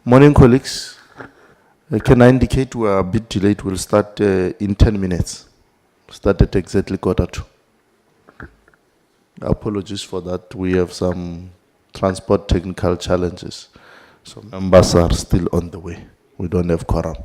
Morning, colleagues. Can I indicate we are a bit delayed? We'll start in 10 minutes. Start at exactly 1:45. Apologies for that. We have some transport technical challenges. So members are still on the way. We don't have quorum.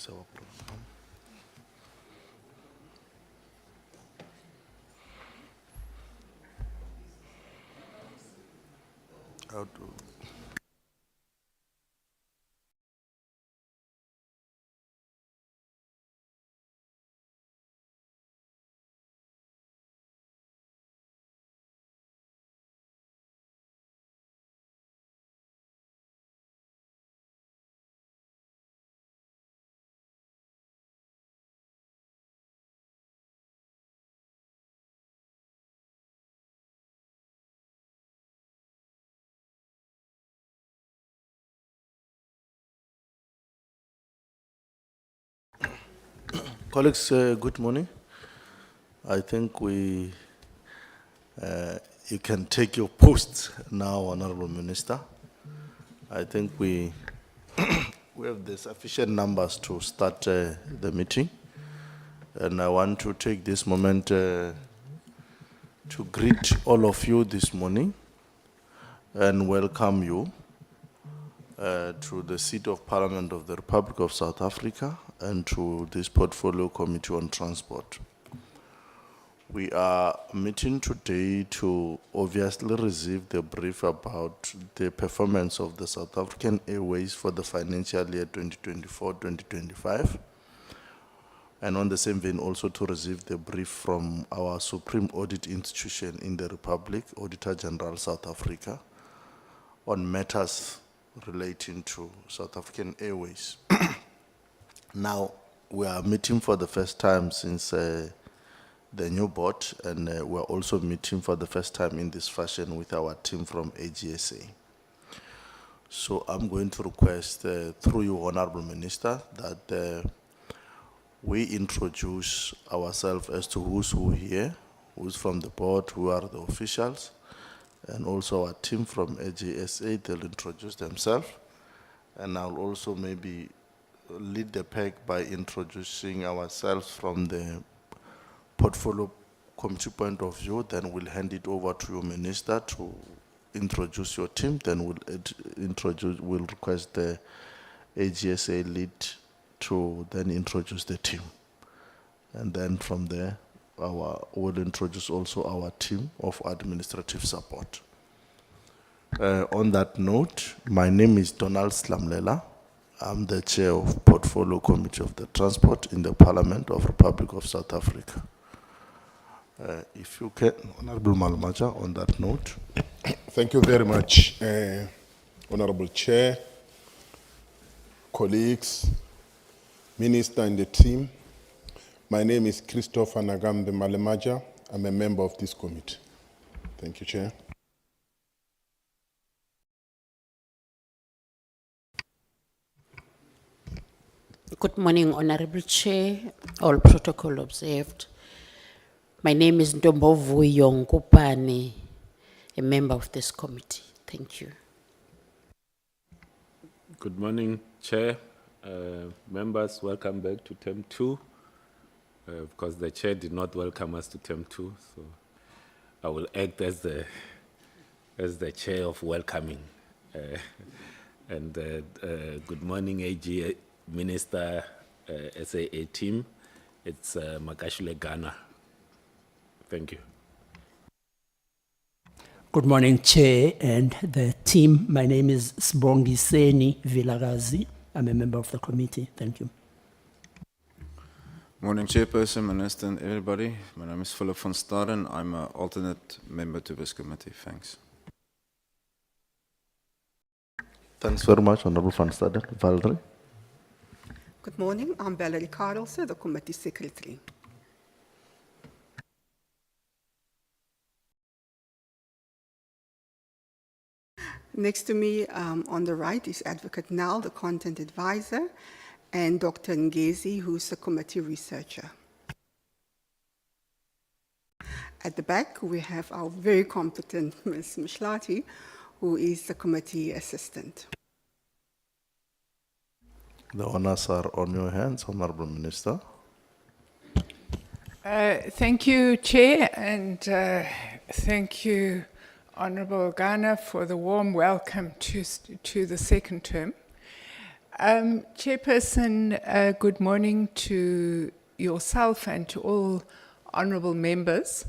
is our program. How to colleagues, good morning. I think you can take your posts now, Honorable Minister. I think we have the sufficient numbers to start the meeting. And I want to take this moment to greet all of you this morning and welcome you to the seat of Parliament of the Republic of South Africa and to this Portfolio Committee on Transport. We are meeting today to obviously receive the brief about the performance of the South African Airways for the financial year 2024-2025. And on the same vein, also to receive the brief from our Supreme Audit Institution in the Republic, Auditor-General South Africa, on matters relating to South African Airways. Now, we are meeting for the first time since the new board, and we're also meeting for the first time in this fashion with our team from AGSA. So I'm going to request through you, Honorable Minister, that we introduce ourselves as to who's who here, who's from the board, who are the officials, and also our team from AGSA. They'll introduce themselves, and I'll also maybe lead the pack by introducing ourselves from the Portfolio Committee point of view. Then we'll hand it over to your minister to introduce your team. Then we'll request the AGSA lead to then introduce the team. And then from there, we'll introduce also our team of administrative support. On that note, my name is Donald Slamlela. I'm the chair of Portfolio Committee of the Transport in the Parliament of Republic of South Africa. If you can, Honorable Malemaja, on that note. Thank you very much, Honorable Chair, colleagues, Minister and the team. My name is Christopher Nagambe Malemaja. I'm a member of this committee. Thank you, Chair. Good morning, Honorable Chair, all protocol observed. My name is Ntombovu Yongupane, a member of this committee. Thank you. Good morning, Chair. Members, welcome back to term 2. Because the Chair did not welcome us to term 2, so I will act as the Chair of welcoming. Good morning, AG Minister, SAA team. It's Makashule Ghana. Thank you. Good morning, Chair and the team. My name is Sbongiseni Vilagazi. I'm a member of the committee. Thank you. Morning, Chairperson, Minister, and everybody. My name is Philip van Staden. I'm an alternate member to this committee. Thanks. Thanks very much, Honorable van Staden. Valerie. Good morning. I'm Valerie Carlse, the committee secretary. Next to me on the right is Advocate Nal, the content advisor, and Dr. Ngezi, who's a committee researcher. At the back, we have our very competent Ms. Mshlati, who is the committee assistant. The honors are on your hands, Honorable Minister. Thank you, Chair, and thank you, Honourable Ghana, for the warm welcome to the second term. Chairperson, good morning to yourself and to all honourable members.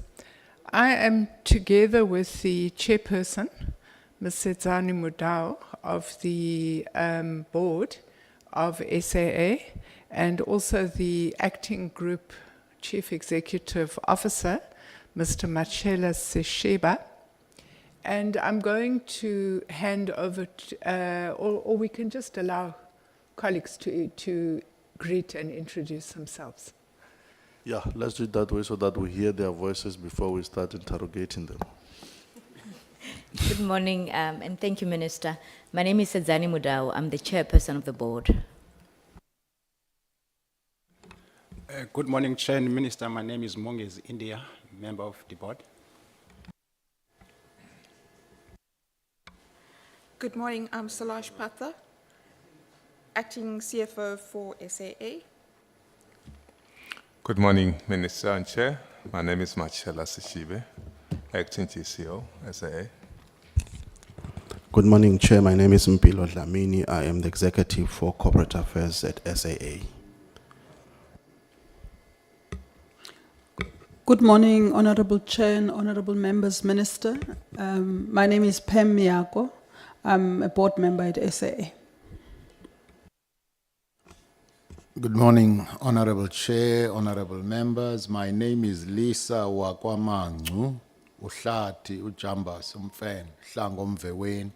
I am together with the chairperson, Ms. Sedzani Mudau, of the board of SAA, and also the acting group chief executive officer, Mr. Machela Sesheba. And I'm going to hand over to, or we can just allow colleagues to greet and introduce themselves. Yeah, let's do it that way so that we hear their voices before we start interrogating them. Good morning, and thank you, Minister. My name is Sedzani Mudau. I'm the chairperson of the board. Good morning, Chair and Minister. My name is Monges India, member of the board. Good morning, I'm Solange Patha, acting CFO for SAA. Good morning, Minister and Chair. My name is Machela Seshibe, acting TCO, SAA. Good morning, Chair. My name is Mpilo Dlamini. I am the Executive for Corporate Affairs at SAA. Good morning, Honorable Chair and Honorable Members, Minister. My name is Pam Miyako. I'm a board member at SAA. Good morning, Honorable Chair, Honorable Members. My name is Lisa Wakwamangu, Uhlati Ujambas Umfen, Hlango Mveweni.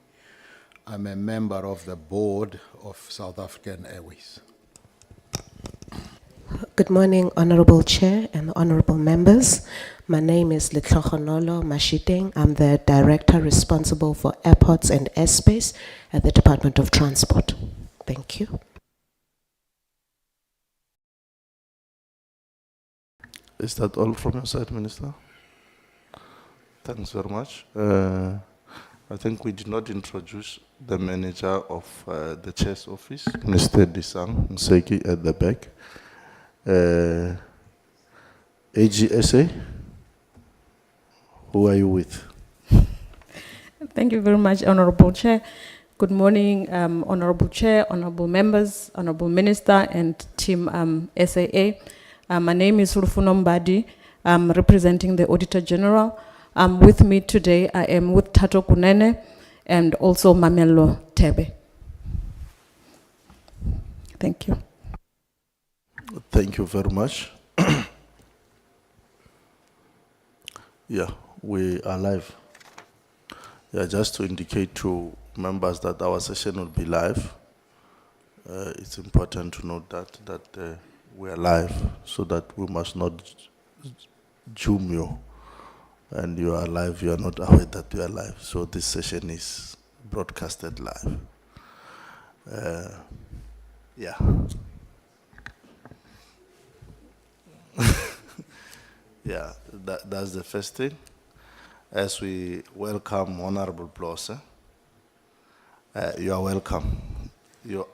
I'm a member of the board of South African Airways. Good morning, Honorable Chair and Honorable Members. My name is Litlokhonolo Mashiteng. I'm the Director responsible for airports and airspace at the Department of Transport. Thank you. Is that all from your side, Minister? Thanks very much. I think we did not introduce the manager of the chair's office, Mr. Disang Nseki at the back. AGSA, who are you with? Thank you very much, Honorable Chair. Good morning, Honorable Chair, Honorable Members, Honorable Minister, and Team SAA. My name is Rufuno Mbadi. I'm representing the Auditor-General. With me today, I am with Tato Kunene and also Mamelo Tebe. Thank you. Thank you very much. Yeah, we are live. Yeah, just to indicate to members that our session will be live. It's important to note that we are live, so that we must not zoom you. And you are live, you are not aware that you are live. So this session is broadcasted live. Yeah. Yeah, that's the first thing. As we welcome Honorable Blosser, you are welcome.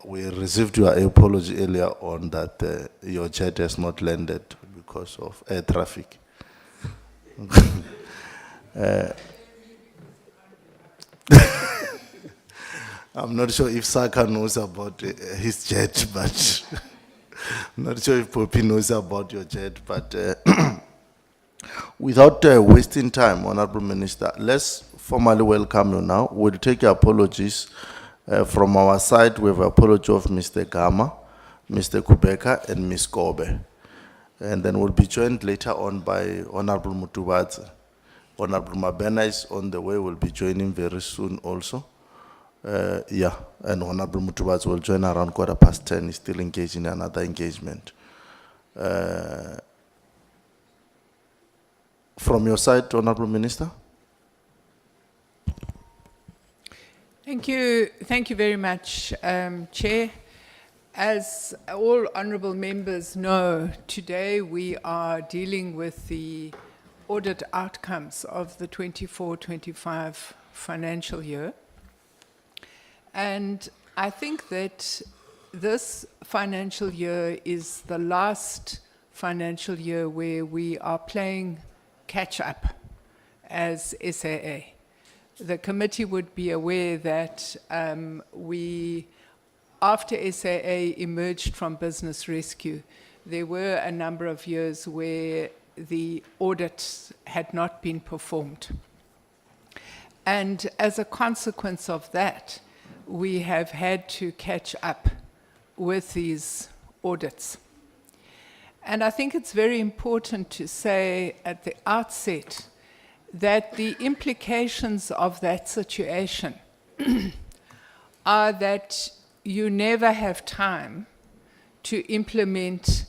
We received your apology earlier on that your jet has not landed because of air traffic. I'm not sure if Saka knows about his jet, but I'm not sure if Poppy knows about your jet, but without wasting time, Honorable Minister, let's formally welcome you now. We'll take your apologies. From our side, we have an apology of Mr. Gama, Mr. Kubeka, and Ms. Kobe. And then we'll be joined later on by Honorable Mutubatse. Honorable Mabena is on the way, will be joining very soon also. Yeah, and Honorable Mutubatse will join around 10:15, he's still engaged in another engagement. From your side, Honorable Minister? Thank you very much, Chair. As all honourable members know, today we are dealing with the audit outcomes of the 24-25 financial year. And I think that this financial year is the last financial year where we are playing catch up as SAA. The committee would be aware that we after SAA emerged from business rescue, there were a number of years where the audits had not been performed. And as a consequence of that, we have had to catch up with these audits. And I think it's very important to say at the outset that the implications of that situation are that you never have time to implement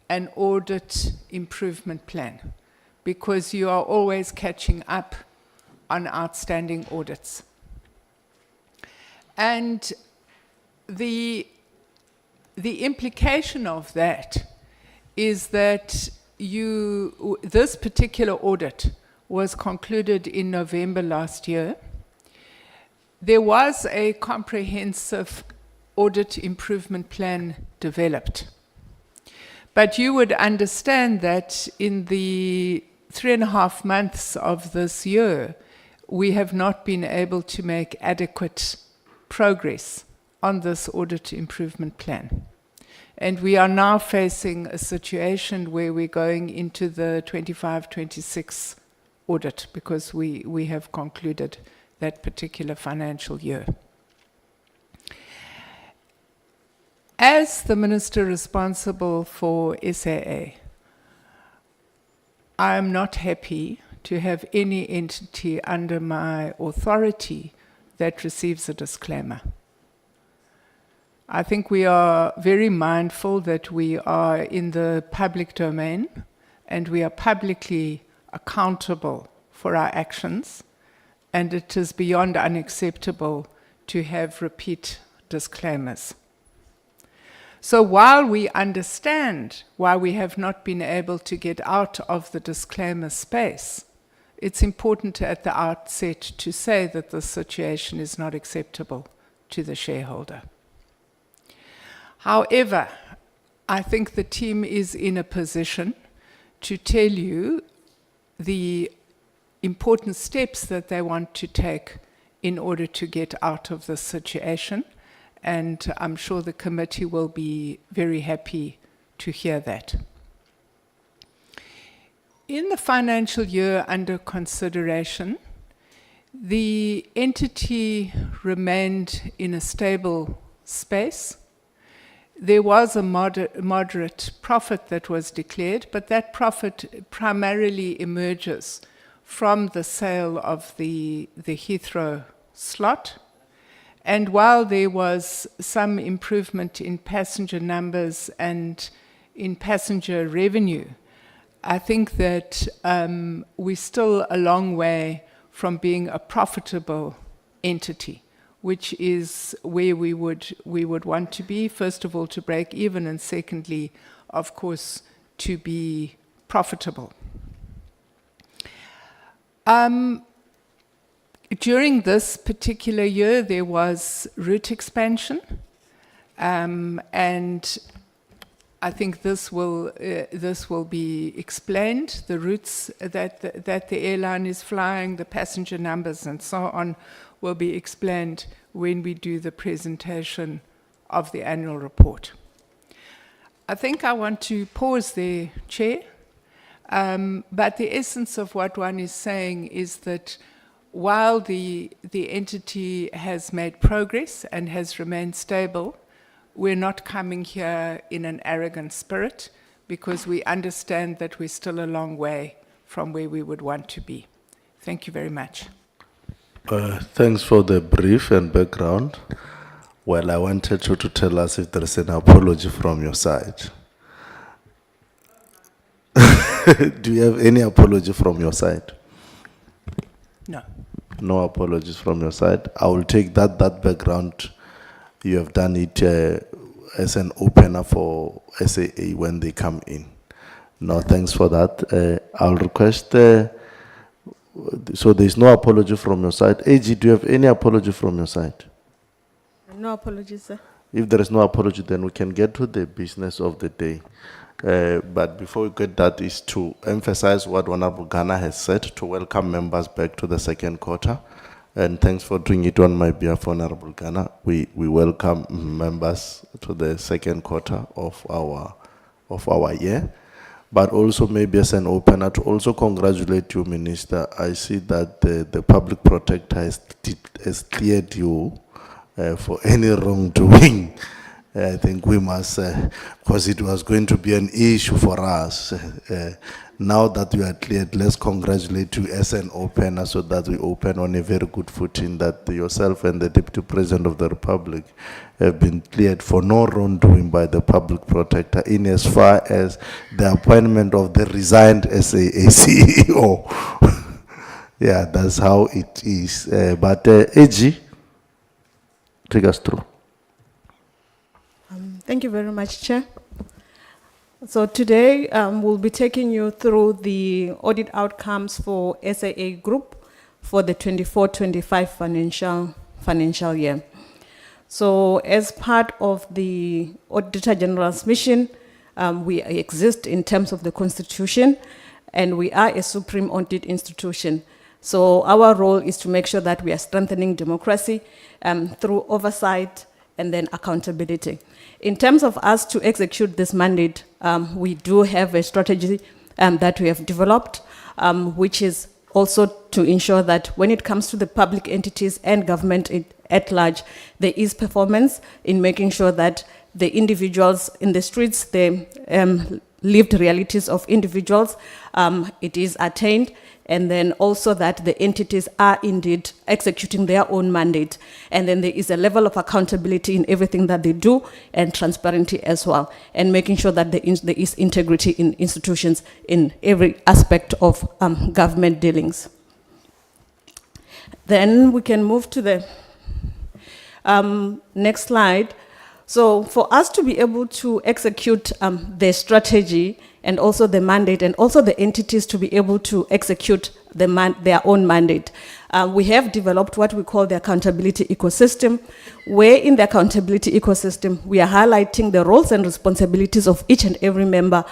an audit improvement plan because you are always catching up on outstanding audits. And the implication of that is that this particular audit was concluded in November last year. There was a comprehensive audit improvement plan developed. But you would understand that in the 3.5 months of this year, we have not been able to make adequate progress on this audit improvement plan. And we are now facing a situation where we're going into the 25-26 audit because we have concluded that particular financial year. As the Minister responsible for SAA, I am not happy to have any entity under my authority that receives a disclaimer. I think we are very mindful that we are in the public domain and we are publicly accountable for our actions, and it is beyond unacceptable to have repeat disclaimers. So while we understand why we have not been able to get out of the disclaimer space, it's important at the outset to say that the situation is not acceptable to the shareholder. However, I think the team is in a position to tell you the important steps that they want to take in order to get out of this situation. And I'm sure the committee will be very happy to hear that. In the financial year under consideration, the entity remained in a stable space. There was a moderate profit that was declared, but that profit primarily emerges from the sale of the Heathrow slot. And while there was some improvement in passenger numbers and in passenger revenue, I think that we're still a long way from being a profitable entity, which is where we would want to be, first of all, to break even, and secondly, of course, to be profitable. During this particular year, there was route expansion, and I think this will be explained. The routes that the airline is flying, the passenger numbers, and so on, will be explained when we do the presentation of the annual report. I think I want to pause there, Chair, but the essence of what one is saying is that while the entity has made progress and has remained stable, we're not coming here in an arrogant spirit because we understand that we're still a long way from where we would want to be. Thank you very much. Thanks for the brief and background. Well, I wanted you to tell us if there is an apology from your side. Do you have any apology from your side? No. No apologies from your side. I will take that background. You have done it as an opener for SAA when they come in. No, thanks for that. I'll request, so there's no apology from your side. AG, do you have any apology from your side? No apologies, sir. If there is no apology, then we can get to the business of the day. But before we get that, is to emphasize what Honorable Ghana has said, to welcome members back to the second quarter. And thanks for doing it on my behalf, Honorable Ghana. We welcome members to the second quarter of our year. But also maybe as an opener to also congratulate you, Minister. I see that the public protector has cleared you for any wrongdoing. I think we must, because it was going to be an issue for us. Now that you are cleared, let's congratulate you as an opener so that we open on a very good footing that yourself and the Deputy President of the Republic have been cleared for no wrongdoing by the public protector in as far as the appointment of the resigned SAA CEO. Yeah, that's how it is. But AG, take us through. Thank you very much, Chair. So today we'll be taking you through the audit outcomes for SAA Group for the 24-25 financial year. So as part of the Auditor-General's mission, we exist in terms of the Constitution, and we are a supreme audit institution. So our role is to make sure that we are strengthening democracy through oversight and then accountability. In terms of us to execute this mandate, we do have a strategy that we have developed, which is also to ensure that when it comes to the public entities and government at large, there is performance in making sure that the individuals in the streets, the lived realities of individuals, it is attained, and then also that the entities are indeed executing their own mandate. And then there is a level of accountability in everything that they do and transparency as well, and making sure that there is integrity in institutions in every aspect of government dealings. Then we can move to the next slide. So for us to be able to execute the strategy and also the mandate, and also the entities to be able to execute their own mandate, we have developed what we call the accountability ecosystem, where in the accountability ecosystem, we are highlighting the roles and responsibilities of each and every member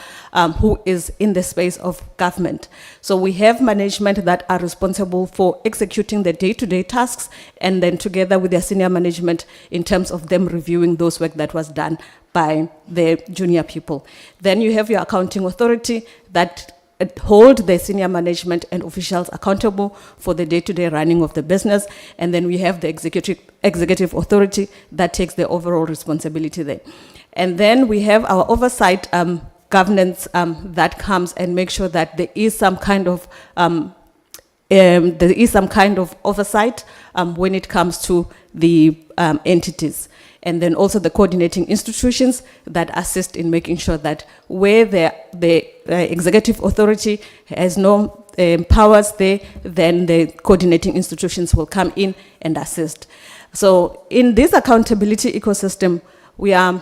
who is in the space of government. So we have management that are responsible for executing the day-to-day tasks, and then together with their senior management in terms of them reviewing those work that was done by the junior people. Then you have your accounting authority that hold the senior management and officials accountable for the day-to-day running of the business. And then we have the executive authority that takes the overall responsibility there. And then we have our oversight governance that comes and makes sure that there is some kind of oversight when it comes to the entities. And then also the coordinating institutions that assist in making sure that where the executive authority has no powers there, then the coordinating institutions will come in and assist. So in this accountability ecosystem, we are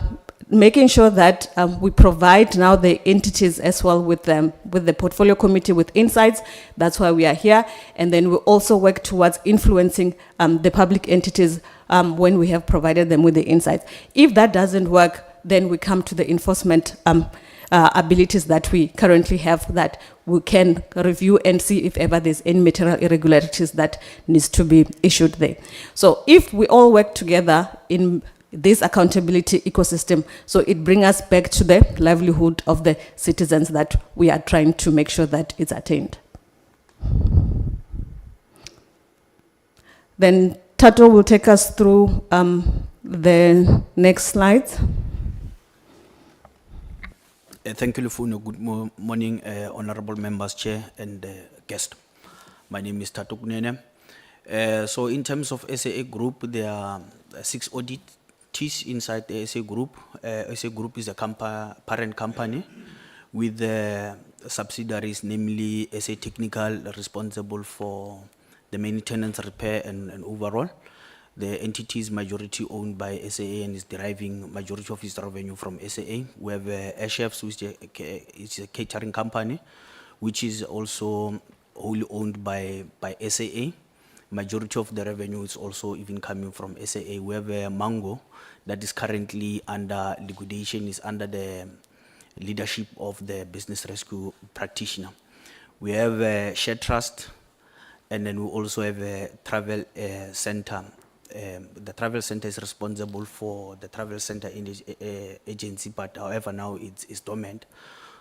making sure that we provide now the entities as well with the portfolio committee with insights. That's why we are here. And then we also work towards influencing the public entities when we have provided them with the insights. If that doesn't work, then we come to the enforcement abilities that we currently have, that we can review and see if ever there's any material irregularities that needs to be issued there. So if we all work together in this accountability ecosystem, so it brings us back to the livelihood of the citizens that we are trying to make sure that it's attained. Then Tato will take us through the next slides. Thank you, Lufuno. Good morning, honorable members, chair, and guest. My name is Tato Kunene. So in terms of SAA Group, there are 6 auditees inside the SAA Group. SAA Group is a parent company with subsidiaries, namely SA Technical, responsible for the maintenance, repair, and overall. The entity is majority owned by SAA and is deriving majority of its revenue from SAA. We have Air Chefs, which is a catering company, which is also wholly owned by SAA. Majority of the revenue is also even coming from SAA. We have Mango that is currently under liquidation, is under the leadership of the business rescue practitioner. We have Share Trust And then we also have a travel center. The travel center is responsible for the travel center agency, but however now it's dormant.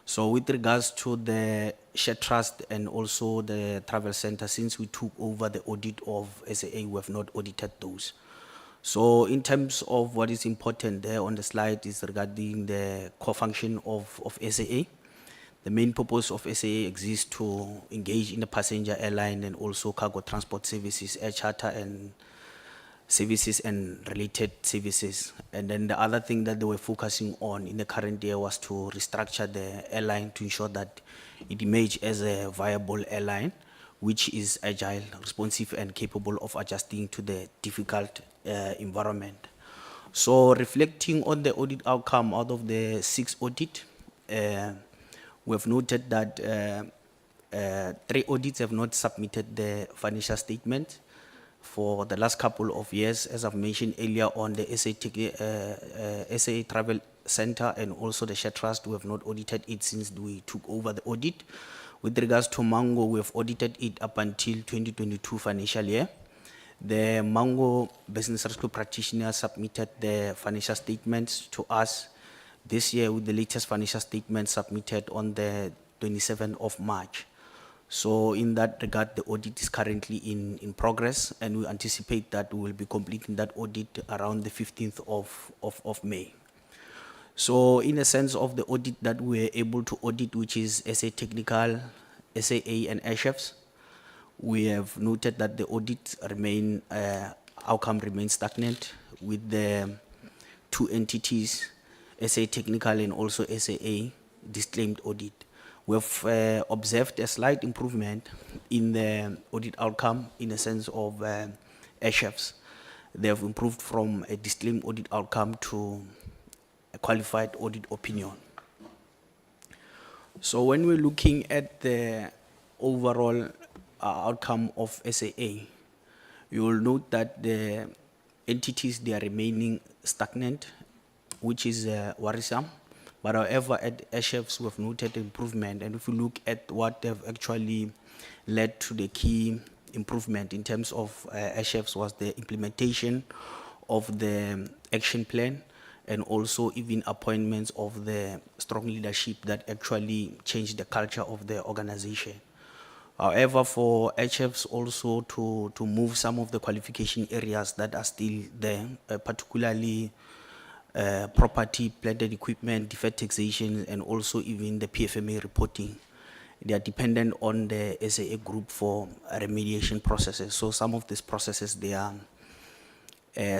So with regards to the share trust and also the travel center, since we took over the audit of SAA, we have not audited those. So in terms of what is important there on the slide is regarding the core function of SAA. The main purpose of SAA exists to engage in the passenger airline and also cargo transport services, air charter and services and related services. And then the other thing that they were focusing on in the current year was to restructure the airline to ensure that it emerged as a viable airline, which is agile, responsive, and capable of adjusting to the difficult environment. So reflecting on the audit outcome out of the 6 audit, we have noted that 3 audits have not submitted the financial statement for the last couple of years. As I've mentioned earlier on, the SA Travel Center and also the Share Trust, we have not audited it since we took over the audit. With regards to Mango, we have audited it up until 2022 financial year. The Mango Business Rescue Practitioner submitted the financial statements to us this year with the latest financial statement submitted on the 27th of March. So in that regard, the audit is currently in progress, and we anticipate that we will be completing that audit around the 15th of May. So in a sense of the audit that we were able to audit, which is SA Technical, SAA and Airchefs, we have noted that the audit outcome remains stagnant with the 2 entities, SA Technical and also SAA, disclaimed audit. We have observed a slight improvement in the audit outcome in the sense of Airchefs. They have improved from a disclaimed audit outcome to a qualified audit opinion. So when we're looking at the overall outcome of SAA, you will note that the entities, they are remaining stagnant, which is worrisome. But however, at Airchefs, we have noted improvement. And if you look at what have actually led to the key improvement in terms of Airchefs was the implementation of the action plan and also even appointments of the strong leadership that actually changed the culture of the organization. However, for Airchefs also to move some of the qualification areas that are still there, particularly property, plant and equipment, deferred taxation, and also even the PFMA reporting. They are dependent on the SAA group for remediation processes. So some of these processes, they are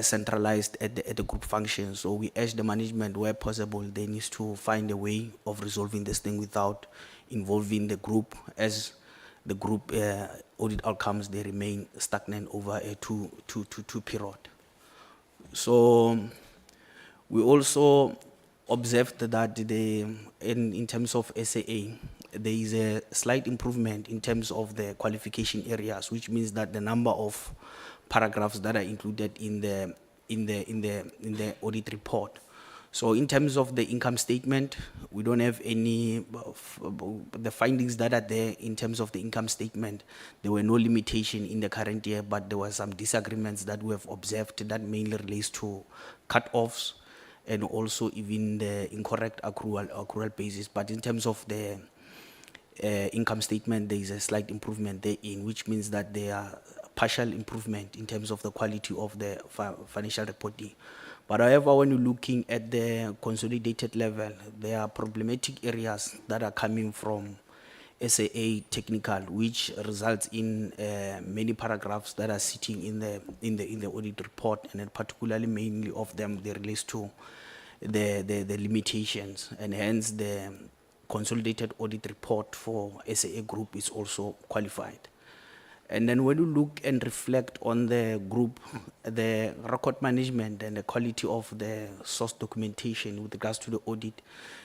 centralized at the group function. So we urge the management, where possible, they need to find a way of resolving this thing without involving the group, as the group audit outcomes, they remain stagnant over a two period. So we also observed that in terms of SAA, there is a slight improvement in terms of the qualification areas, which means that the number of paragraphs that are included in the audit report. So in terms of the income statement, we don't have any the findings that are there in terms of the income statement. There were no limitation in the current year, but there were some disagreements that we have observed that mainly relates to cut-offs and also even the incorrect accrual basis. But in terms of the income statement, there is a slight improvement therein, which means that there are partial improvement in terms of the quality of the financial reporting. But however, when you're looking at the consolidated level, there are problematic areas that are coming from SAA Technical, which results in many paragraphs that are sitting in the audit report, and then particularly mainly of them, they relate to the limitations, and hence the consolidated audit report for SAA Group is also qualified. And then when you look and reflect on the group, the record management and the quality of the source documentation with regards to the audit,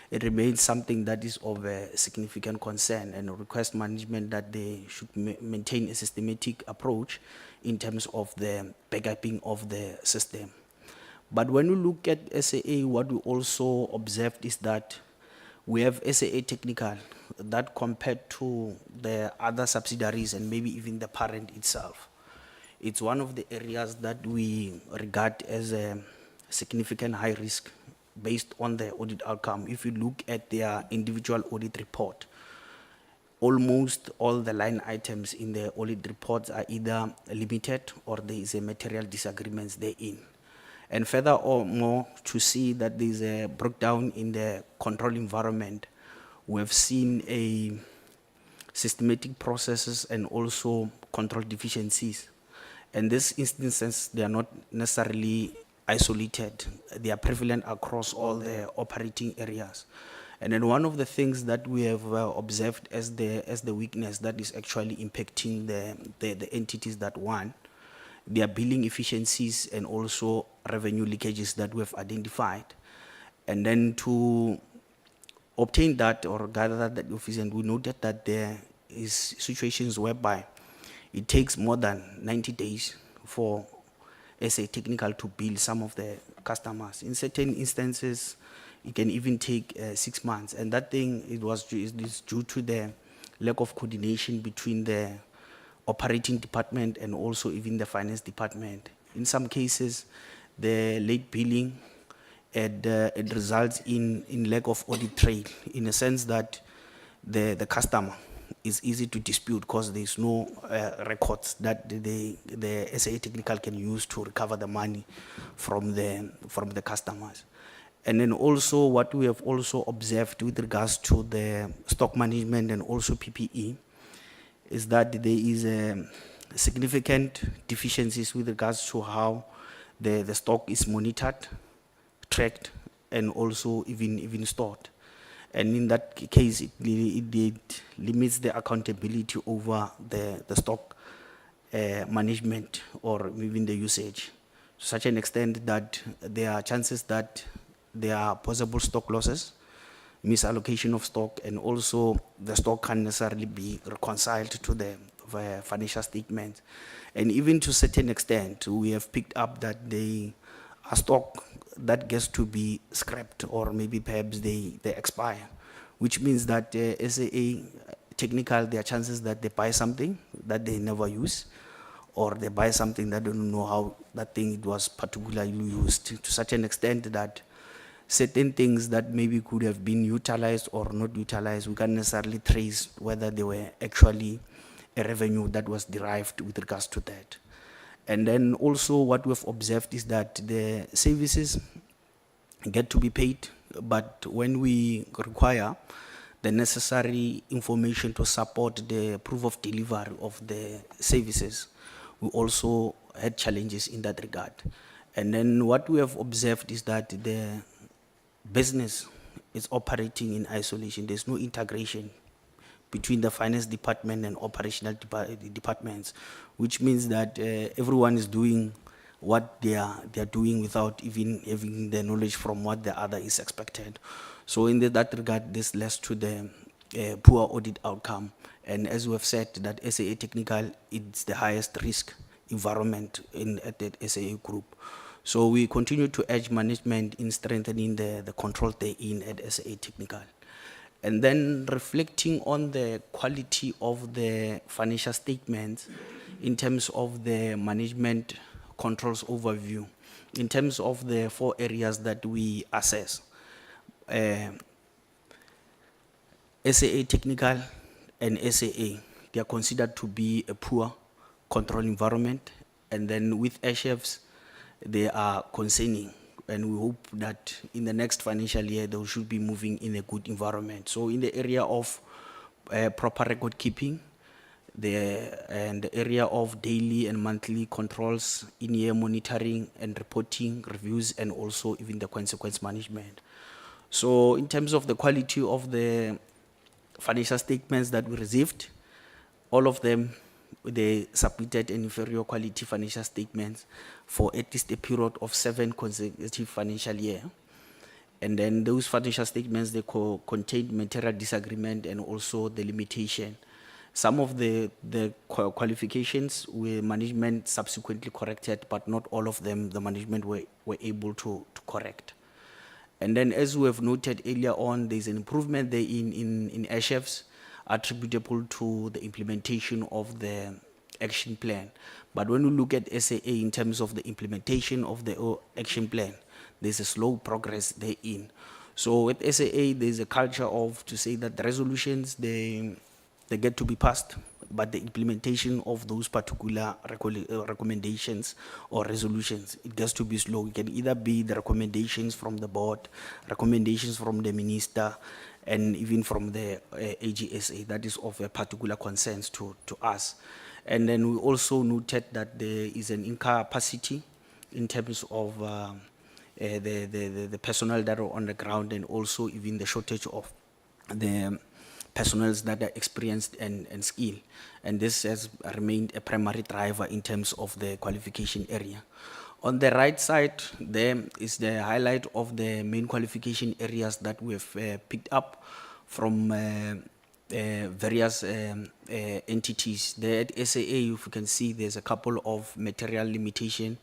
it remains something that is of a significant concern, and request management that they should maintain a systematic approach in terms of the backupping of the system. But when we look at SAA, what we also observed is that we have SAA Technical that compared to the other subsidiaries and maybe even the parent itself, it's one of the areas that we regard as a significant high risk based on the audit outcome. If you look at their individual audit report, almost all the line items in the audit reports are either limited or there is a material disagreements therein. And further or more, to see that there is a breakdown in the control environment, we have seen a systematic processes and also control deficiencies. And these instances, they are not necessarily isolated. They are prevalent across all the operating areas. And then one of the things that we have observed as the weakness that is actually impacting the entities that one, their billing efficiencies and also revenue leakages that we have identified. And then to obtain that or gather that efficiency, we noted that there is situations whereby it takes more than 90 days for SA Technical to bill some of the customers. In certain instances, it can even take 6 months. And that thing, is due to the lack of coordination between the operating department and also even the finance department. In some cases, the late billing, it results in lack of audit trail, in a sense that the customer is easy to dispute because there's no records that the SAA Technical can use to recover the money from the customers. And then also what we have also observed with regards to the stock management and also PPE is that there is significant deficiencies with regards to how the stock is monitored, tracked, and also even stored. And in that case, it limits the accountability over the stock management or even the usage, to such an extent that there are chances that there are possible stock losses, misallocation of stock, and also the stock can't necessarily be reconciled to the financial statements. And even to a certain extent, we have picked up that they are stock that gets to be scrapped or maybe perhaps they expire, which means that SAA Technical, there are chances that they buy something that they never use, or they buy something that they don't know how that thing it was particularly used, to such an extent that certain things that maybe could have been utilized or not utilized, we can't necessarily trace whether they were actually a revenue that was derived with regards to that. And then also what we've observed is that the services get to be paid, but when we require the necessary information to support the proof of delivery of the services, we also had challenges in that regard. And then what we have observed is that the business is operating in isolation. There's no integration between the finance department and operational departments, which means that everyone is doing what they are doing without even having the knowledge from what the other is expected. So in that regard, this leads to the poor audit outcome. And as we have said, that SAA Technical is the highest risk environment at the SAA group. So we continue to urge management in strengthening the control therein at SAA Technical. And then reflecting on the quality of the financial statements in terms of the management controls overview, in terms of the 4 areas that we assess. SAA Technical and SAA, they are considered to be a poor control environment. And then with airchefs, they are concerning. And we hope that in the next financial year, they should be moving in a good environment. So in the area of proper record keeping, and the area of daily and monthly controls, in-year monitoring and reporting, reviews, and also even the consequence management. So in terms of the quality of the financial statements that we received, all of them, they submitted an inferior quality financial statements for at least a period of 7 consecutive financial years. And then those financial statements, they contained material disagreement and also the limitation. Some of the qualifications were management subsequently corrected, but not all of them the management were able to correct. And then, as we have noted earlier on, there's an improvement there in airchefs attributable to the implementation of the action plan. But when we look at SAA in terms of the implementation of the action plan, there's a slow progress therein. So with SAA, there's a culture of to say that the resolutions, they get to be passed, but the implementation of those particular recommendations or resolutions, it gets to be slow. It can either be the recommendations from the board, recommendations from the minister, and even from the AGSA. That is of a particular concern to us. And then we also noted that there is an incapacity in terms of the personnel that are on the ground, and also even the shortage of the personnel that are experienced and skilled. And this has remained a primary driver in terms of the qualification area. On the right side, there is the highlight of the main qualification areas that we have picked up from various entities. There at SAA, if you can see, there's a couple of material limitation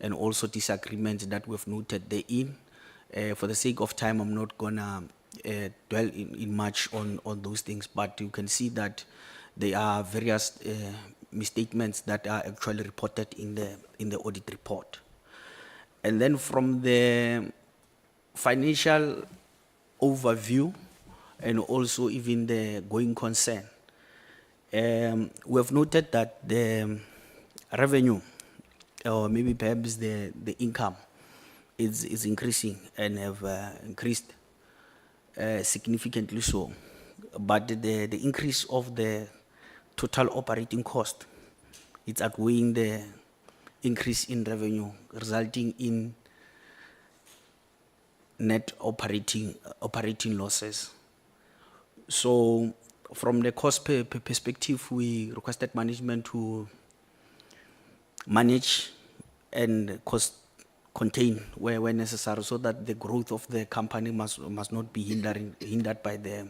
and also disagreements that we've noted therein. For the sake of time, I'm not gonna dwell in much on those things, but you can see that there are various misstatements that are actually reported in the audit report. And then from the financial overview and also even the going concern, we have noted that the revenue, or maybe perhaps the income, is increasing and have increased significantly so. But the increase of the total operating cost, it's outweighing the increase in revenue, resulting in net operating losses. So from the cost perspective, we requested management to manage and cost contain where necessary, so that the growth of the company must not be hindered by the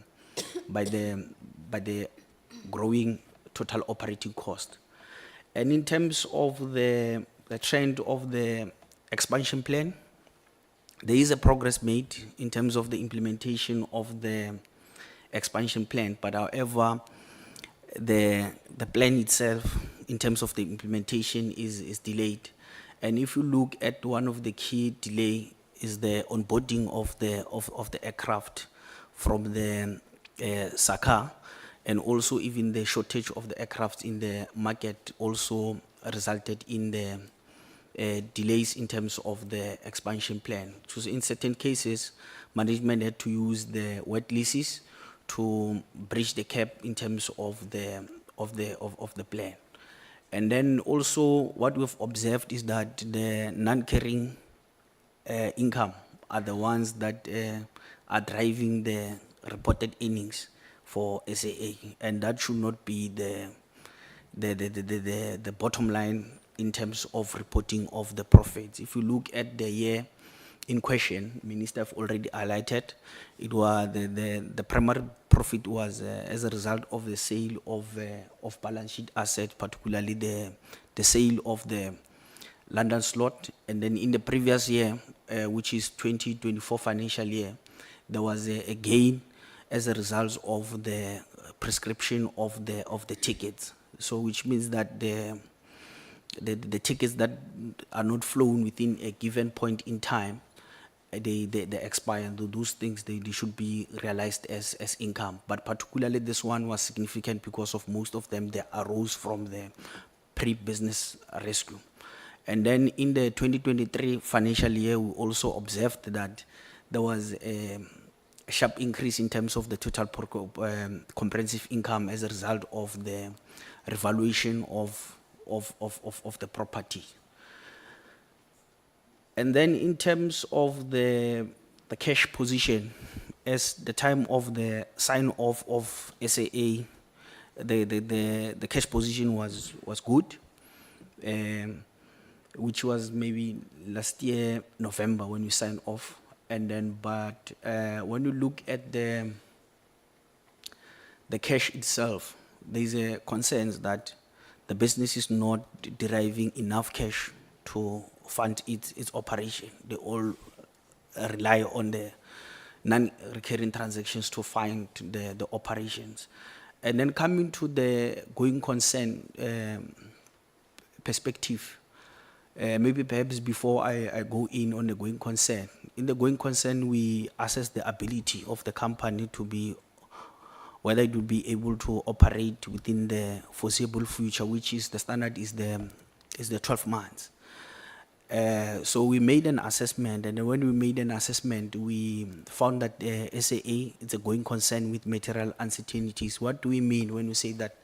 growing total operating cost. And in terms of the trend of the expansion plan, there is a progress made in terms of the implementation of the expansion plan, but however, the plan itself, in terms of the implementation, is delayed. And if you look at one of the key delay is the onboarding of the aircraft from the SACA, and also even the shortage of the aircraft in the market also resulted in the delays in terms of the expansion plan. So in certain cases, management had to use the wet leases to bridge the gap in terms of the plan. And then also what we've observed is that the non-carrying income are the ones that are driving the reported earnings for SAA, and that should not be the bottom line in terms of reporting of the profits. If you look at the year in question, Minister have already highlighted, it was the primary profit was as a result of the sale of balance sheet assets, particularly the sale of the London slot. And then in the previous year, which is 2024 financial year, there was a gain as a result of the prescription of the tickets. So which means that the tickets that are not flown within a given point in time, they expire, and those things they should be realized as income. But particularly this one was significant because of most of them they arose from the pre-business rescue. And then in the 2023 financial year, we also observed that there was a sharp increase in terms of the total comprehensive income as a result of the revaluation of the property. And then in terms of the cash position, as the time of the sign off of SAA, the cash position was good, which was maybe last year November when we signed off. And then, but when you look at the cash itself, there's a concern that the business is not deriving enough cash to fund its operation. They all rely on the non-recurring transactions to fund the operations. And then coming to the going concern perspective, maybe perhaps before I go in on the going concern. In the going concern, we assess the ability of the company to be, whether it will be able to operate within the foreseeable future, which is the standard is the 12 months. So we made an assessment, and when we made an assessment, we found that SAA is a going concern with material uncertainties. What do we mean when we say that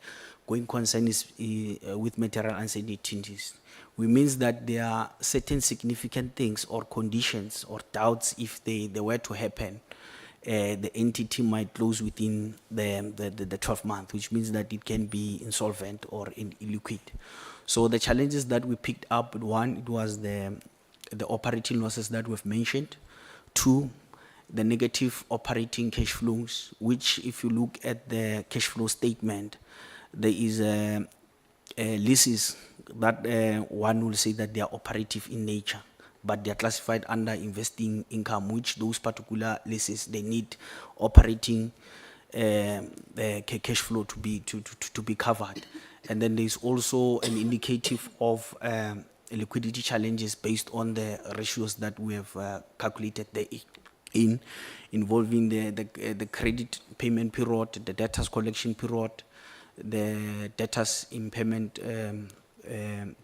going concern is with material uncertainties? We means that there are certain significant things or conditions or doubts if they were to happen. The entity might close within the 12 months, which means that it can be insolvent or illiquid. So the challenges that we picked up, one, it was the operating losses that we've mentioned. Two, the negative operating cash flows, which if you look at the cash flow statement, there is leases that one will say that they are operative in nature, but they are classified under investing income, which those particular leases, they need operating cash flow to be covered. And then there's also an indicative of liquidity challenges based on the ratios that we have calculated there involving the credit payment period, the debtors collection period, the debtors impairment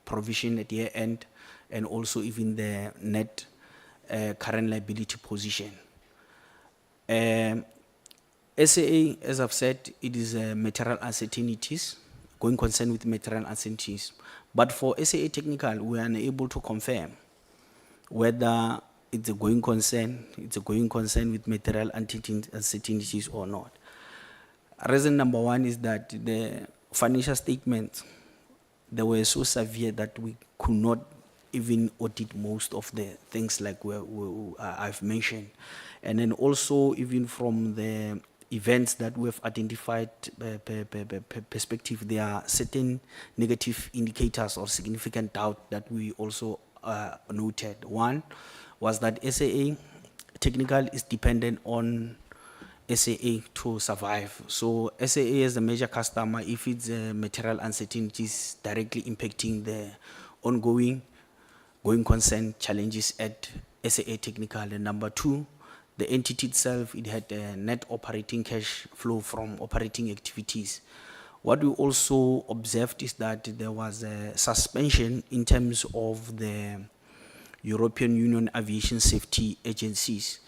provision at year end, and also even the net current liability position. SAA, as I've said, it is material uncertainties, going concern with material uncertainties. But for SAA Technical, we are unable to confirm whether it's a going concern with material uncertainties or not. Reason number one is that the financial statements, they were so severe that we could not even audit most of the things like I've mentioned. And then also even from the events that we have identified perspective, there are certain negative indicators or significant doubt that we also noted. One was that SAA Technical is dependent on SAA to survive. So SAA as a major customer, if it's material uncertainties directly impacting the ongoing going concern challenges at SAA Technical. And number two, the entity itself, it had a net operating cash flow from operating activities. What we also observed is that there was a suspension in terms of the European Union aviation safety agencies,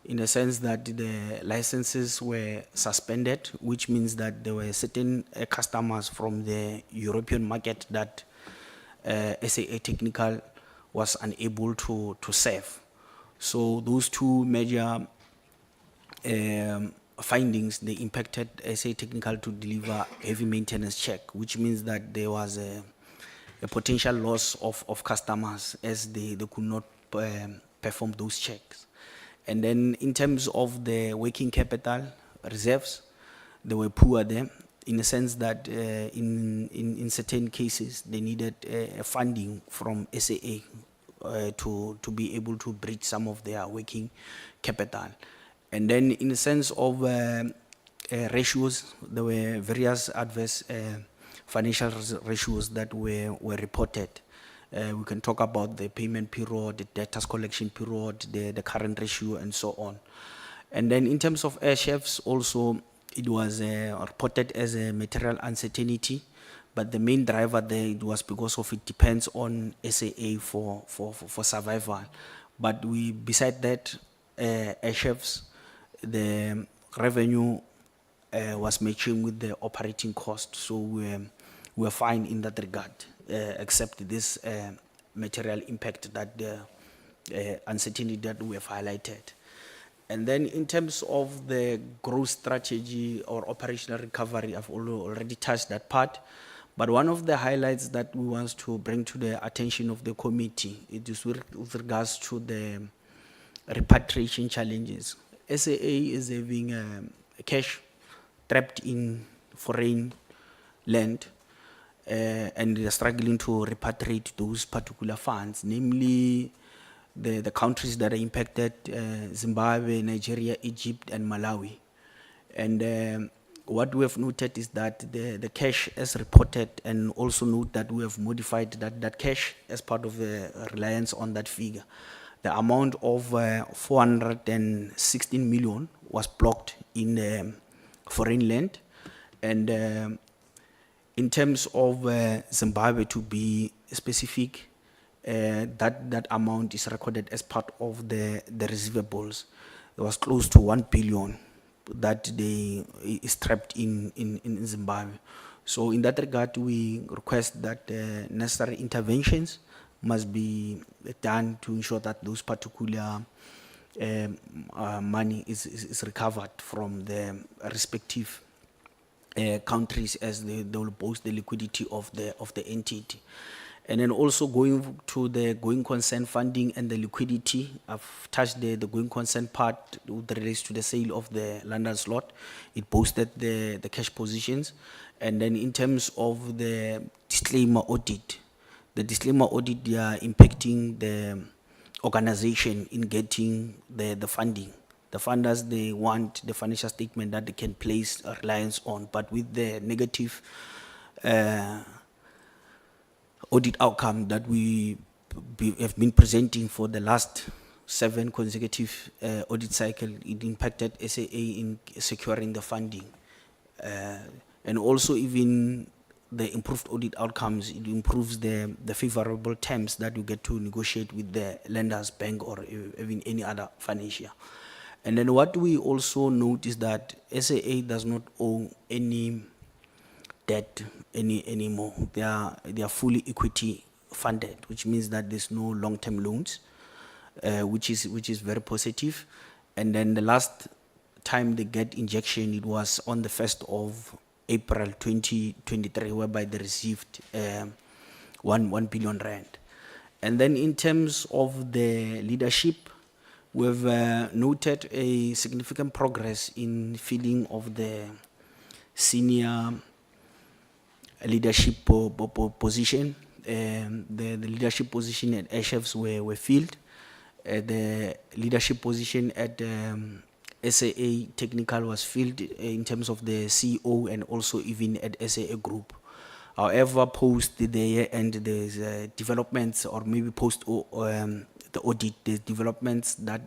in the sense that the licenses were suspended, which means that there were certain customers from the European market that SAA Technical was unable to serve. So those two major findings, they impacted SAA Technical to deliver heavy maintenance check, which means that there was a potential loss of customers as they could not perform those checks. And then in terms of the working capital reserves, they were poor there, in the sense that in certain cases, they needed funding from SAA to be able to bridge some of their working capital. And then in the sense of ratios, there were various adverse financial ratios that were reported. We can talk about the payment period, the debtors collection period, the current ratio, and so on. And then in terms of air chefs, also it was reported as a material uncertainty, but the main driver there, it was because of it depends on SAA for survival. But beside that, air chefs, the revenue was matching with the operating cost, so we're fine in that regard, except this material impact that the uncertainty that we have highlighted. And then in terms of the growth strategy or operational recovery, I've already touched that part. But one of the highlights that we want to bring to the attention of the committee, it is with regards to the repatriation challenges. SAA is having cash trapped in foreign land, and they are struggling to repatriate those particular funds, namely the countries that are impacted, Zimbabwe, Nigeria, Egypt, and Malawi. And what we have noted is that the cash as reported, and also note that we have modified that cash as part of the reliance on that figure. The amount of 416 million was blocked in foreign land. And in terms of Zimbabwe, to be specific, that amount is recorded as part of the receivables. There was close to 1 billion that is trapped in Zimbabwe. So in that regard, we request that necessary interventions must be done to ensure that those particular money is recovered from the respective countries, as they will boost the liquidity of the entity. And then also going to the going concern funding and the liquidity, I've touched the going concern part with relates to the sale of the London slot. It boosted the cash positions. And then in terms of the disclaimer audit, the disclaimer audit, they are impacting the organization in getting the funding. The funders, they want the financial statement that they can place a reliance on, but with the negative audit outcome that we have been presenting for the last 7 consecutive audit cycle, it impacted SAA in securing the funding. And also even the improved audit outcomes, it improves the favorable terms that you get to negotiate with the lenders, bank, or even any other financier. And then what we also note is that SAA does not owe any debt anymore. They are fully equity funded, which means that there's no long-term loans, which is very positive. And then the last time they get injection, it was on the 1st of April 2023, whereby they received 1 billion rand. And then in terms of the leadership, we've noted a significant progress in filling of the senior leadership position. The leadership position at Airchefs were filled. The leadership position at SAA Technical was filled in terms of the CEO, and also even at SAA Group. However, post the year end, there's developments, or maybe post the audit, there's developments that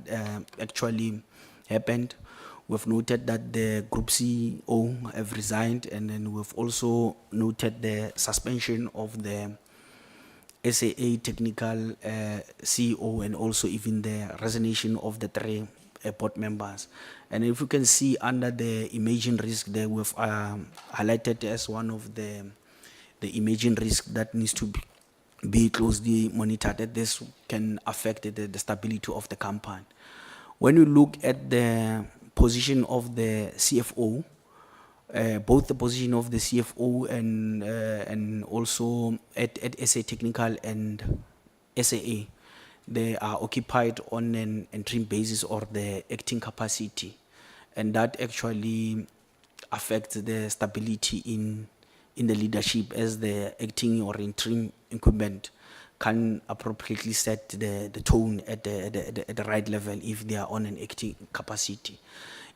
actually happened. We've noted that the Group CEO have resigned, and then we've also noted the suspension of the SAA Technical CEO, and also even the resignation of the 3 board members. And if you can see under the emerging risk there, we've highlighted as one of the emerging risk that needs to be closely monitored, that this can affect the stability of the company. When you look at the position of the CFO, both the position of the CFO and also at SA Technical and SAA, they are occupied on an interim basis or the acting capacity, and that actually affects the stability in the leadership, as the acting or interim incumbent can appropriately set the tone at the right level if they are on an acting capacity.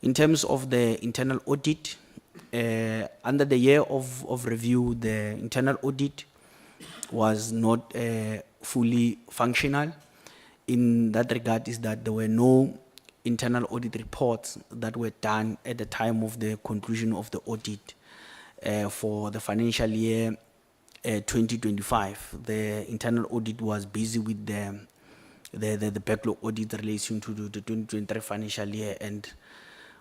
In terms of the internal audit, under the year of review, the internal audit was not fully functional. In that regard is that there were no internal audit reports that were done at the time of the conclusion of the audit for the financial year 2025. The internal audit was busy with the backlog audit relation to the 2023 financial year. And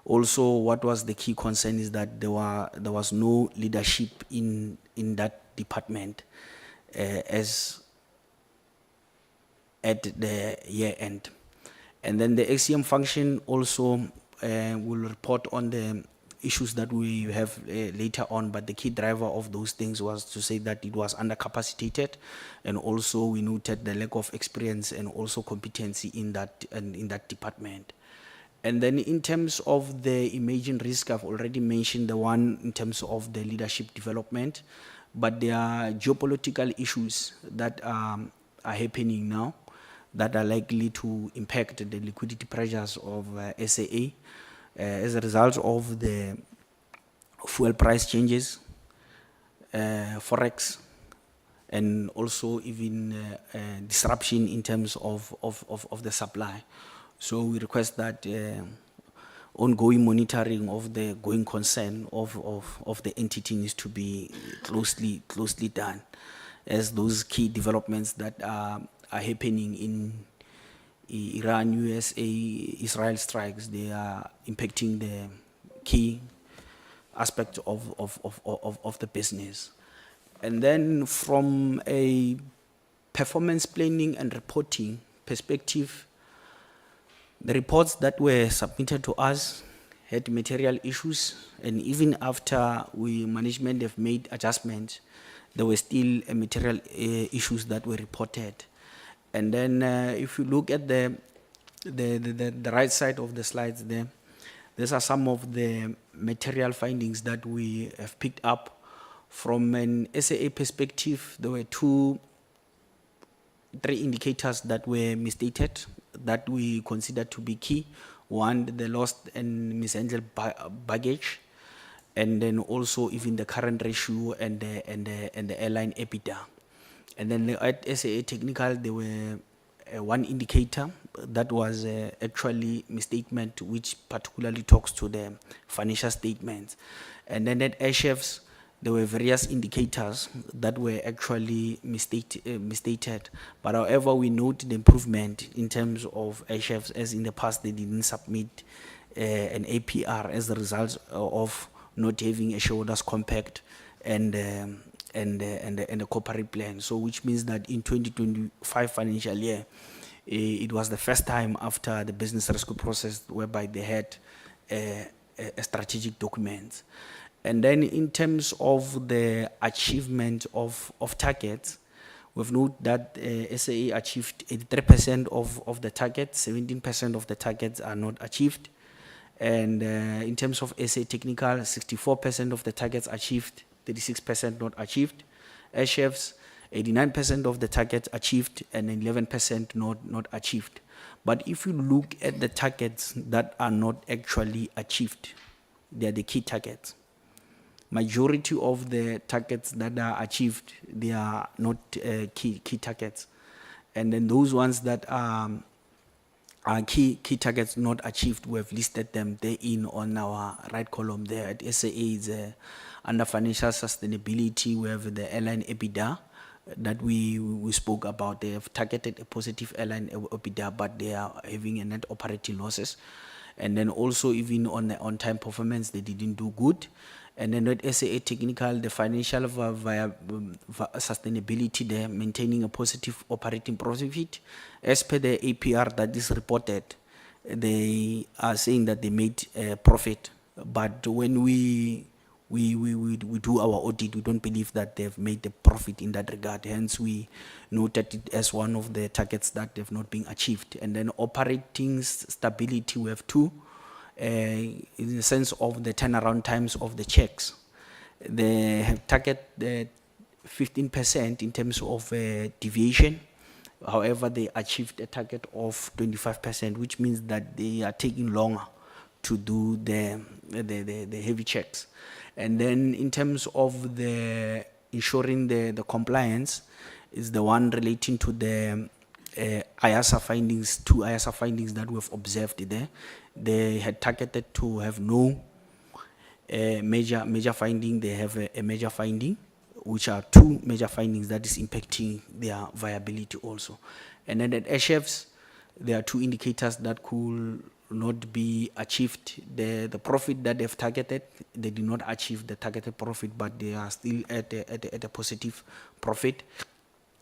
also what was the key concern is that there was no leadership in that department as at the year end. And then the ACM function also will report on the issues that we have later on, but the key driver of those things was to say that it was undercapacitated, and also we noted the lack of experience and also competency in that department. And then in terms of the emerging risk, I've already mentioned the one in terms of the leadership development, but there are geopolitical issues that are happening now. that are likely to impact the liquidity pressures of SAA as a result of the fuel price changes, forex, and also even disruption in terms of the supply. So we request that ongoing monitoring of the going concern of the entity needs to be closely done, as those key developments that are happening in Iran, USA, Israel strikes, they are impacting the key aspect of the business. And then from a performance planning and reporting perspective, the reports that were submitted to us had material issues, and even after management have made adjustments, there were still material issues that were reported. And then if you look at the right side of the slides there, these are some of the material findings that we have picked up. From an SAA perspective, there were 3 indicators that were misstated that we consider to be key. One, the lost and mishandled baggage, and then also even the current ratio and the airline EBITDA. And then at SAA Technical, there were 1 indicator that was actually misstatement, which particularly talks to the financial statements. And then at Airchefs, there were various indicators that were actually misstated. But however, we note the improvement in terms of Airchefs, as in the past they didn't submit an APR as a result of not having a shareholders compact and a corporate plan. So which means that in 2025 financial year, it was the first time after the business rescue process whereby they had a strategic document. And then in terms of the achievement of targets, we've noted that SAA achieved 83% of the targets, 17% of the targets are not achieved. And in terms of SA Technical, 64% of the targets achieved, 36% not achieved. Airchefs, 89% of the targets achieved and 11% not achieved. But if you look at the targets that are not actually achieved, they are the key targets. Majority of the targets that are achieved, they are not key targets. And then those ones that are key targets not achieved, we have listed them therein on our right column there. At SAA, is under financial sustainability, we have the airline EBITDA that we spoke about. They have targeted a positive airline EBITDA, but they are having a net operating losses. And then also even on the on-time performance, they didn't do good. And then at SAA Technical, the financial sustainability there, maintaining a positive operating profit. As per the APR that is reported, they are saying that they made a profit. But when we do our audit, we don't believe that they've made a profit in that regard. Hence, we noted it as one of the targets that have not been achieved. And then operating stability, we have 2. In the sense of the turnaround times of the checks. They have target 15% in terms of deviation. However, they achieved a target of 25%, which means that they are taking longer to do the heavy checks. And then in terms of the ensuring the compliance is the one relating to the AGSA findings, 2 AGSA findings that we've observed there. They had targeted to have no major finding. They have a major finding, which are 2 major findings that is impacting their viability also. And then at Airchefs, there are 2 indicators that could not be achieved. The profit that they've targeted, they did not achieve the targeted profit, but they are still at a positive profit.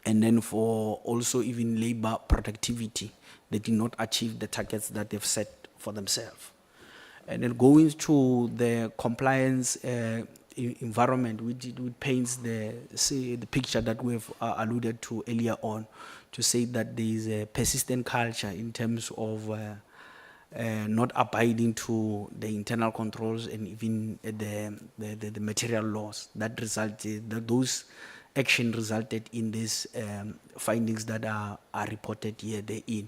And then for also even labor productivity, they did not achieve the targets that they've set for themselves. And then going to the compliance environment, which paints the picture that we've alluded to earlier on, to say that there is a persistent culture in terms of not abiding to the internal controls and even the material laws that resulted, those action resulted in these findings that are reported here therein.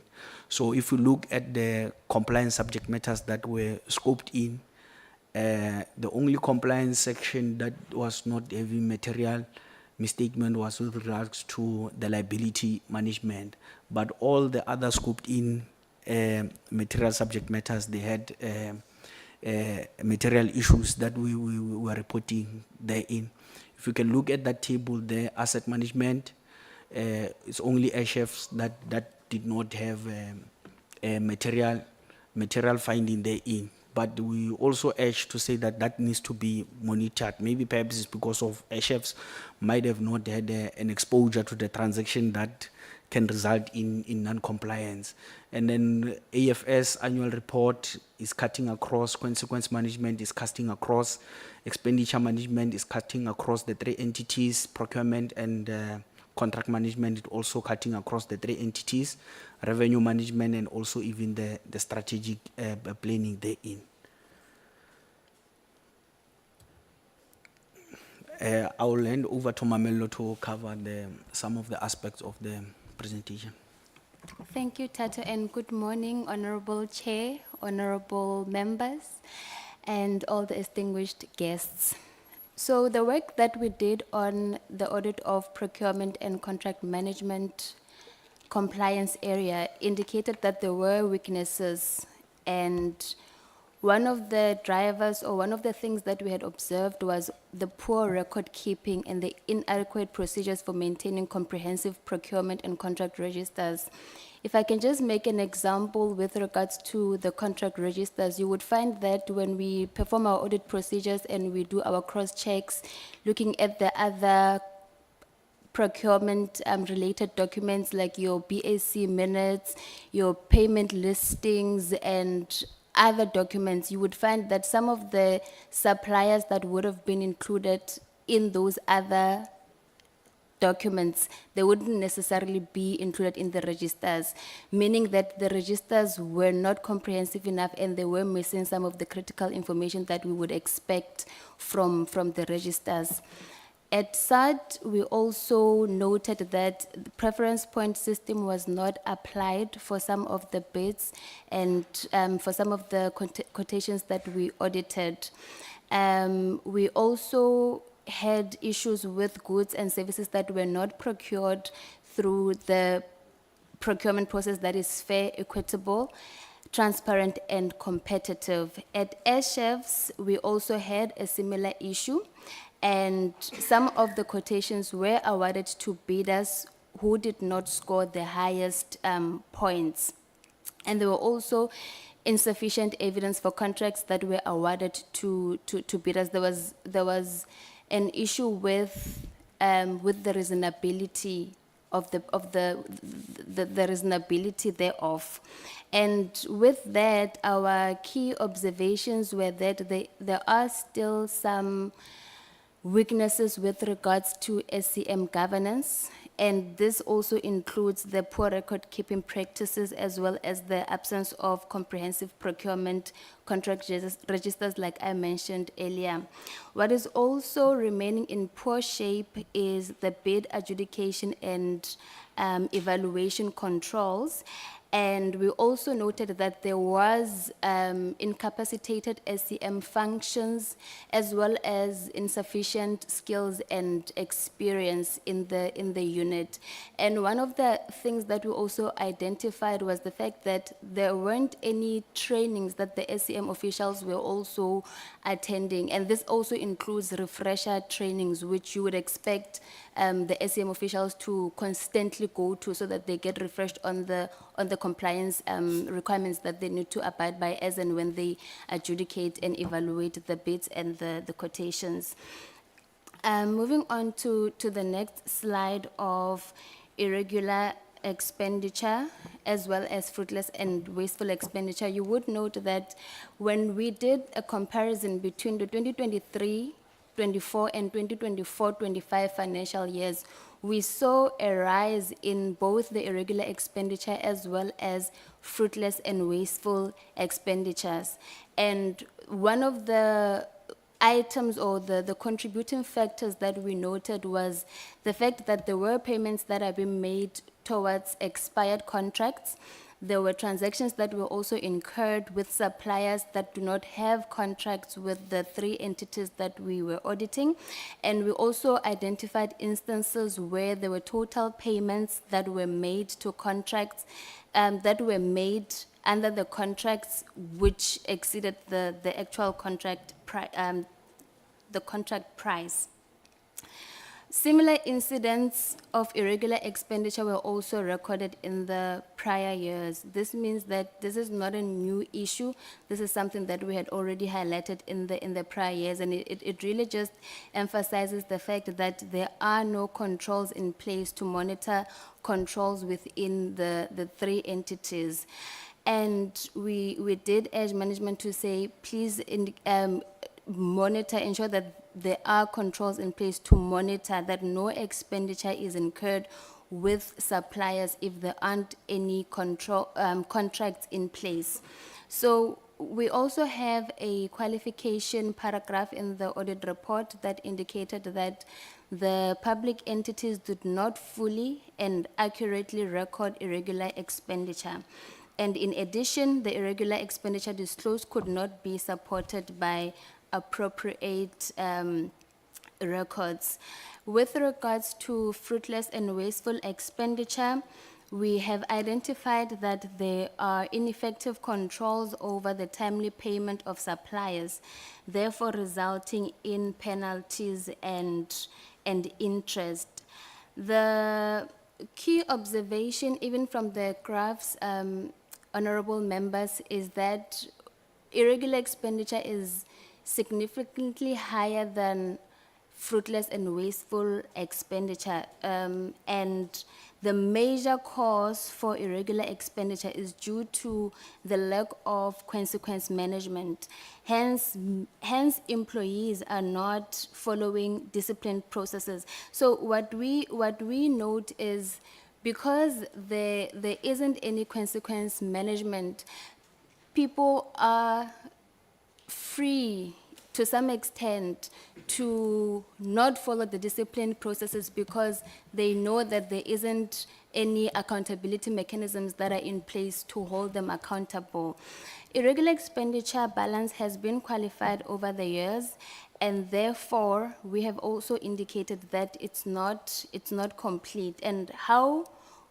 So if you look at the compliance subject matters that were scoped in, the only compliance section that was not having material misstatement was with regards to the liability management. But all the other scoped in material subject matters, they had material issues that we were reporting therein. If you can look at that table there, asset management, it's only chefs that did not have a material finding therein. But we also urge to say that needs to be monitored. Maybe perhaps it's because of chefs might have not had an exposure to the transaction that can result in non-compliance. And then AFS annual report is cutting across, consequence management is cutting across, expenditure management is cutting across the three entities, procurement and contract management is also cutting across the three entities, revenue management and also even the strategic planning therein. I will hand over to Mamello to cover some of the aspects of the presentation. Thank you, Tato, and good morning, Honorable Chair, honorable members, and all the distinguished guests. So the work that we did on the audit of procurement and contract management compliance area indicated that there were weaknesses, and one of the drivers or one of the things that we had observed was the poor record keeping and the inadequate procedures for maintaining comprehensive procurement and contract registers. If I can just make an example with regards to the contract registers, you would find that when we perform our audit procedures and we do our cross checks, looking at the other procurement related documents like your BAC minutes, your payment listings, and other documents, you would find that some of the suppliers that would have been included in those other documents, they wouldn't necessarily be included in the registers, meaning that the registers were not comprehensive enough and they were missing some of the critical information that we would expect from the registers. At SAD, we also noted that the preference point system was not applied for some of the bids and for some of the quotations that we audited. We also had issues with goods and services that were not procured through the procurement process that is fair, equitable, transparent, and competitive. At Airchefs, we also had a similar issue, and some of the quotations were awarded to bidders who did not score the highest points. And there were also insufficient evidence for contracts that were awarded to bidders. There was an issue with the reasonability of the reasonability thereof. And with that, our key observations were that there are still some weaknesses with regards to SCM governance, and this also includes the poor record-keeping practices as well as the absence of comprehensive procurement contract registers like I mentioned earlier. What is also remaining in poor shape is the bid adjudication and evaluation controls. And we also noted that there was incapacitated SCM functions as well as insufficient skills and experience in the unit. And one of the things that we also identified was the fact that there weren't any trainings that the SCM officials were also attending. And this also includes refresher trainings, which you would expect the SCM officials to constantly go to so that they get refreshed on the compliance requirements that they need to abide by as and when they adjudicate and evaluate the bids and the quotations. Moving on to the next slide of irregular expenditure as well as fruitless and wasteful expenditure, you would note that when we did a comparison between the 2023-24 and 2024-25 financial years, we saw a rise in both the irregular expenditure as well as fruitless and wasteful expenditures. And one of the items or the contributing factors that we noted was the fact that there were payments that have been made towards expired contracts. There were transactions that were also incurred with suppliers that do not have contracts with the 3 entities that we were auditing. And we also identified instances where there were total payments that were made to contracts that were made under the contracts which exceeded the actual contract price. Similar incidents of irregular expenditure were also recorded in the prior years. This means that this is not a new issue. This is something that we had already highlighted in the prior years, and it really just emphasizes the fact that there are no controls in place to monitor controls within the 3 entities. And we did urge management to say, please monitor, ensure that there are controls in place to monitor that no expenditure is incurred with suppliers if there aren't any contracts in place. So we also have a qualification paragraph in the audit report that indicated that the public entities did not fully and accurately record irregular expenditure. And in addition, the irregular expenditure disclosed could not be supported by appropriate records. With regards to fruitless and wasteful expenditure, we have identified that there are ineffective controls over the timely payment of suppliers, therefore resulting in penalties and interest. The key observation, even from the graphs, honorable members, is that irregular expenditure is significantly higher than fruitless and wasteful expenditure. And the major cause for irregular expenditure is due to the lack of consequence management. Hence, employees are not following disciplined processes. So what we note is, because there isn't any consequence management, people are free to some extent to not follow the discipline processes because they know that there isn't any accountability mechanisms that are in place to hold them accountable. Irregular expenditure balance has been qualified over the years, and therefore we have also indicated that it's not complete. And how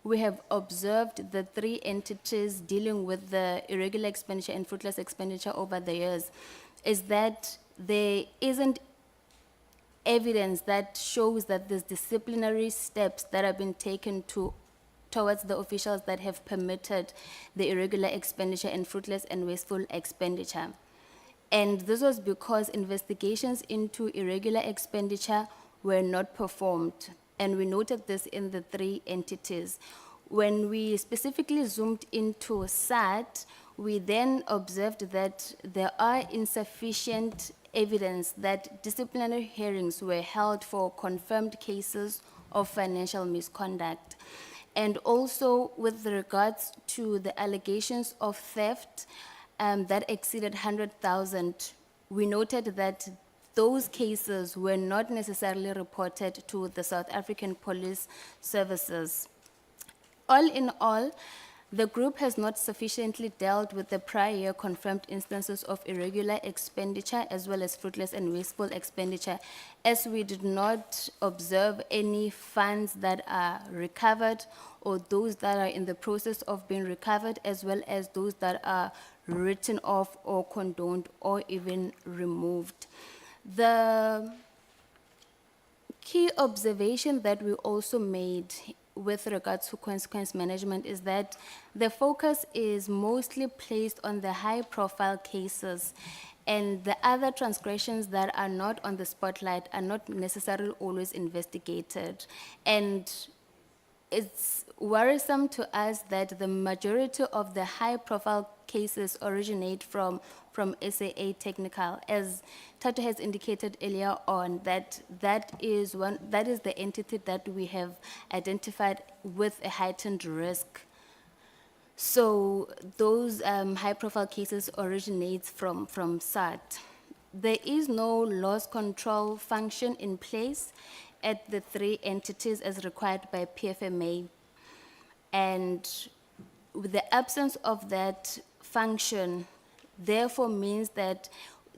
we have observed the 3 entities dealing with the irregular expenditure and fruitless expenditure over the years is that there isn't evidence that shows that there's disciplinary steps that have been taken towards the officials that have permitted the irregular expenditure and fruitless and wasteful expenditure. And this was because investigations into irregular expenditure were not performed. And we noted this in the 3 entities. When we specifically zoomed into SAT, we then observed that there are insufficient evidence that disciplinary hearings were held for confirmed cases of financial misconduct. And also with regards to the allegations of theft that exceeded 100,000, we noted that those cases were not necessarily reported to the South African Police Services. All in all, the group has not sufficiently dealt with the prior year confirmed instances of irregular expenditure as well as fruitless and wasteful expenditure, as we did not observe any funds that are recovered or those that are in the process of being recovered, as well as those that are written off or condoned or even removed. The key observation that we also made with regards to consequence management is that the focus is mostly placed on the high-profile cases, and the other transgressions that are not on the spotlight are not necessarily always investigated. And it's worrisome to us that the majority of the high-profile cases originate from SAA Technical, as Tato has indicated earlier on, that is the entity that we have identified with a heightened risk. So those high-profile cases originate from SAT. there is no loss control function in place at the three entities as required by PFMA. And with the absence of that function, therefore means that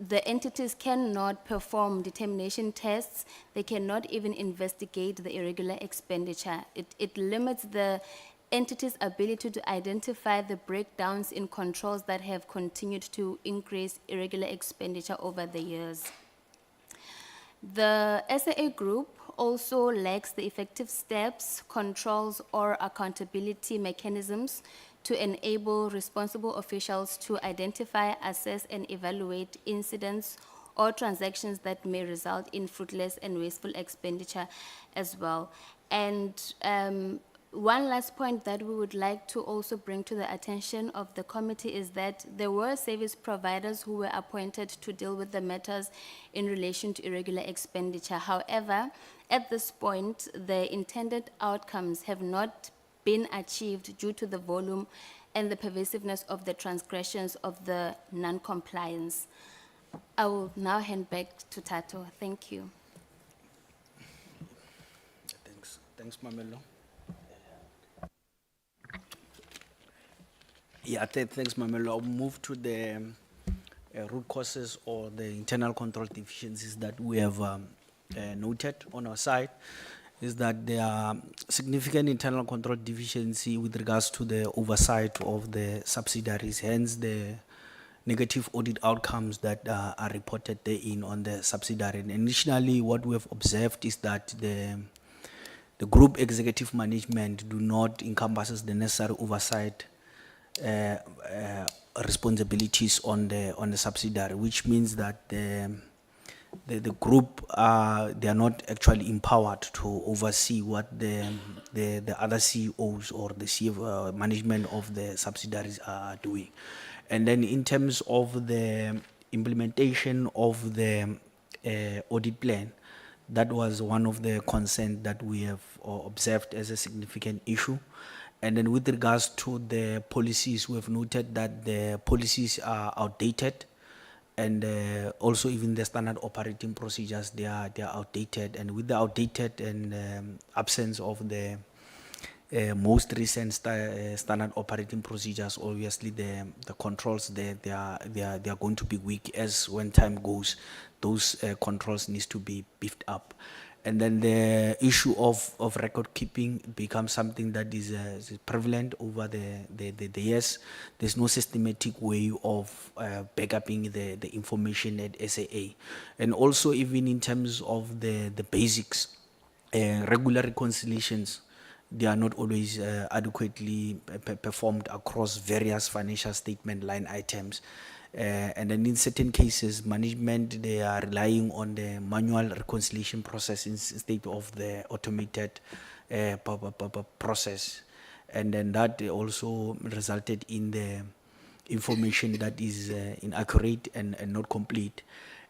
the entities cannot perform determination tests, they cannot even investigate the irregular expenditure. It limits the entity's ability to identify the breakdowns in controls that have continued to increase irregular expenditure over the years. The SAA group also lacks the effective steps, controls, or accountability mechanisms to enable responsible officials to identify, assess, and evaluate incidents or transactions that may result in fruitless and wasteful expenditure as well. And one last point that we would like to also bring to the attention of the committee is that there were service providers who were appointed to deal with the matters in relation to irregular expenditure. However, at this point, the intended outcomes have not been achieved due to the volume and the pervasiveness of the transgressions of the non-compliance. I will now hand back to Tato. Thank you. Thanks, Mamelo. Yeah, thanks, Mamelo. I'll move to the root causes or the internal control deficiencies that we have noted on our side. Is that there are significant internal control deficiency with regards to the oversight of the subsidiaries, hence the negative audit outcomes that are reported therein on the subsidiary. And initially, what we have observed is that the group executive management do not encompasses the necessary oversight responsibilities on the subsidiary, which means that the group they are not actually empowered to oversee what the other CEOs or the management of the subsidiaries are doing. And then in terms of the implementation of the audit plan, that was one of the concerns that we have observed as a significant issue. And then with regards to the policies, we have noted that the policies are outdated, and also even the standard operating procedures, they are outdated. And with the outdated and absence of the most recent standard operating procedures, obviously the controls they are going to be weak. As when time goes, those controls needs to be beefed up. And then the issue of record keeping becomes something that is prevalent over the years. There's no systematic way of backupping the information at SAA. And also even in terms of the basics, regular reconciliations, they are not always adequately performed across various financial statement line items. And then in certain cases, management, they are relying on the manual reconciliation process instead of the automated process. And then that also resulted in the information that is inaccurate and not complete.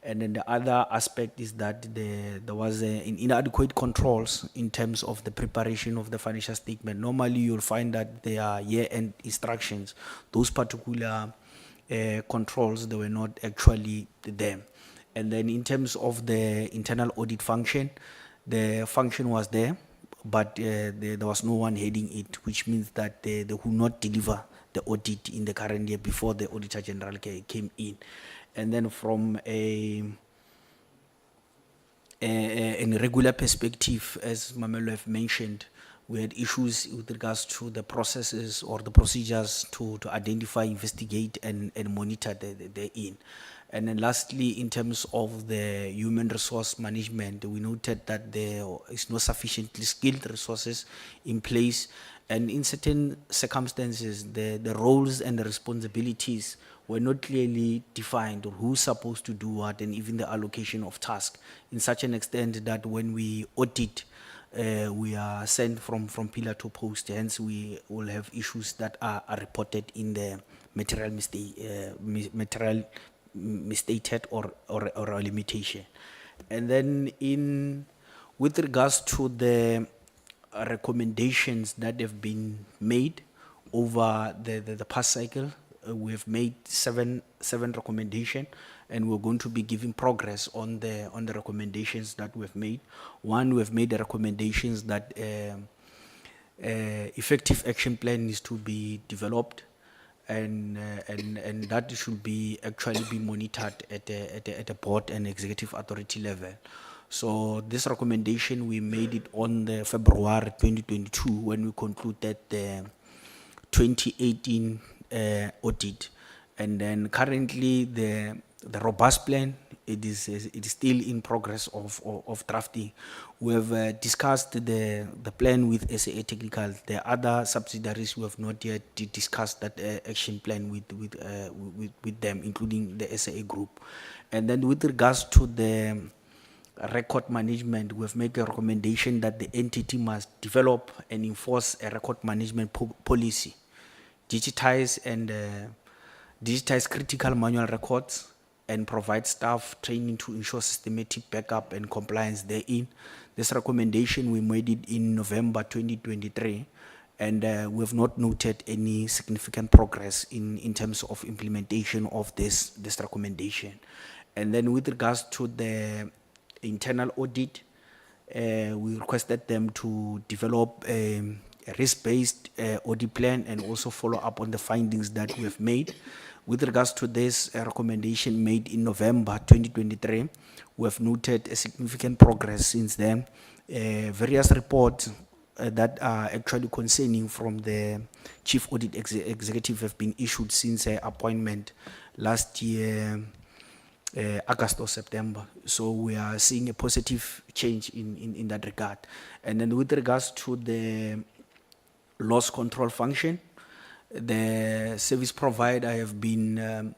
And then the other aspect is that there was inadequate controls in terms of the preparation of the financial statement. Normally, you'll find that there are year-end instructions. Those particular controls, they were not actually there. And then in terms of the internal audit function, the function was there, but there was no one heading it, which means that they could not deliver the audit in the current year before the Auditor-General came in. And then from an irregular perspective, as Mamelo have mentioned, we had issues with regards to the processes or the procedures to identify, investigate, and monitor therein. And then lastly, in terms of the human resource management, we noted that there is no sufficiently skilled resources in place. And in certain circumstances, the roles and the responsibilities were not clearly defined, or who's supposed to do what, and even the allocation of tasks, in such an extent that when we audit, we are sent from pillar to post. Hence, we will have issues that are reported in the material misstated or a limitation. And then with regards to the recommendations that have been made over the past cycle, we have made seven recommendations, and we're going to be giving progress on the recommendations that we've made. One, we've made the recommendations that effective action plan needs to be developed, and that should be actually be monitored at a board and executive authority level. So this recommendation, we made it on the February 2022 when we concluded the 2018 audit. And then currently the robust plan, it is still in progress of drafting. We have discussed the plan with SAA Technical. The other subsidiaries, we have not yet discussed that action plan with them, including the SAA group. And then with regards to the record management, we have made a recommendation that the entity must develop and enforce a record management policy, digitize critical manual records, and provide staff training to ensure systematic backup and compliance therein. This recommendation, we made it in November 2023, and we have not noted any significant progress in terms of implementation of this recommendation. And then with regards to the internal audit, we requested them to develop a risk-based audit plan and also follow up on the findings that we have made. With regards to this recommendation made in November 2023, we have noted a significant progress since then. Various reports that are actually concerning from the Chief Audit Executive have been issued since her appointment last year, August or September. So we are seeing a positive change in that regard. And then with regards to the loss control function, the service provider have been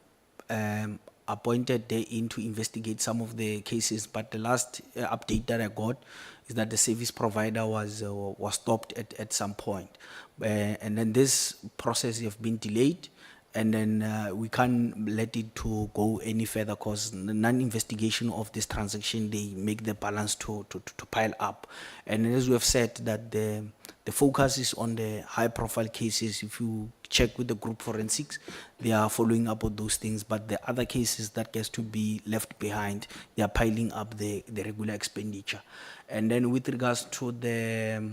appointed therein to investigate some of the cases, but the last update that I got is that the service provider was stopped at some point. And then this process have been delayed, and then we can't let it to go any further because the non-investigation of this transaction, they make the balance to pile up. And as we have said, that the focus is on the high-profile cases. If you check with the group forensics, they are following up on those things, but the other cases that gets to be left behind, they are piling up the regular expenditure. And then with regards to the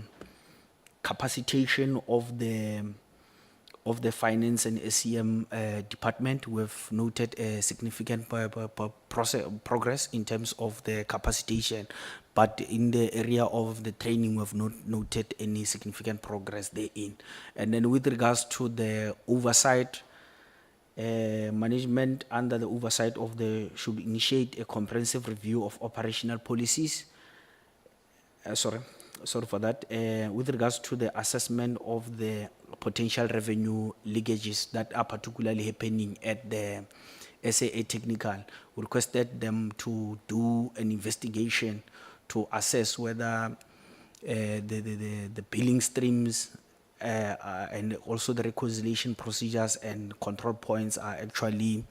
capacitation of the finance and SCM department, we've noted a significant progress in terms of the capacitation, but in the area of the training, we've not noted any significant progress therein. And then with regards to the oversight, management under the oversight of should initiate a comprehensive review of operational policies. Sorry for that. With regards to the assessment of the potential revenue leakages that are particularly happening at the SAA Technical, we requested them to do an investigation to assess whether the billing streams and also the reconciliation procedures and control points are actually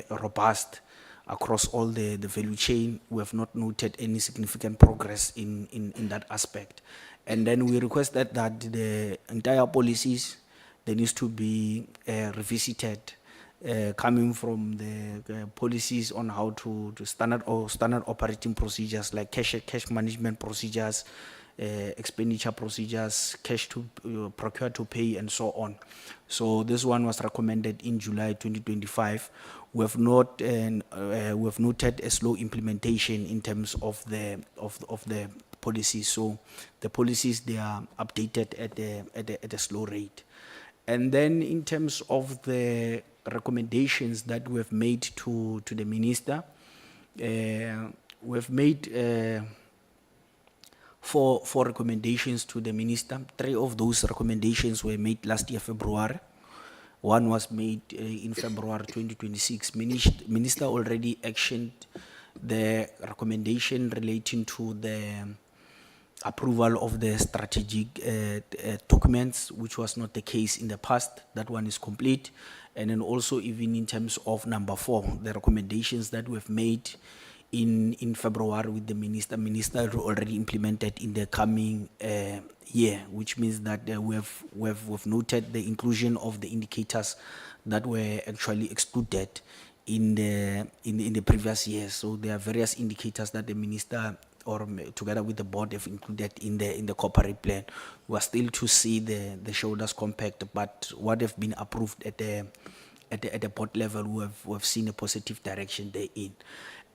robust across all the value chain. We have not noted any significant progress in that aspect. And then we requested that the entire policies, they needs to be revisited, coming from the policies on how to standard operating procedures like cash management procedures, expenditure procedures, cash to procure to pay, and so on. So this one was recommended in July 2025. We have noted a slow implementation in terms of the policies. So the policies, they are updated at a slow rate. And then in terms of the recommendations that we have made to the minister, we have made four recommendations to the minister. 3 of those recommendations were made last year, February. One was made in February 2026. Minister already actioned the recommendation relating to the approval of the strategic documents, which was not the case in the past. That one is complete. And then also even in terms of number 4, the recommendations that we've made in February with the minister. Minister already implemented in the coming year, which means that we've noted the inclusion of the indicators that were actually excluded in the previous years. So there are various indicators that the minister together with the board have included in the corporate plan. We are still to see the shoulders compact, but what have been approved at the board level, we have seen a positive direction therein.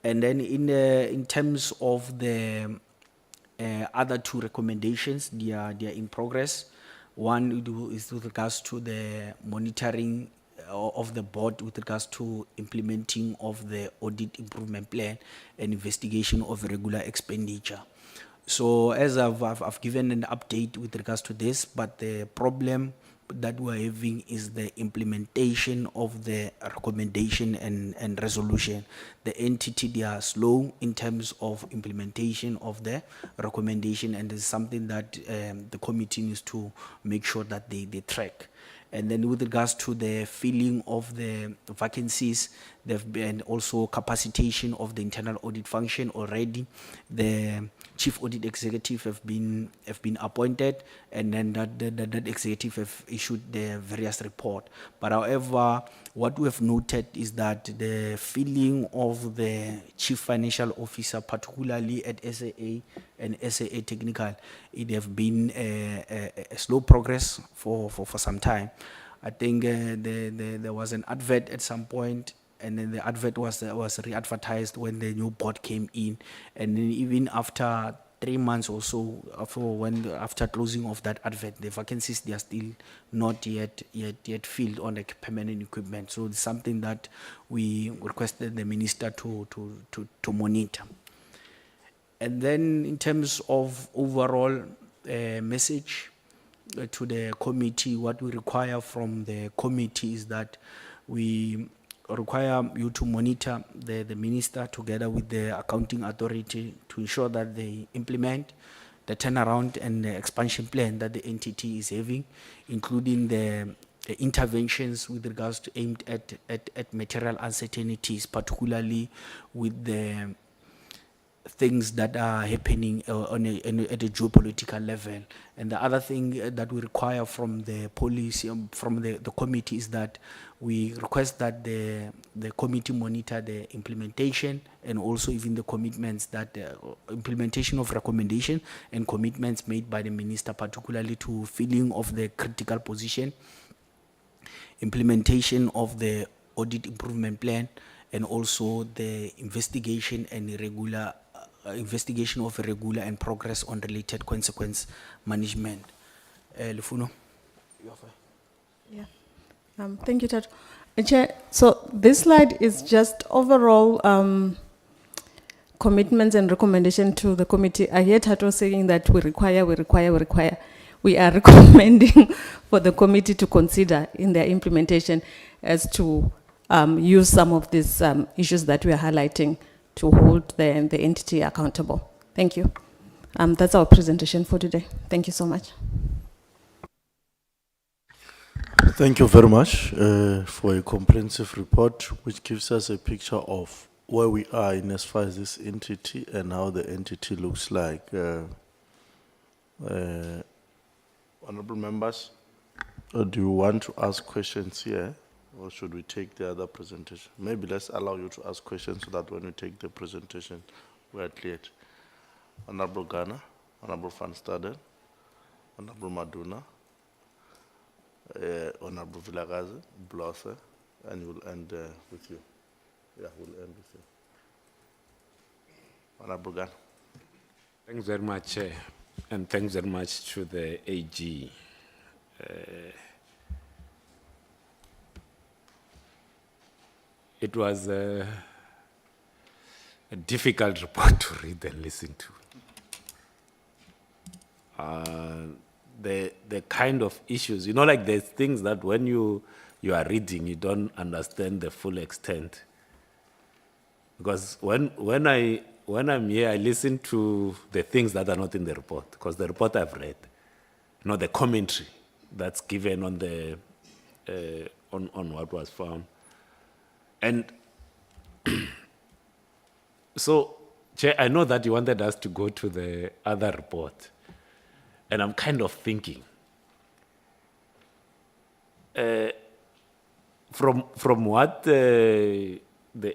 And then in terms of the other two recommendations, they are in progress. One is with regards to the monitoring of the board with regards to implementing of the audit improvement plan and investigation of regular expenditure. So as I've given an update with regards to this, but the problem that we're having is the implementation of the recommendation and resolution. The entity, they are slow in terms of implementation of the recommendation, and it's something that the committee needs to make sure that they track. And then with regards to the filling of the vacancies, there have been also capacitation of the internal audit function already. The chief audit executive have been appointed, and then that executive have issued the various report. But however, what we have noted is that the filling of the chief financial officer, particularly at SAA and SAA Technical, it have been a slow progress for some time. I think there was an advert at some point, and then the advert was re-advertised when the new board came in, and then even after 3 months or so after closing of that advert, the vacancies, they are still not yet filled on the permanent equipment. So it's something that we requested the minister to monitor. And then in terms of overall message to the committee, what we require from the committee is that we require you to monitor the minister together with the accounting authority to ensure that they implement the turnaround and the expansion plan that the entity is having, including the interventions with regards to aimed at material uncertainties, particularly with the things that are happening at a geopolitical level. And the other thing that we require from the policy, from the committee, is that we request that the committee monitor the implementation and also even the commitments that implementation of recommendation and commitments made by the minister, particularly to filling of the critical position, implementation of the audit improvement plan, and also the investigation and investigation of irregular and progress on related consequence management. Lefuno? You are fine. Yeah. Thank you, Chair. Chair, so this slide is just overall commitments and recommendation to the committee. I hear Tato saying that we require. We are recommending for the committee to consider in their implementation as to use some of these issues that we are highlighting to hold the entity accountable. Thank you. That's our presentation for today. Thank you so much. Thank you very much for a comprehensive report, which gives us a picture of where we are in as far as this entity and how the entity looks like. Honorable members, do you want to ask questions here? Or should we take the other presentation? Maybe let's allow you to ask questions so that when we take the presentation, we are clear. Honorable Ghana, Honorable Van Staden, Honorable Maduna, Honorable Vilagazi, Blosser, and we'll end with you. Yeah, we'll end with you. Honorable Ghana. Thanks very much, Chair, and thanks very much to the AG. It was a difficult report to read and listen to. The kind of issues, like there's things that when you are reading, you don't understand the full extent. Because when I'm here, I listen to the things that are not in the report, because the report I've read, the commentary that's given on the on what was found. And So, Chair, I know that you wanted us to go to the other report, and I'm kind of thinking, from what the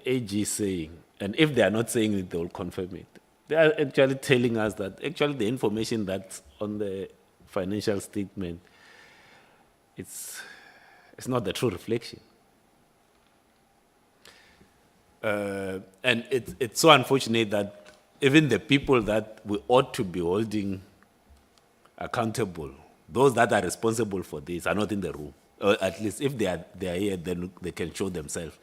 AG is saying, and if they are not saying it, they will confirm it. They are actually telling us that actually the information that's on the financial statement, it's not the true reflection. And it's so unfortunate that even the people that we ought to be holding accountable, those that are responsible for this, are not in the room. Or at least if they are here, then they can show themselves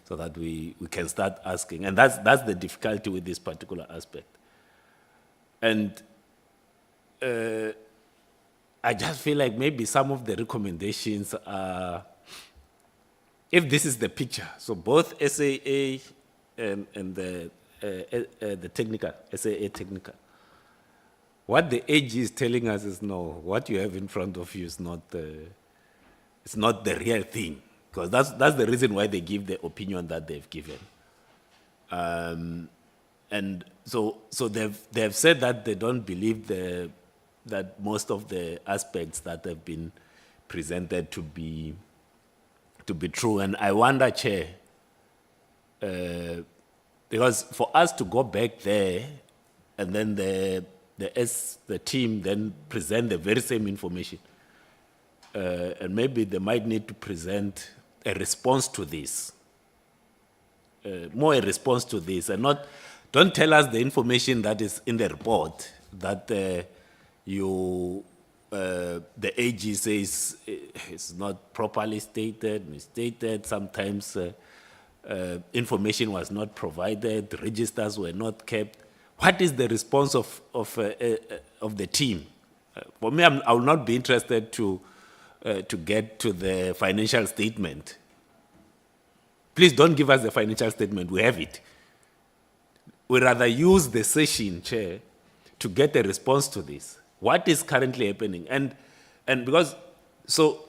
so that we can start asking. And that's the difficulty with this particular aspect. And I just feel like maybe some of the recommendations are, if this is the picture, so both SAA and the technical, SAA technical, what the AG is telling us is no, what you have in front of you is not it's not the real thing, because that's the reason why they give the opinion that they've given. And so they've said that they don't believe that most of the aspects that have been presented to be true. And I wonder, Chair, because for us to go back there and then the team then present the very same information, and maybe they might need to present a response to this, more a response to this, and don't tell us the information that is in the report that the AG says it's not properly stated, misstated. Sometimes information was not provided, registers were not kept. What is the response of the team? For me, I will not be interested to get to the financial statement. Please don't give us the financial statement. We have it. We rather use the session, Chair, to get a response to this. What is currently happening? And because so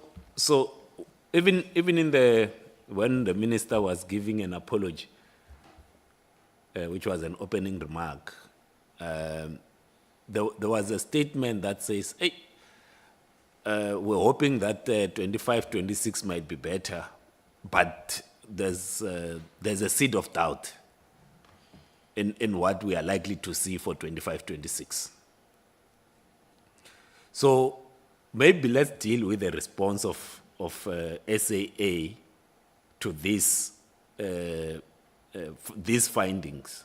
even in when the minister was giving an apology, which was an opening remark, there was a statement that says, hey, we're hoping that 25-26 might be better, but there's a seed of doubt in what we are likely to see for 25-26. So maybe let's deal with the response of SAA to these findings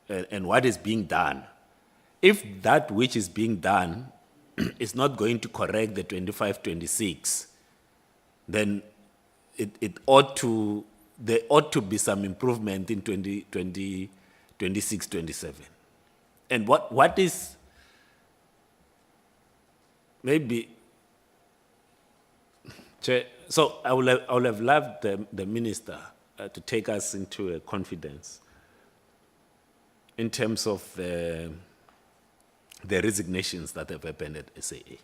and what is being done. If that which is being done is not going to correct the 25-26, then there ought to be some improvement in 26-27. And what is maybe, Chair, so I would have loved the minister to take us into a confidence in terms of the resignations that have happened at SAA,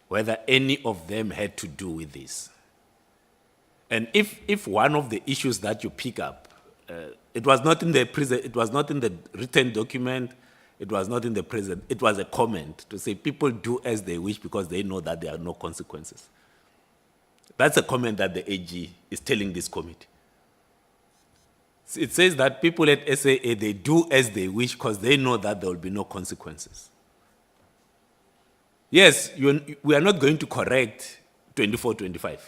whether any of them had to do with this. And if one of the issues that you pick up, it was not in the written document, it was not in the present, it was a comment to say people do as they wish because they know that there are no consequences. That's a comment that the AG is telling this committee. It says that people at SAA, they do as they wish because they know that there will be no consequences. Yes, we are not going to correct 24-25.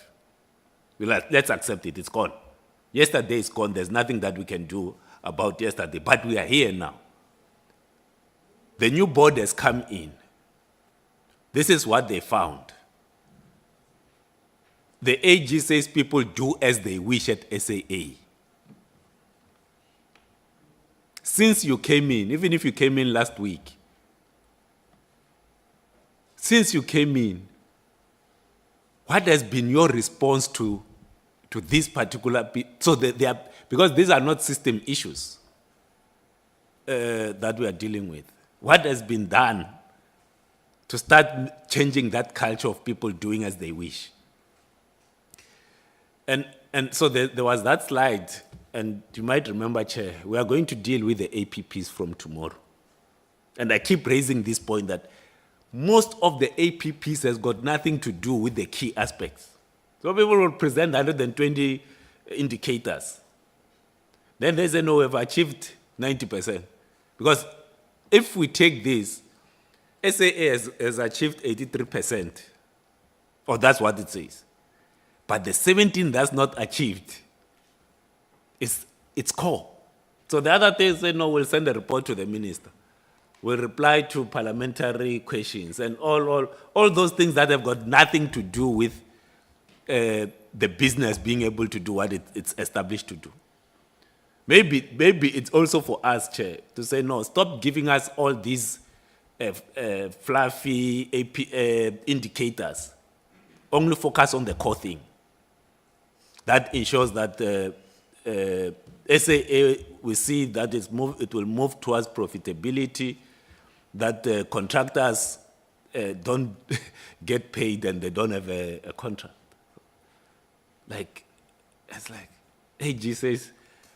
Let's accept it, it's gone. Yesterday is gone, there's nothing that we can do about yesterday, but we are here now. The new board has come in. This is what they found. The AG says people do as they wish at SAA. Since you came in, even if you came in last week, since you came in, what has been your response to this particular, so they are, because these are not system issues that we are dealing with. What has been done to start changing that culture of people doing as they wish? And so there was that slide and you might remember, Chair, we are going to deal with the APPs from tomorrow. And I keep raising this point that most of the APPs has got nothing to do with the key aspects. So people will present 120 indicators. Then they say, no, we've achieved 90%. Because if we take this, SAA has achieved 83%, or that's what it says. But the 17 that's not achieved, it's core. So the other thing say, no, we'll send a report to the minister. We'll reply to parliamentary questions and all those things that have got nothing to do with the business being able to do what it's established to do. Maybe it's also for us, Chair, to say, no, stop giving us all these fluffy indicators. Only focus on the core thing. That ensures that SAA, we see that it will move towards profitability, that contractors don't get paid and they don't have a contract. It's like AG says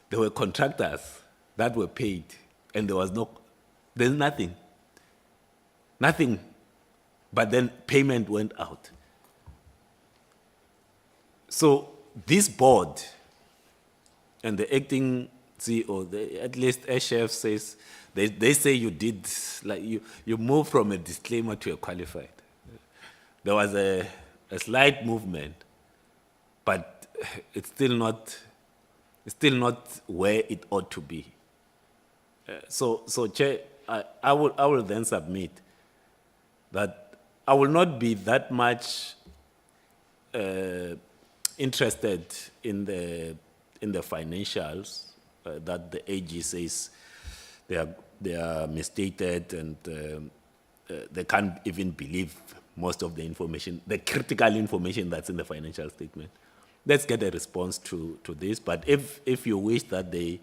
there were contractors that were paid and there's nothing. Nothing. But then payment went out. So this board and the acting CEO, at least a chef says, they say you did, like you moved from a disclaimer to a qualified. There was a slight movement, but it's still not where it ought to be. So Chair, I will then submit that I will not be that much interested in the financials that the AG says they are misstated and they can't even believe most of the information, the critical information that's in the financial statement. Let's get a response to this. But if you wish that they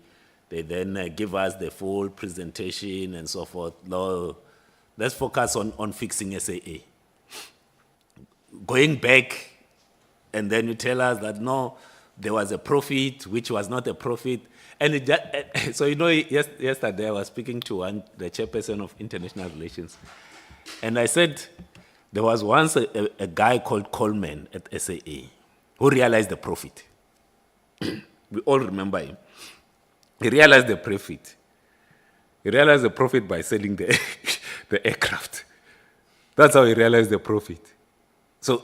then give us the full presentation and so forth, no, let's focus on fixing SAA. Going back, and then you tell us that no, there was a profit, which was not a profit. And it just, so yesterday I was speaking to the chairperson of international relations, and I said there was once a guy called Coleman at SAA who realized the profit. We all remember him. He realized the profit. He realized the profit by selling the aircraft. That's how he realized the profit. So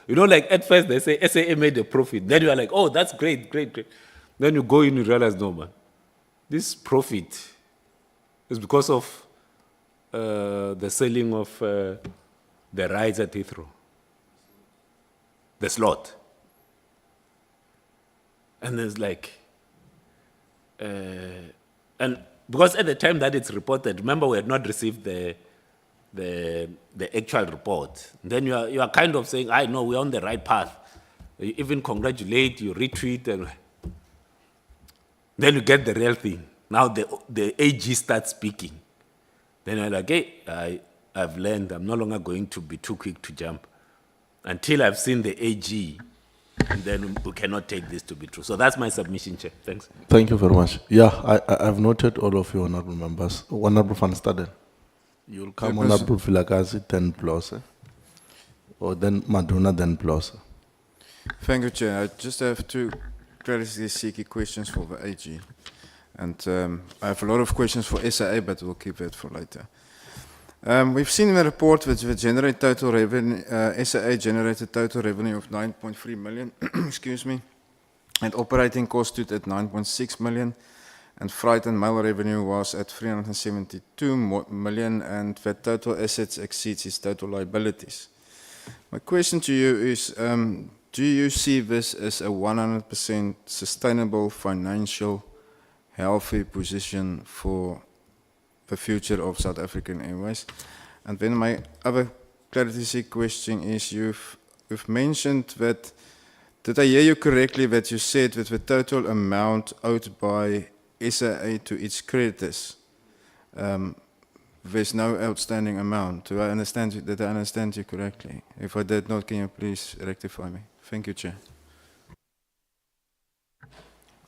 like at first they say SAA made a profit. Then you are like, oh, that's great. Then you go in and realize, no, man, this profit is because of the selling of the rides at Heathrow, the slot. And it's like, and because at the time that it's reported, remember we had not received the actual report. Then you are kind of saying, I know we're on the right path. You even congratulate, you retweet, and then you get the real thing. Now the AG starts speaking. Then you're like, hey, I've learned I'm no longer going to be too quick to jump until I've seen the AG, and then we cannot take this to be true. So that's my submission, Chair. Thanks. Thank you very much. Yeah, I've noted all of you honorable members. Honorable Van Staden. You'll come Honorable Vilakazi, then plus. Or then Maduna, then plus. Thank you, Chair. I just have two clarity-seeking questions for the AG. And I have a lot of questions for SAA, but we'll keep that for later. We've seen in the report that we generate total revenue, SAA generated total revenue of 9.3 million, excuse me, and operating cost stood at 9.6 million, and freight and mail revenue was at 372 million, and that total assets exceeds its total liabilities. My question to you is, do you see this as a 100% sustainable financial healthy position for the future of South African Airways? And then my other clarity question is, you've mentioned that, did I hear you correctly, that you said that the total amount owed by SAA to its creditors, there's no outstanding amount? Did I understand you correctly? If I did not, can you please rectify me? Thank you, Chair.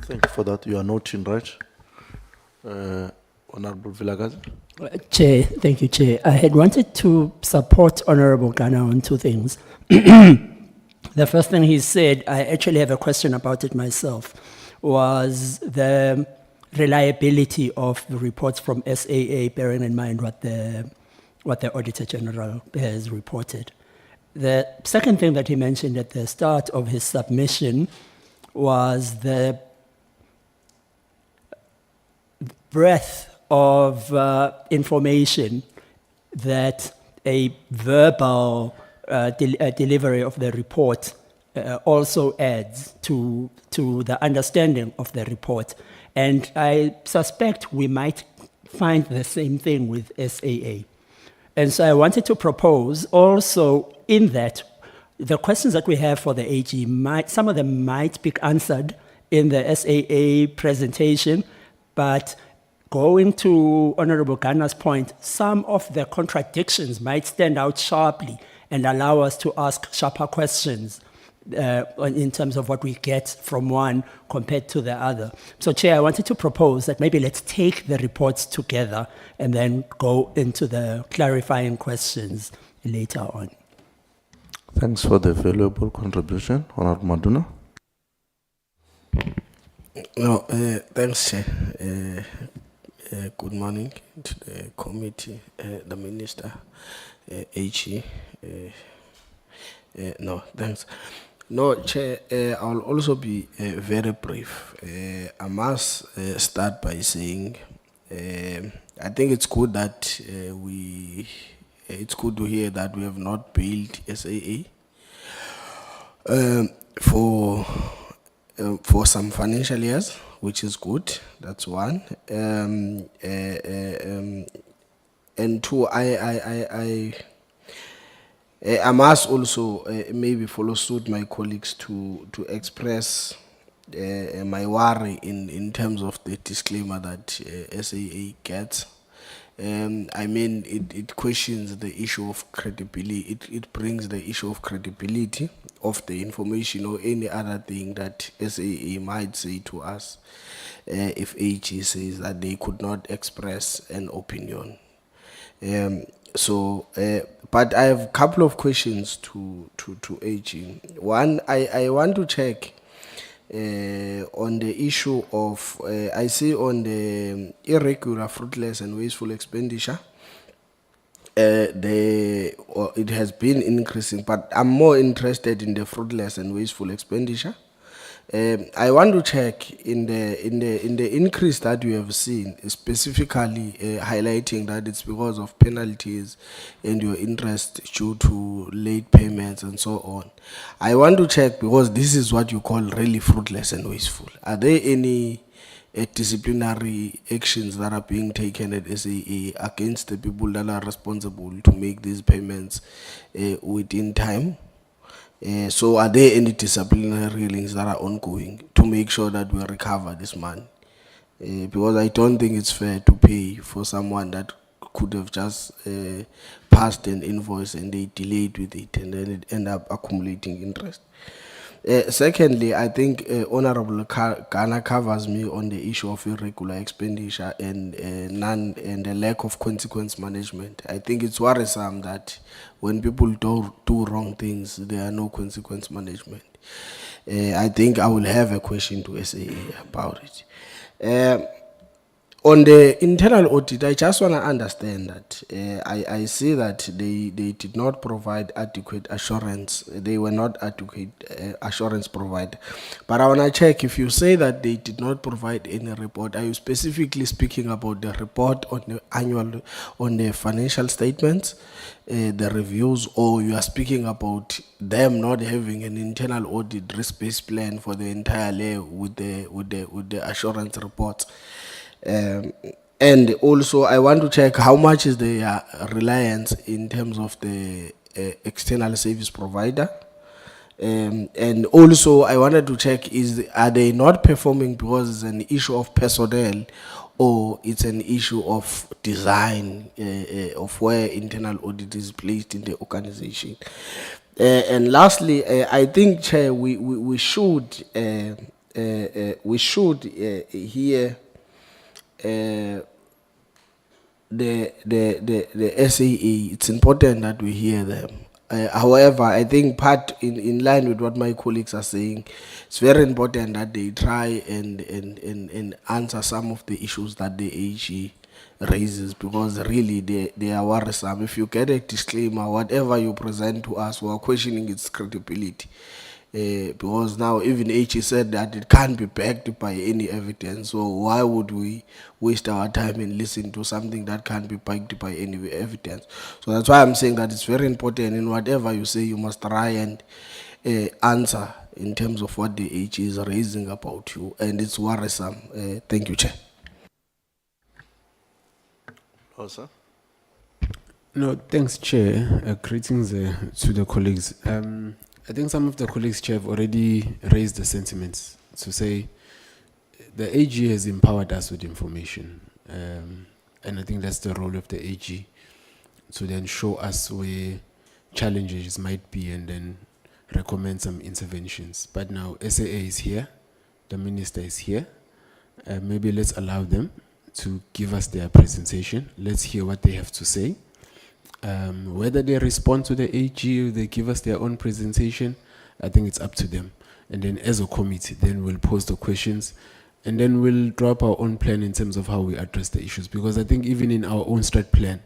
Thank you for that. You are noting, right? Honorable Vilakazi? Chair, thank you, Chair. I had wanted to support Honorable Ghana on two things. The first thing he said, I actually have a question about it myself, was the reliability of the reports from SAA, bearing in mind what the Auditor-General has reported. The second thing that he mentioned at the start of his submission was the breadth of information that a verbal delivery of the report also adds to the understanding of the report. And I suspect we might find the same thing with SAA. And so I wanted to propose also in that the questions that we have for the AG, some of them might be answered in the SAA presentation, but going to Honorable Ghana's point, some of the contradictions might stand out sharply and allow us to ask sharper questions in terms of what we get from one compared to the other. So, Chair, I wanted to propose that maybe let's take the reports together and then go into the clarifying questions later on. Thanks for the valuable contribution, Honorable Maduna. No, thanks, Chair. Good morning to the committee, the minister, AG. No, thanks. No, Chair, I'll also be very brief. I must start by saying I think it's good that it's good to hear that we have not billed SAA for some financial years, which is good. That's one. And two, I must also maybe follow suit my colleagues to express my worry in terms of the disclaimer that SAA gets. I mean, it questions the issue of credibility. It brings the issue of credibility of the information or any other thing that SAA might say to us if AG says that they could not express an opinion. But I have a couple of questions to AG. One, I want to check on the issue of, I see on the irregular, fruitless and wasteful expenditure, it has been increasing, but I'm more interested in the fruitless and wasteful expenditure. I want to check in the increase that we have seen, specifically highlighting that it's because of penalties and your interest due to late payments and so on. I want to check because this is what you call really fruitless and wasteful. Are there any disciplinary actions that are being taken at SAA against the people that are responsible to make these payments within time? So are there any disciplinary rulings that are ongoing to make sure that we recover this money? Because I don't think it's fair to pay for someone that could have just passed an invoice and they delayed with it and then it end up accumulating interest. Secondly, I think Honorable Ghana covers me on the issue of irregular expenditure and the lack of consequence management. I think it's worrisome that when people do wrong things, there are no consequence management. I think I will have a question to SAA about it. On the internal audit, I just want to understand that I see that they did not provide adequate assurance. They were not adequate assurance provided. But I want to check, if you say that they did not provide any report, are you specifically speaking about the report on the on the financial statements, the reviews, or you are speaking about them not having an internal audit risk-based plan for the entire year with the assurance reports? And also, I want to check how much is their reliance in terms of the external service provider. And also, I wanted to check, are they not performing because it's an issue of personnel or it's an issue of design of where internal audit is placed in the organization? And lastly, I think, Chair, we should we should hear the SAA. It's important that we hear them. However, I think part in line with what my colleagues are saying, it's very important that they try and answer some of the issues that the AG raises, because really they are worrisome. If you get a disclaimer, whatever you present to us, we are questioning its credibility. Because now even AG said that it can't be backed by any evidence. So why would we waste our time and listen to something that can't be backed by any evidence? So that's why I'm saying that it's very important, in whatever you say, you must try and answer in terms of what the AG is raising about you, and it's worrisome. Thank you, Chair. Oh, sir. No, thanks, Chair. Greetings to the colleagues. I think some of the colleagues, Chair, have already raised the sentiments to say the AG has empowered us with information. And I think that's the role of the AG, to then show us where challenges might be and then recommend some interventions. But now SAA is here, the minister is here. Maybe let's allow them to give us their presentation. Let's hear what they have to say. Whether they respond to the AG or they give us their own presentation, I think it's up to them. And then as a committee, then we'll pose the questions, and then we'll drop our own plan in terms of how we address the issues. Because I think even in our own strat plan,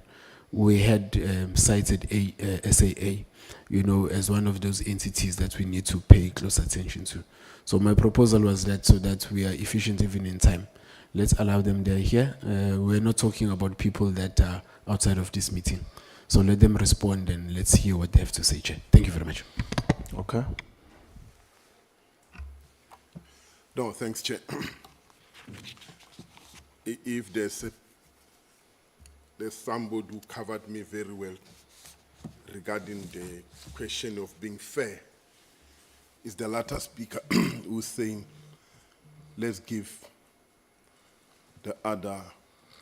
we had cited SAA, as one of those entities that we need to pay close attention to. So my proposal was that, so that we are efficient even in time, let's allow them, they're here. We're not talking about people that are outside of this meeting. So let them respond and let's hear what they have to say, Chair. Thank you very much. Okay. No, thanks, Chair. If there's somebody who covered me very well regarding the question of being fair, is the latter speaker who's saying, let's give the other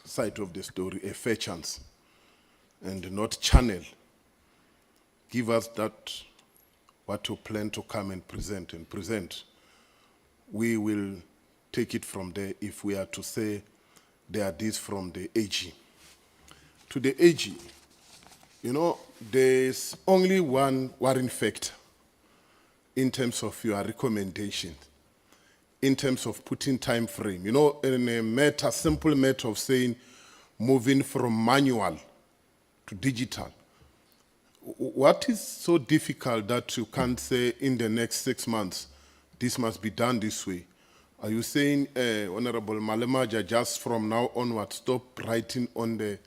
side of the story a fair chance and not channel. Give us that, what you plan to come and present. We will take it from there if we are to say there are this from the AG. To the AG, there's only one worrying factor in terms of your recommendation, in terms of putting time frame. In a simple matter of saying, moving from manual to digital. What is so difficult that you can't say in the next 6 months, this must be done this way? Are you saying, Honorable Malemaja, just from now onward, stop writing on the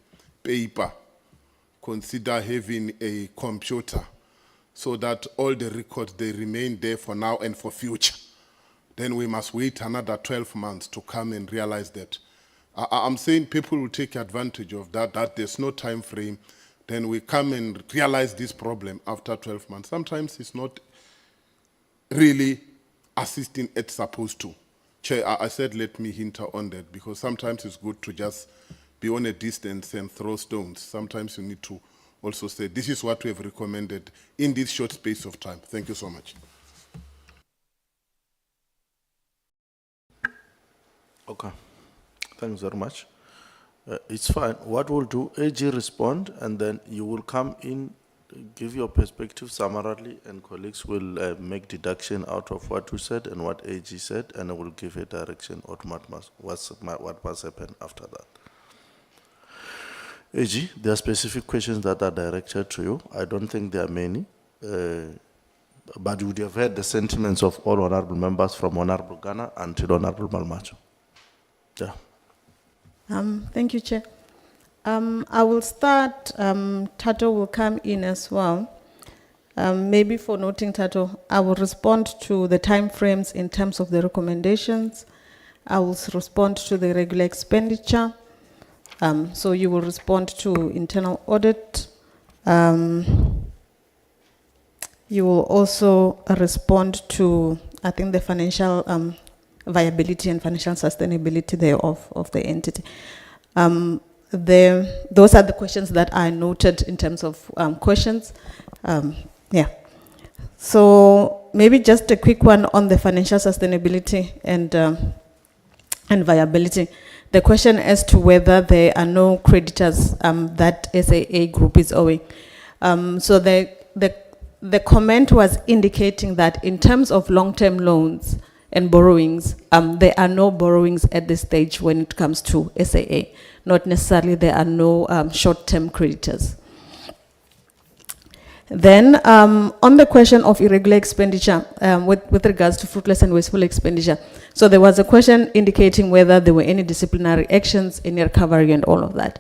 paper, consider having a computer, so that all the records, they remain there for now and for future? Then we must wait another 12 months to come and realize that. I'm saying people will take advantage of that there's no time frame. Then we come and realize this problem after 12 months. Sometimes it's not really assisting it's supposed to. Chair, I said let me hint on that, because sometimes it's good to just be on a distance and throw stones. Sometimes you need to also say, this is what we have recommended in this short space of time. Thank you so much. Okay. Thanks very much. It's fine. What we'll do, AG respond, and then you will come in, give your perspective summarily, and colleagues will make deduction out of what you said and what AG said, and I will give a direction on what must happen after that. AG, there are specific questions that are directed to you. I don't think there are many, but you would have heard the sentiments of all honorable members, from Honorable Ghana until Honorable Malmacho. Yeah. Thank you, Chair. I will start. Tato will come in as well. Maybe for noting, Tato, I will respond to the time frames in terms of the recommendations. I will respond to the regular expenditure. So you will respond to internal audit. You will also respond to, I think, the financial viability and financial sustainability thereof of the entity. Those are the questions that I noted in terms of questions. Yeah. So maybe just a quick one on the financial sustainability and viability. The question as to whether there are no creditors that SAA Group is owing. So the comment was indicating that in terms of long-term loans and borrowings, there are no borrowings at this stage when it comes to SAA. Not necessarily there are no short-term creditors. Then, on the question of irregular expenditure, with regards to fruitless and wasteful expenditure, so there was a question indicating whether there were any disciplinary actions, any recovery and all of that.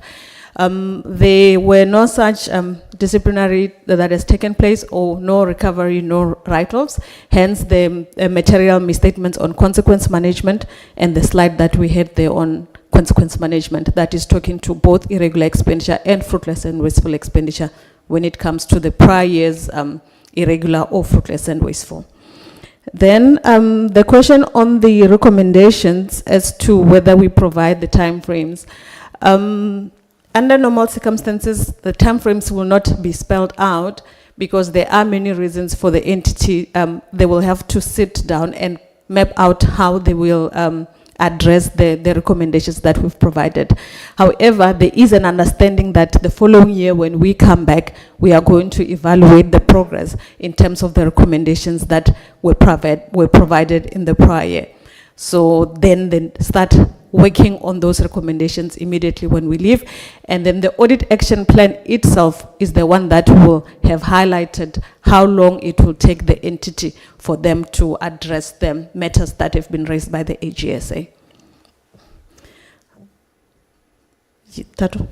There were no such disciplinary that has taken place, or no recovery, no write-offs, hence the material misstatements on consequence management and the slide that we had there on consequence management that is talking to both irregular expenditure and fruitless and wasteful expenditure when it comes to the prior year's irregular or fruitless and wasteful. Then the question on the recommendations as to whether we provide the timeframes. Under normal circumstances, the timeframes will not be spelled out because there are many reasons for the entity. They will have to sit down and map out how they will address the recommendations that we've provided. However, there is an understanding that the following year when we come back, we are going to evaluate the progress in terms of the recommendations that were provided in the prior year. So then start working on those recommendations immediately when we leave. And then the audit action plan itself is the one that will have highlighted how long it will take the entity for them to address the matters that have been raised by the AGSA. Tatu?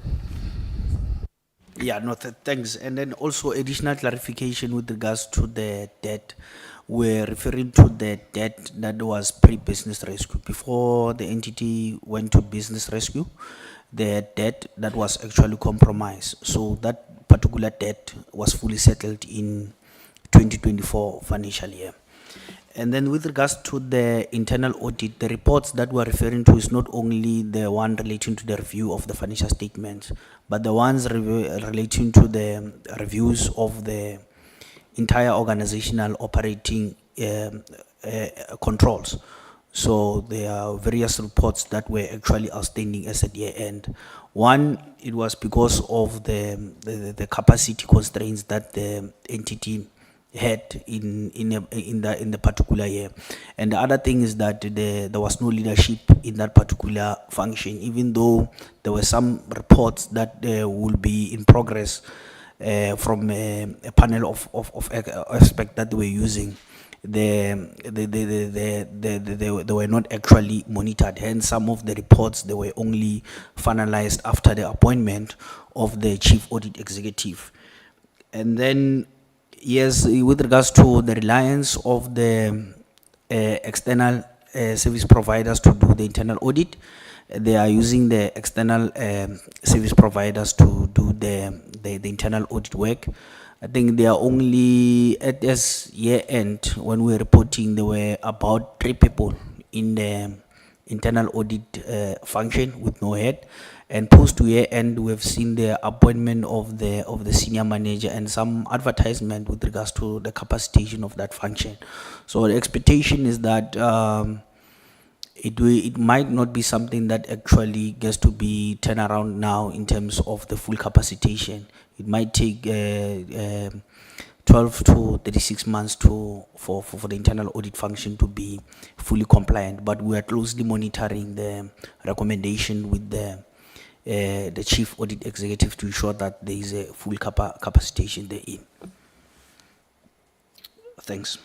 Yeah, no, thanks. And then also additional clarification with regards to the debt. We're referring to the debt that was pre-business rescue. Before the entity went to business rescue, the debt that was actually compromised. So that particular debt was fully settled in 2024 financial year. And then with regards to the internal audit, the reports that we're referring to is not only the one relating to the review of the financial statements, but the ones relating to the reviews of the entire organizational operating controls. So there are various reports that were actually outstanding as at year end. One, it was because of the capacity constraints that the entity had in the particular year. And the other thing is that there was no leadership in that particular function, even though there were some reports that will be in progress from a panel of aspects that they were using. They were not actually monitored. Hence, some of the reports, they were only finalized after the appointment of the chief audit executive. And then, yes, with regards to the reliance of the external service providers to do the internal audit, they are using the external service providers to do the internal audit work. I think they are only, at this year end, when we were reporting, there were about 3 people in the internal audit function with no head. And post year end, we have seen the appointment of the senior manager and some advertisement with regards to the capacitation of that function. So the expectation is that it might not be something that actually gets to be turned around now in terms of the full capacitation. It might take 12 to 36 months for the internal audit function to be fully compliant. But we are closely monitoring the recommendation with the chief audit executive to ensure that there is a full capacitation therein. Thanks.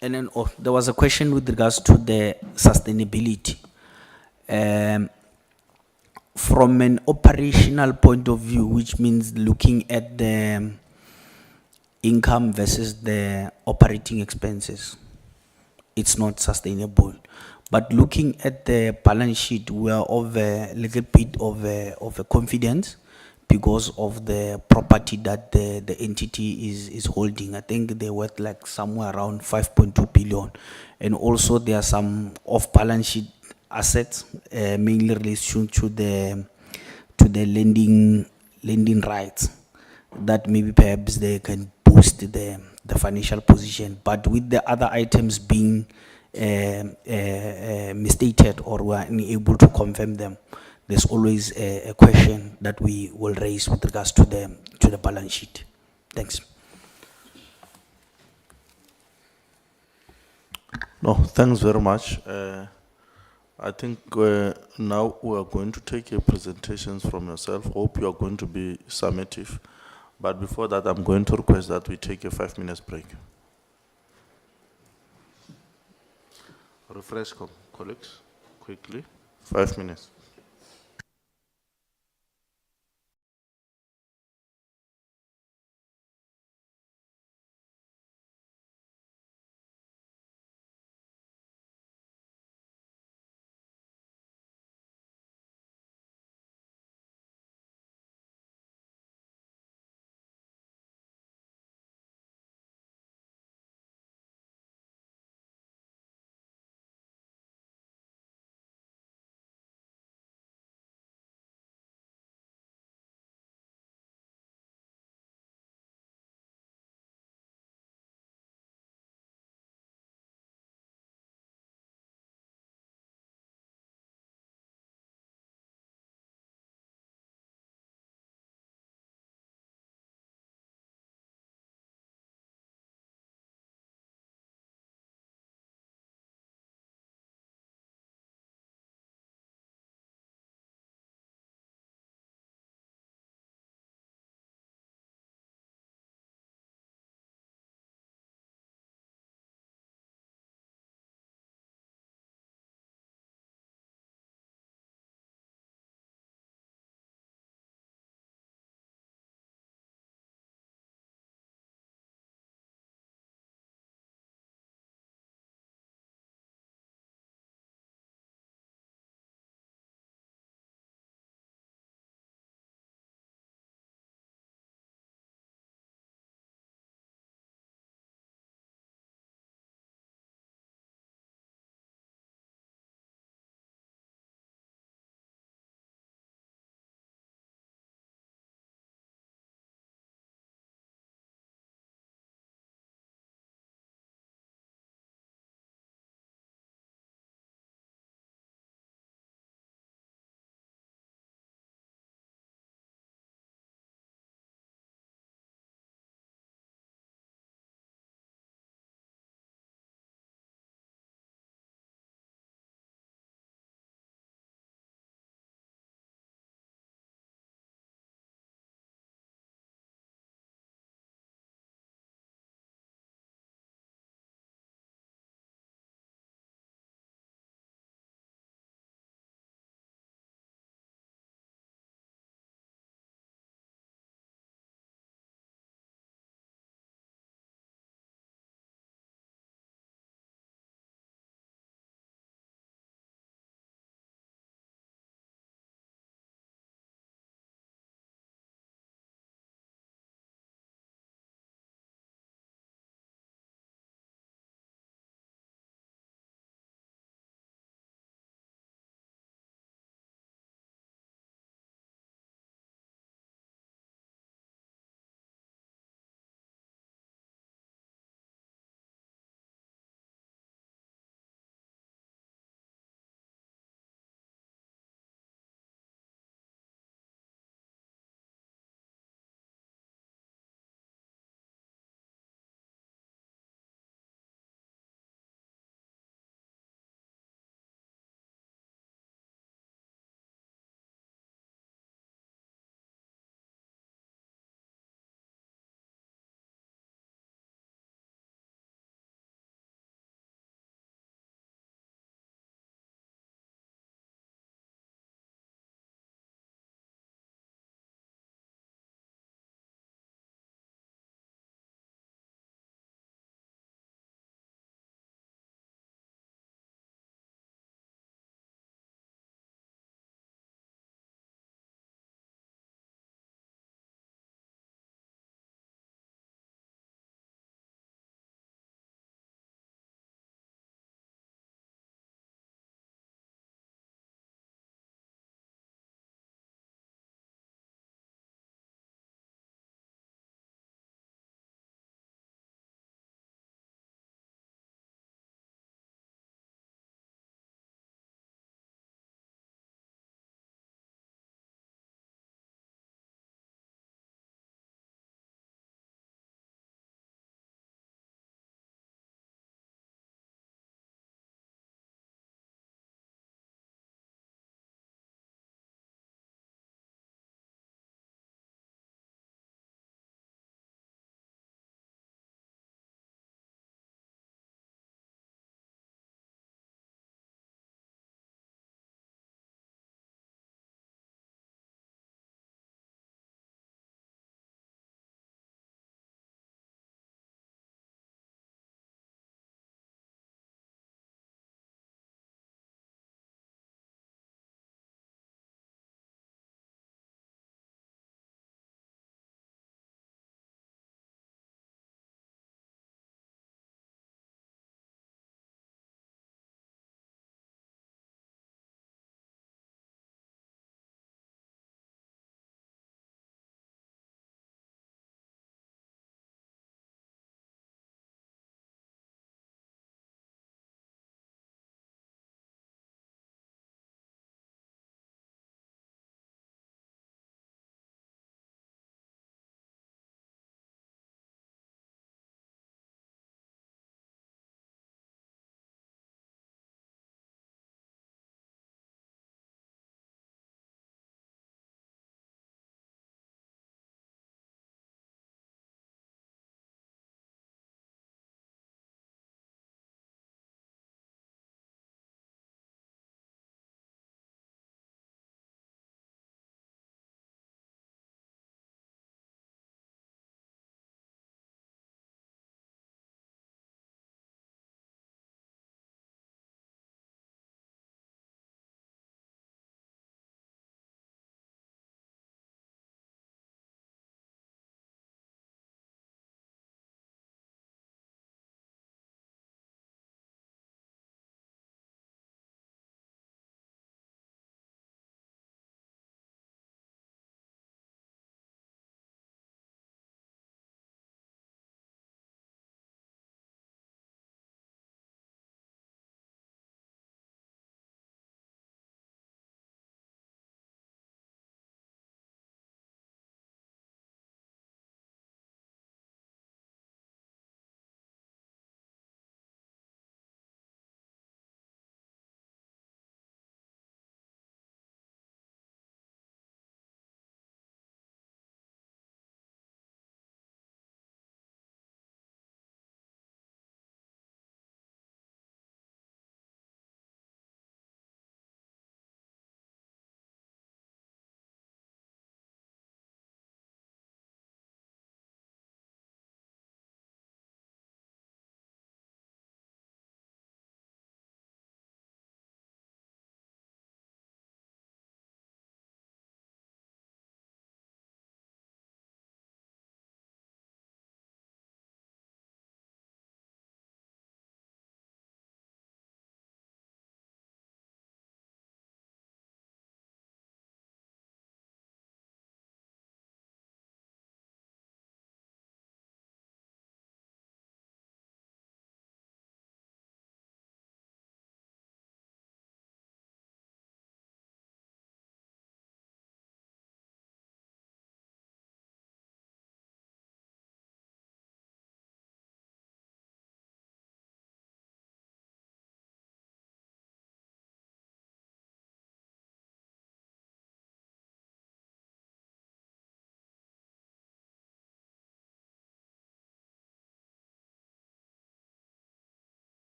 And then there was a question with regards to the sustainability. From an operational point of view, which means looking at the income versus the operating expenses, it's not sustainable. But looking at the balance sheet, we are of a little bit of a confidence because of the property that the entity is holding. I think they're worth like somewhere around 5.2 billion. And also there are some off-balance sheet assets, mainly relation to the lending rights, that maybe perhaps they can post the financial position. But with the other items being misstated or we are unable to confirm them, there's always a question that we will raise with regards to the balance sheet. Thanks. No, thanks very much. I think now we are going to take your presentations from yourself. Hope you are going to be summative. But before that, I'm going to request that we take a 5 minutes break. Refresh, colleagues, quickly. 5 minutes.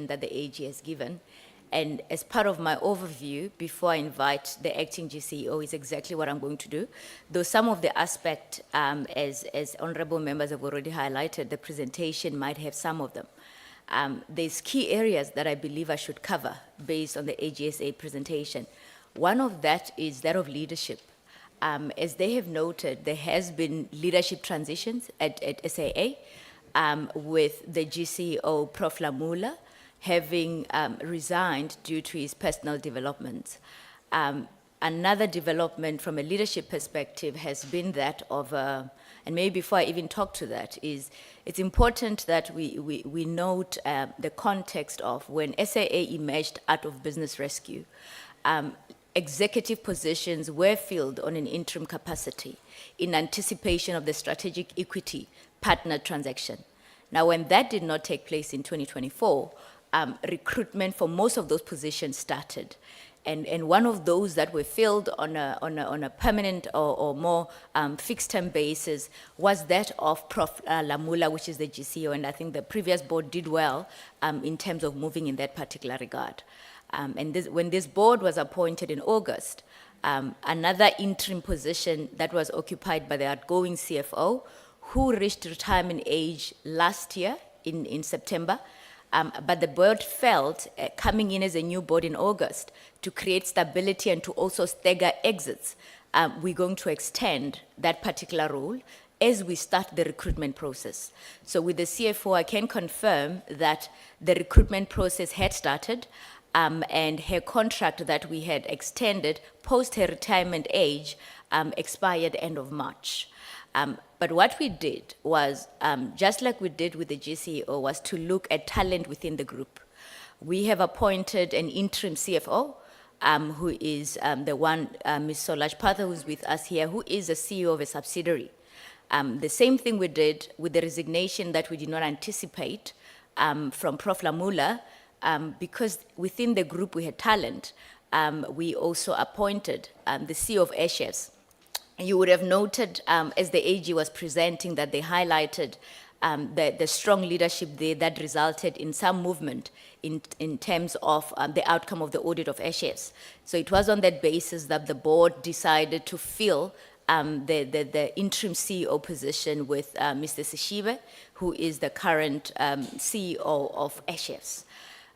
that the AG has given. And as part of my overview, before I invite the acting GCEO, is exactly what I'm going to do. Though some of the aspect, as honorable members have already highlighted, the presentation might have some of them. There's key areas that I believe I should cover based on the AGSA presentation. One of that is that of leadership. As they have noted, there has been leadership transitions at SAA, with the GCEO, Prof. Lamula, having resigned due to his personal developments. Another development from a leadership perspective has been that of, and maybe before I even talk to that, is it's important that we note the context of when SAA emerged out of business rescue. Executive positions were filled on an interim capacity in anticipation of the strategic equity partner transaction. Now, when that did not take place in 2024, recruitment for most of those positions started. And one of those that were filled on a permanent or more fixed-term basis was that of Prof. Lamula, which is the GCO, and I think the previous board did well in terms of moving in that particular regard. When this board was appointed in August, another interim position that was occupied by the outgoing CFO, who reached retirement age last year in September, but the board felt, coming in as a new board in August, to create stability and to also stagger exits, we're going to extend that particular role as we start the recruitment process. So with the CFO, I can confirm that the recruitment process had started, and her contract that we had extended post her retirement age expired end of March. But what we did was, just like we did with the GCEO, was to look at talent within the group. We have appointed an interim CFO, who is the one, Ms. Solange Patha, who's with us here, who is a CEO of a subsidiary. The same thing we did with the resignation that we did not anticipate from Prof. Lamula, because within the group we had talent, we also appointed the CEO of Airways. You would have noted as the AG was presenting that they highlighted the strong leadership there that resulted in some movement in terms of the outcome of the audit of Airways. So it was on that basis that the board decided to fill the interim CEO position with Mr. Sishibe, who is the current CEO of Airways.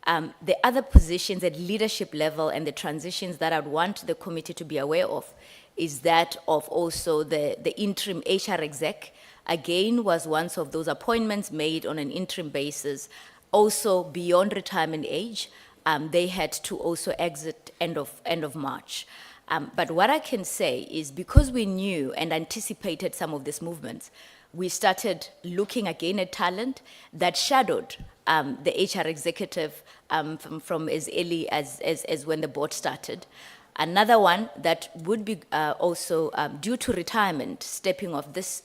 The other positions at leadership level and the transitions that I'd want the committee to be aware of is that of also the interim HR exec, again, was one of those appointments made on an interim basis, also beyond retirement age. They had to also exit end of March. But what I can say is because we knew and anticipated some of these movements, we started looking again at talent that shadowed the HR executive from as early as when the board started. Another one that would be also due to retirement, stepping off this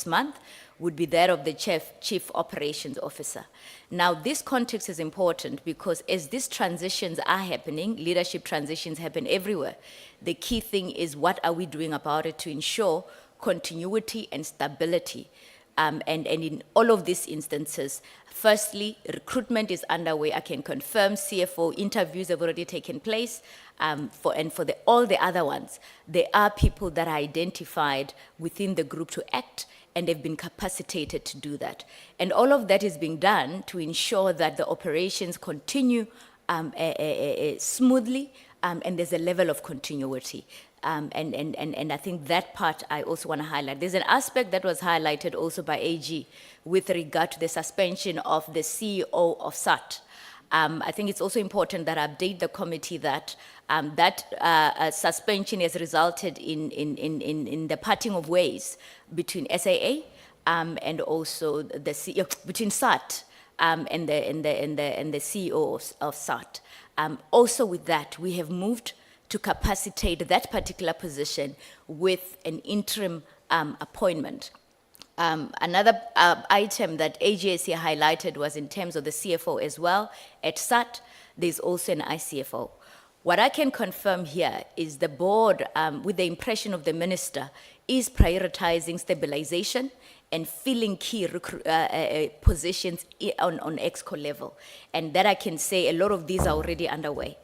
month, would be that of the Chief Operations Officer. Now, this context is important because as these transitions are happening, leadership transitions happen everywhere. The key thing is what are we doing about it to ensure continuity and stability. And in all of these instances, firstly, recruitment is underway. I can confirm CFO interviews have already taken place. For all the other ones, there are people that are identified within the group to act, and they've been capacitated to do that. And all of that is being done to ensure that the operations continue smoothly, and there's a level of continuity. And I think that part I also want to highlight. There's an aspect that was highlighted also by AG with regard to the suspension of the CEO of SAT. I think it's also important that I update the committee that suspension has resulted in the parting of ways between SAA and also the CEO, between SAT and the CEO of SAT. Also with that, we have moved to capacitate that particular position with an interim appointment. Another item that AGSA highlighted was in terms of the CFO as well. At SAT, there's also an ICFO. What I can confirm here is the board, with the impression of the minister, is prioritizing stabilization and filling key positions on ExCo level. And that I can say a lot of these are already underway.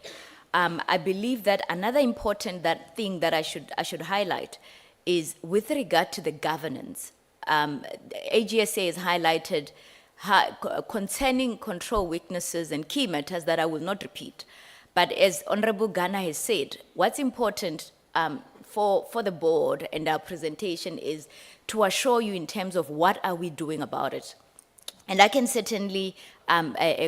I believe that another important thing that I should highlight is with regard to the governance. AGSA has highlighted concerning control weaknesses and key matters that I will not repeat. But as Honorable Ghana has said, what's important for the board and our presentation is to assure you in terms of what are we doing about it. And I can certainly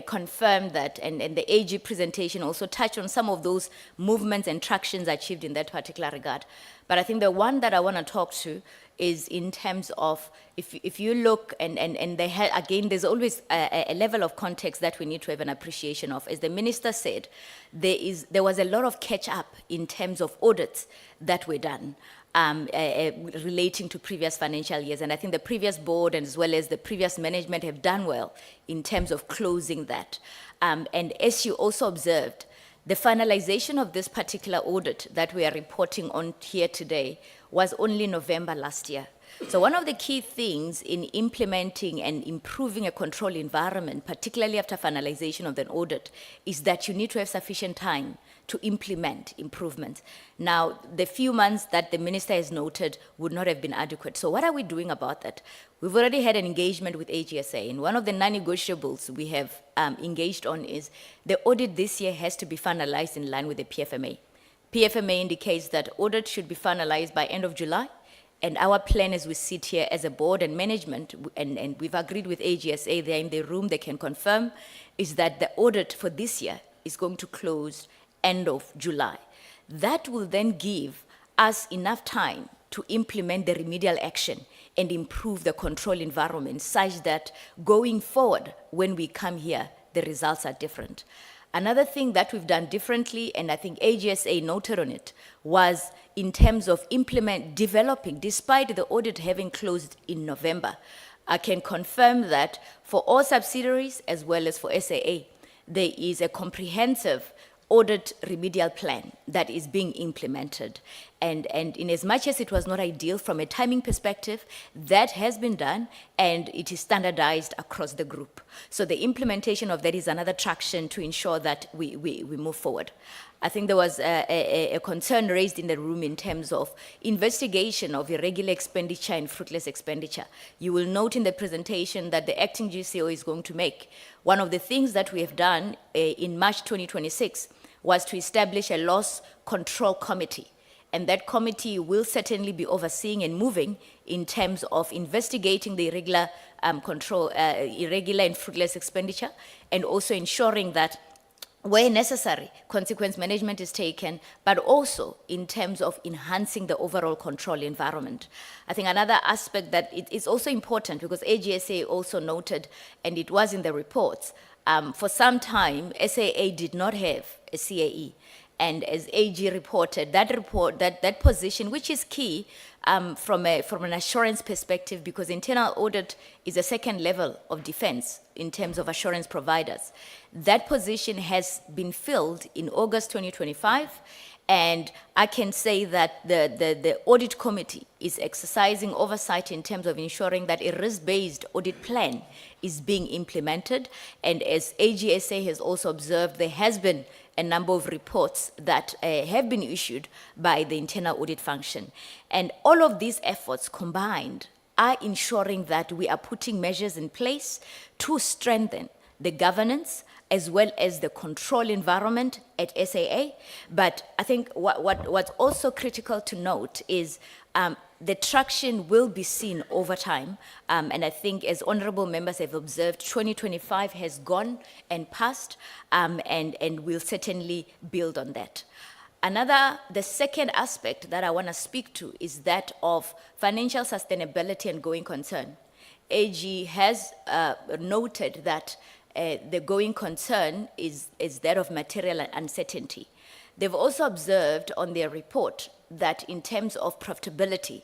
confirm that, and the AG presentation also touched on some of those movements and tractions achieved in that particular regard. But I think the one that I want to talk to is in terms of, if you look, again, there's always a level of context that we need to have an appreciation of. As the minister said, there was a lot of catch up in terms of audits that were done. Relating to previous financial years. And I think the previous board and as well as the previous management have done well in terms of closing that. And as you also observed, the finalization of this particular audit that we are reporting on here today was only November last year. So one of the key things in implementing and improving a control environment, particularly after finalization of an audit, is that you need to have sufficient time to implement improvements. Now, the few months that the minister has noted would not have been adequate. So what are we doing about that? We've already had an engagement with AGSA, and one of the non-negotiables we have engaged on is the audit this year has to be finalized in line with the PFMA. PFMA indicates that audit should be finalized by end of July, and our plan as we sit here as a board and management, and we've agreed with AGSA, they're in the room, they can confirm, is that the audit for this year is going to close end of July. That will then give us enough time to implement the remedial action and improve the control environment such that going forward, when we come here, the results are different. Another thing that we've done differently, and I think AGSA noted on it, was in terms of developing, despite the audit having closed in November, I can confirm that for all subsidiaries as well as for SAA, there is a comprehensive audit remedial plan that is being implemented. And in as much as it was not ideal from a timing perspective, that has been done and it is standardized across the group. So the implementation of that is another traction to ensure that we move forward. I think there was a concern raised in the room in terms of investigation of irregular expenditure and fruitless expenditure. You will note in the presentation that the acting GCO is going to make. One of the things that we have done in March 2026 was to establish a loss control committee. And that committee will certainly be overseeing and moving in terms of investigating the irregular irregular and fruitless expenditure, and also ensuring that where necessary, consequence management is taken, but also in terms of enhancing the overall control environment. I think another aspect that it is also important, because AGSA also noted, and it was in the reports, for some time, SAA did not have a CAE. And as AG reported, that position, which is key from an assurance perspective, because internal audit is a second level of defense in terms of assurance providers. That position has been filled in August 2025, and I can say that the audit committee is exercising oversight in terms of ensuring that a risk-based audit plan is being implemented. And as AGSA has also observed, there has been a number of reports that have been issued by the internal audit function. And all of these efforts combined are ensuring that we are putting measures in place to strengthen the governance as well as the control environment at SAA. But I think what's also critical to note is the traction will be seen over time. And I think as honorable members have observed, 2025 has gone and passed, and we'll certainly build on that. The second aspect that I want to speak to is that of financial sustainability and going concern. AG has noted that the going concern is that of material uncertainty. They've also observed on their report that in terms of profitability,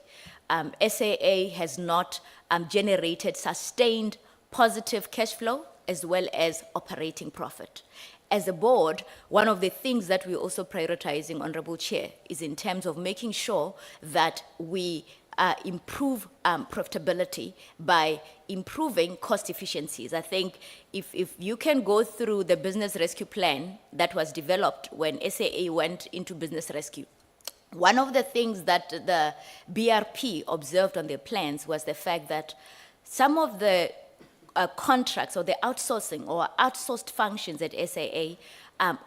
SAA has not generated sustained positive cash flow as well as operating profit. As a board, one of the things that we're also prioritizing, Honorable Chair, is in terms of making sure that we improve profitability by improving cost efficiencies. I think if you can go through the business rescue plan that was developed when SAA went into business rescue, one of the things that the BRP observed on their plans was the fact that some of the contracts or the outsourcing or outsourced functions at SAA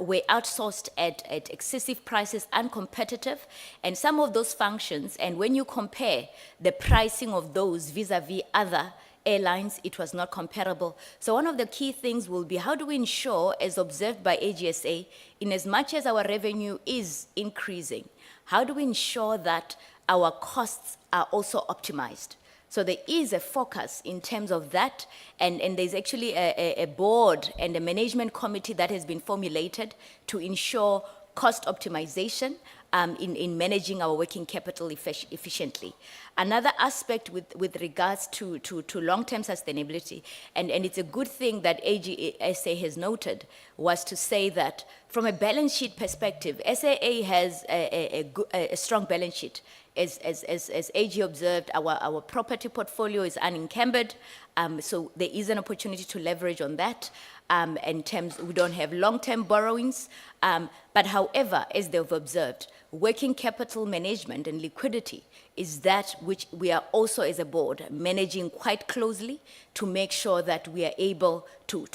were outsourced at excessive prices, uncompetitive, and some of those functions, and when you compare the pricing of those vis-a-vis other airlines, it was not comparable. So one of the key things will be how do we ensure, as observed by AGSA, in as much as our revenue is increasing, how do we ensure that our costs are also optimized? So there is a focus in terms of that, and there's actually a board and a management committee that has been formulated to ensure cost optimization in managing our working capital efficiently. Another aspect with regards to long-term sustainability, and it's a good thing that AGSA has noted, was to say that from a balance sheet perspective, SAA has a strong balance sheet. As AG observed, our property portfolio is unencumbered, so there is an opportunity to leverage on that. In terms, we don't have long-term borrowings, but however, as they've observed, working capital management and liquidity is that which we are also as a board managing quite closely to make sure that we are able to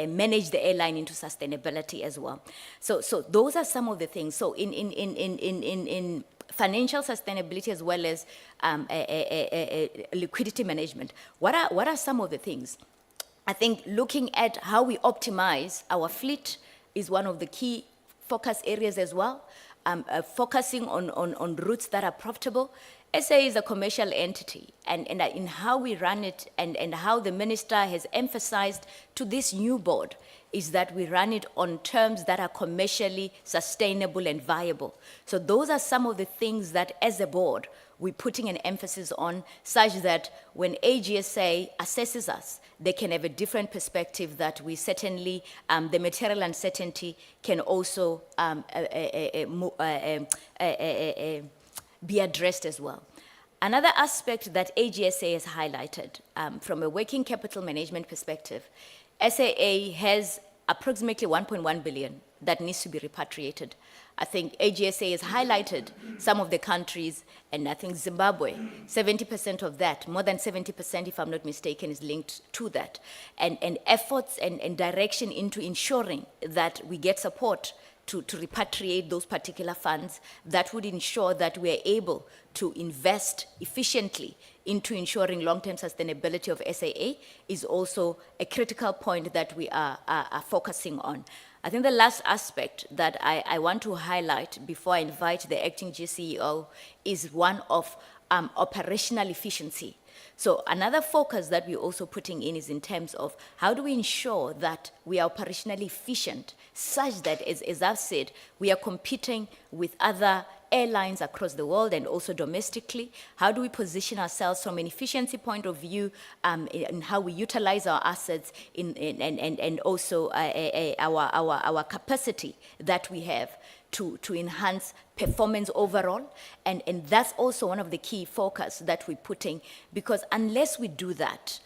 manage the airline into sustainability as well. So those are some of the things. So in financial sustainability as well as liquidity management, what are some of the things? I think looking at how we optimize our fleet is one of the key focus areas as well. Focusing on routes that are profitable. SA is a commercial entity, and in how we run it and how the minister has emphasized to this new board is that we run it on terms that are commercially sustainable and viable. So those are some of the things that as a board we're putting an emphasis on, such that when AGSA assesses us, they can have a different perspective that we certainly, the material uncertainty can also be addressed as well. Another aspect that AGSA has highlighted from a working capital management perspective, SAA has approximately 1.1 billion that needs to be repatriated. I think AGSA has highlighted some of the countries, and I think Zimbabwe, 70% of that, more than 70%, if I'm not mistaken, is linked to that. And efforts and direction into ensuring that we get support to repatriate those particular funds that would ensure that we are able to invest efficiently into ensuring long-term sustainability of SAA is also a critical point that we are focusing on. I think the last aspect that I want to highlight before I invite the acting GCEO is one of operational efficiency. So another focus that we're also putting in is in terms of how do we ensure that we are operationally efficient such that, as I've said, we are competing with other airlines across the world and also domestically. How do we position ourselves from an efficiency point of view in how we utilize our assets and also our capacity that we have to enhance performance overall, and that's also one of the key focus that we're putting, because unless we do that,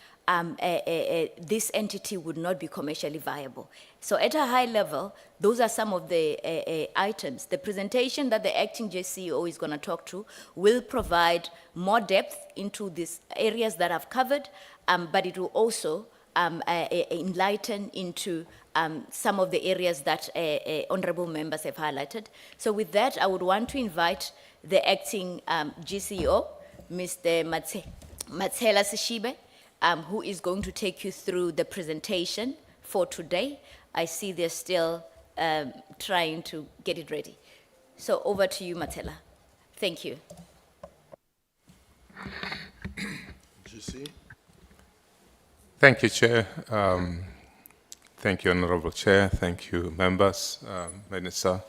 this entity would not be commercially viable. So at a high level, those are some of the items. The presentation that the acting JCEO is going to talk to will provide more depth into these areas that I've covered, but it will also enlighten into some of the areas that honorable members have highlighted. So with that, I would want to invite the acting GCEO, Mr. Matshela Sishibe, who is going to take you through the presentation for today. I see they're still trying to get it ready. So over to you, Matshela. Thank you. GC. Thank you, Chair. Thank you, Honorable Chair. Thank you, members, Minister.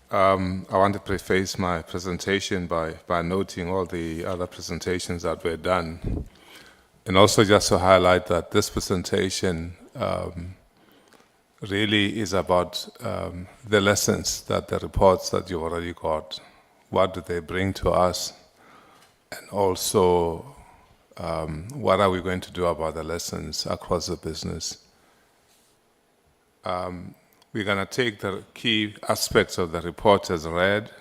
I want to preface my presentation by noting all the other presentations that were done, and also just to highlight that this presentation really is about the lessons that the reports that you already got, what do they bring to us, and also what are we going to do about the lessons across the business. We're going to take the key aspects of the report as read.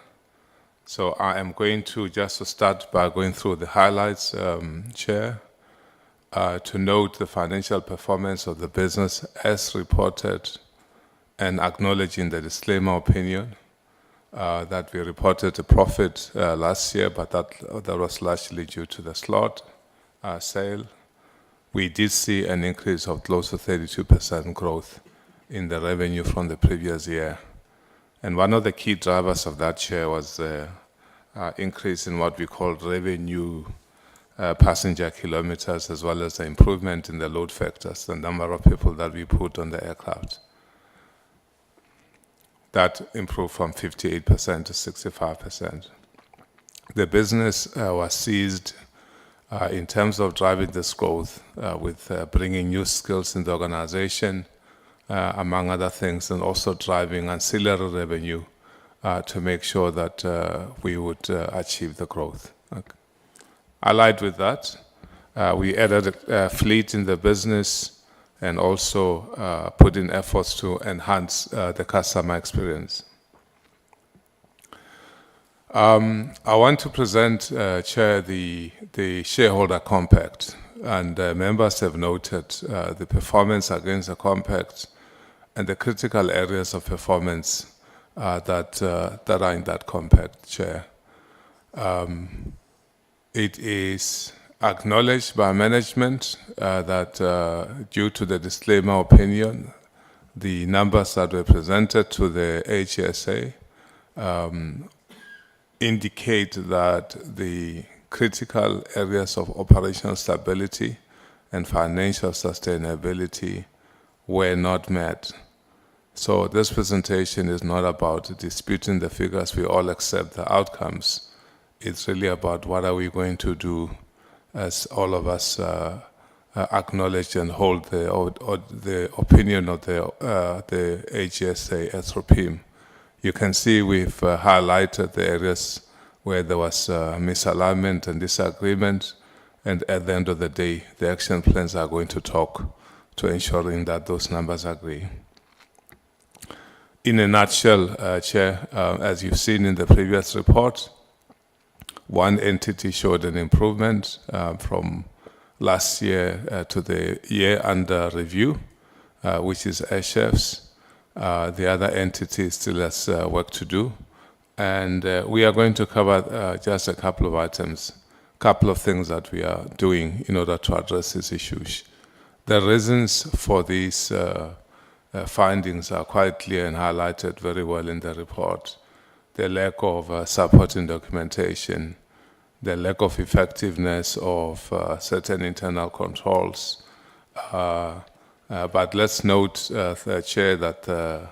So I am going to just start by going through the highlights, Chair, to note the financial performance of the business as reported and acknowledging the disclaimer opinion that we reported a profit last year, but that was largely due to the slot sale. We did see an increase of close to 32% growth in the revenue from the previous year. And one of the key drivers of that share was the increase in what we call revenue passenger kilometers, as well as the improvement in the load factors, the number of people that we put on the aircraft. That improved from 58% to 65%. The business was seized in terms of driving this growth with bringing new skills in the organization, among other things, and also driving ancillary revenue to make sure that we would achieve the growth. Okay. Allied with that, we added a fleet in the business and also put in efforts to enhance the customer experience. I want to present, Chair, the shareholder compact, and members have noted the performance against the compact and the critical areas of performance that are in that compact, Chair. It is acknowledged by management that due to the disclaimer opinion, the numbers that were presented to the AGSA indicate that the critical areas of operational stability and financial sustainability were not met. So this presentation is not about disputing the figures. We all accept the outcomes. It's really about what are we going to do as all of us acknowledge and hold the opinion of the AGSA as ROPIM. You can see we've highlighted the areas where there was misalignment and disagreement, and at the end of the day, the action plans are going to talk to ensuring that those numbers agree. In a nutshell, Chair, as you've seen in the previous report, one entity showed an improvement from last year to the year under review, which is Airchefs. The other entity still has work to do. And we are going to cover just a couple of items, couple of things that we are doing in order to address these issues. The reasons for these findings are quite clear and highlighted very well in the report. The lack of supporting documentation, the lack of effectiveness of certain internal controls. But let's note, Chair, that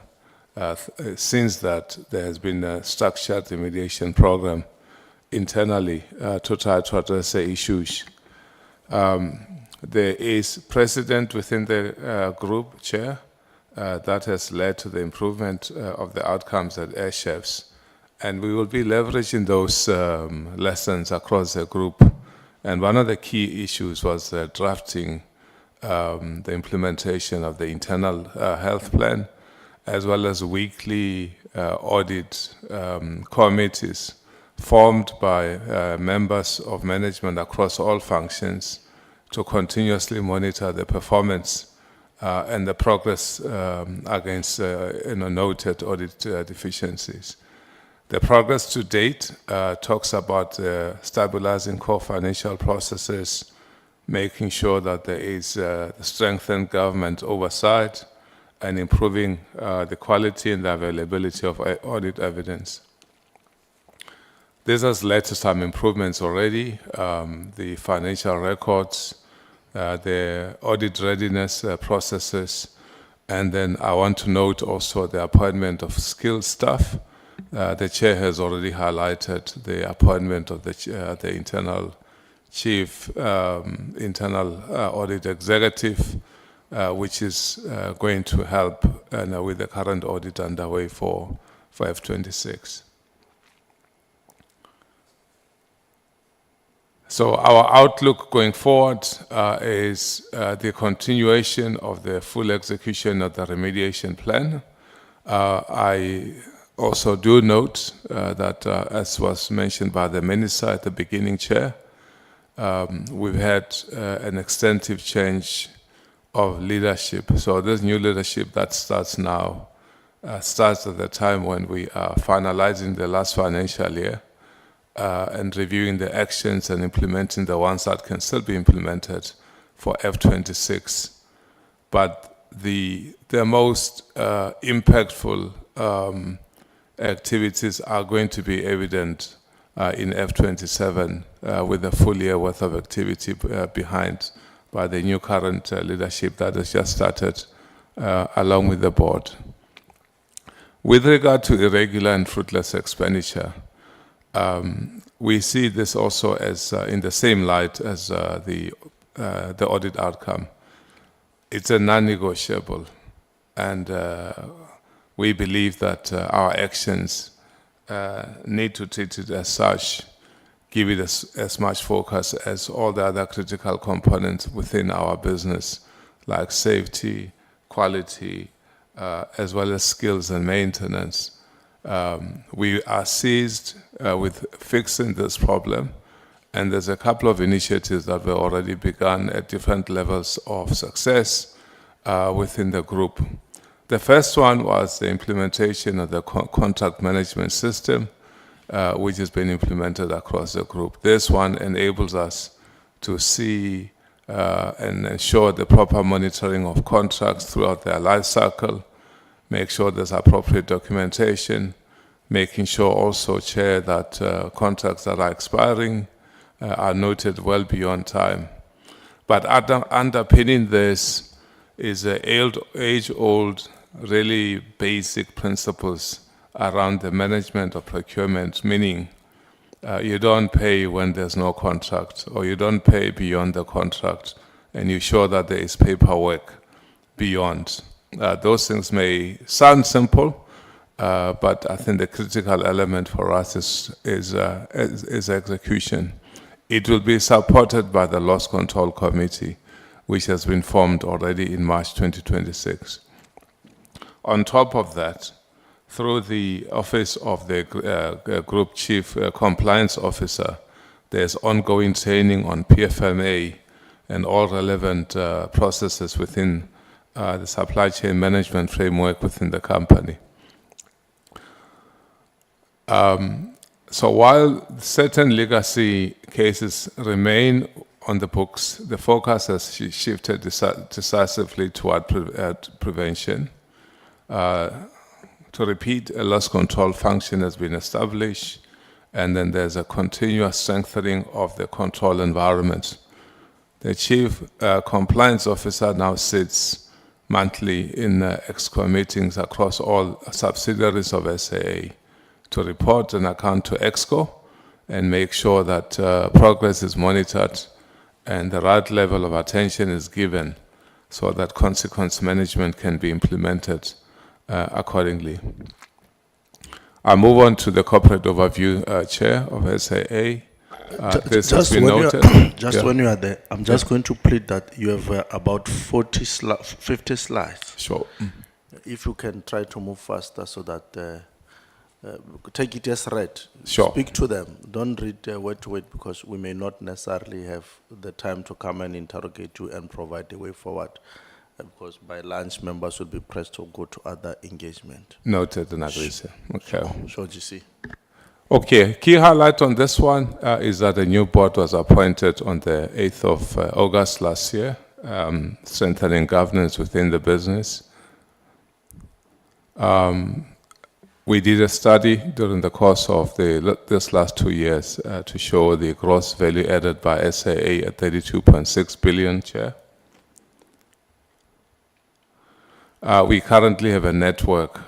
since that there has been a structured remediation program internally to try to address the issues. There is precedent within the group, Chair, that has led to the improvement of the outcomes at Airchefs. And we will be leveraging those lessons across the group. And one of the key issues was drafting the implementation of the internal health plan, as well as weekly audit committees formed by members of management across all functions to continuously monitor the performance and the progress against noted audit deficiencies. The progress to date talks about stabilizing core financial processes, making sure that there is strengthened government oversight, and improving the quality and the availability of audit evidence. This has led to some improvements already. The financial records, the audit readiness processes, and then I want to note also the appointment of skilled staff. The Chair has already highlighted the appointment of the internal chief internal audit executive, which is going to help with the current audit underway for F26. So our outlook going forward is the continuation of the full execution of the remediation plan. I also do note that, as was mentioned by the Minister at the beginning, Chair, we've had an extensive change of leadership. So this new leadership that starts now starts at the time when we are finalizing the last financial year and reviewing the actions and implementing the ones that can still be implemented for F26. But the most impactful activities are going to be evident in F27 with a full year worth of activity behind by the new current leadership that has just started along with the board. With regard to irregular and fruitless expenditure, we see this also as in the same light as the audit outcome. It's a non-negotiable, and we believe that our actions need to treat it as such, give it as much focus as all the other critical components within our business, like safety, quality, as well as skills and maintenance. We are seized with fixing this problem, and there's a couple of initiatives that were already begun at different levels of success within the group. The first one was the implementation of the contract management system, which has been implemented across the group. This one enables us to see and ensure the proper monitoring of contracts throughout their life cycle, make sure there's appropriate documentation, making sure also, Chair, that contracts that are expiring are noted well beyond time. But underpinning this is age-old, really basic principles around the management of procurement, meaning you don't pay when there's no contract, or you don't pay beyond the contract, and you show that there is paperwork beyond. Those things may sound simple, but I think the critical element for us is execution. It will be supported by the Loss Control Committee, which has been formed already in March 2026. On top of that, through the Office of the Group Chief Compliance Officer, there's ongoing training on PFMA and all relevant processes within the supply chain management framework within the company. So while certain legacy cases remain on the books, the focus has shifted decisively toward prevention. To repeat, a loss control function has been established, and then there's a continuous strengthening of the control environment. The Chief Compliance Officer now sits monthly in EXCO meetings across all subsidiaries of SAA to report and account to EXCO and make sure that progress is monitored and the right level of attention is given so that consequence management can be implemented accordingly. I move on to the corporate overview, Chair of SAA. This has been noted. When you are there, I'm just going to plead that you have about 50 slides. Sure. If you can try to move faster so that take it as read. Sure. Speak to them. Don't read word to word, because we may not necessarily have the time to come and interrogate you and provide the way forward. Because by lunch, members will be pressed to go to other engagement. Noted and agreed, sir. Okay. Sure, GC. Okay, key highlight on this one is that a new board was appointed on the 8th of August last year, strengthening governance within the business. We did a study during the course of this last 2 years to show the gross value added by SAA at 32.6 billion, Chair. We currently have a network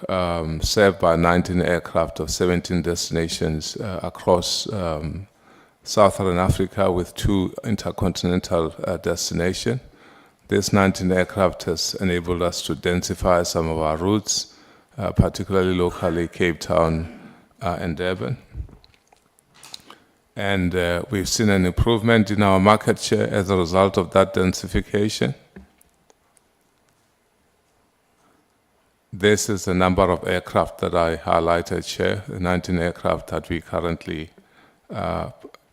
served by 19 aircraft of 17 destinations across Southern Africa, with 2 intercontinental destinations. This 19 aircraft has enabled us to densify some of our routes, particularly locally, Cape Town and Durban. And we've seen an improvement in our market share as a result of that densification. This is the number of aircraft that I highlighted, Chair, the 19 aircraft that we currently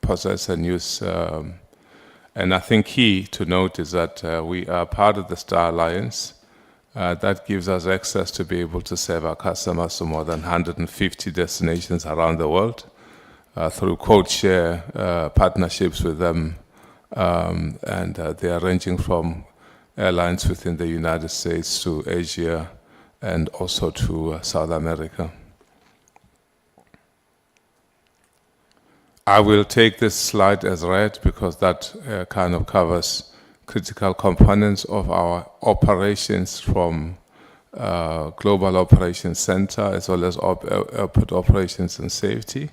possess and use. And I think key to note is that we are part of the Star Alliance. That gives us access to be able to serve our customers to more than 150 destinations around the world through code share partnerships with them. And they are ranging from airlines within the United States to Asia and also to South America. I will take this slide as read because that kind of covers critical components of our operations from Global Operations Center as well as airport operations and safety.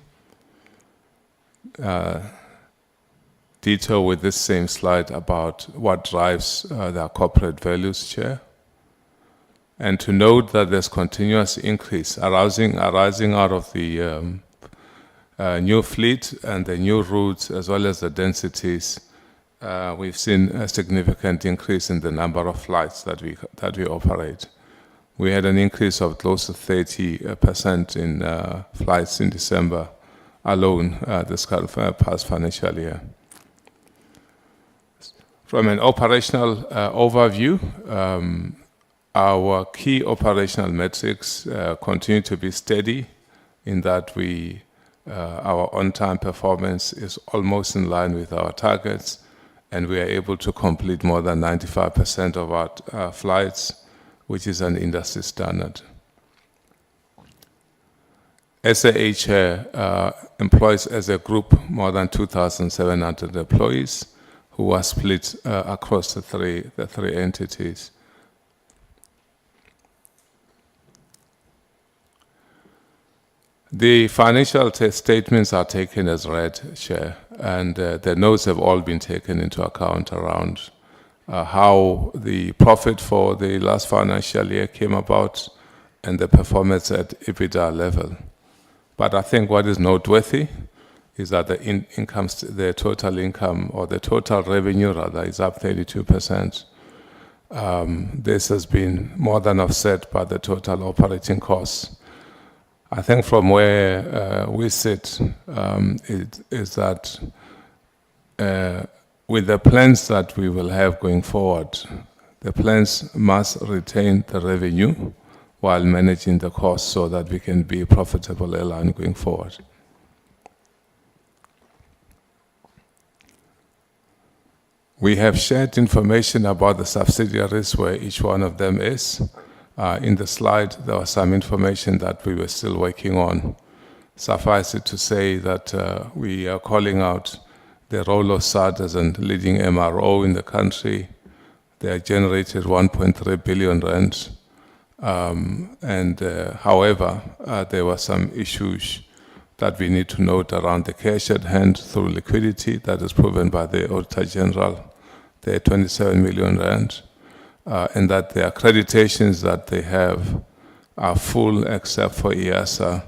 Detail with this same slide about what drives their corporate values, Chair. And to note that there's continuous increase arising out of the new fleet and the new routes as well as the densities. We've seen a significant increase in the number of flights that we operate. We had an increase of close to 30% in flights in December alone this past financial year. From an operational overview, our key operational metrics continue to be steady in that our on-time performance is almost in line with our targets, and we are able to complete more than 95% of our flights, which is an industry standard. SAA Chair employs as a group more than 2,700 employees who are split across the three entities. The financial statements are taken as read, Chair, and the notes have all been taken into account around how the profit for the last financial year came about and the performance at EBITDA level. But I think what is noteworthy is that the total income, or the total revenue rather, is up 32%. This has been more than offset by the total operating costs. I think from where we sit is that with the plans that we will have going forward, the plans must retain the revenue while managing the costs so that we can be a profitable airline going forward. We have shared information about the subsidiaries where each one of them is. In the slide, there was some information that we were still working on. Suffice it to say that we are calling out the role of SAD as a leading MRO in the country. They have generated 1.3 billion rand. However, there were some issues that we need to note around the cash at hand through liquidity that is proven by the Auditor-General. They are 27 million rand. And that the accreditations that they have are full except for AGSA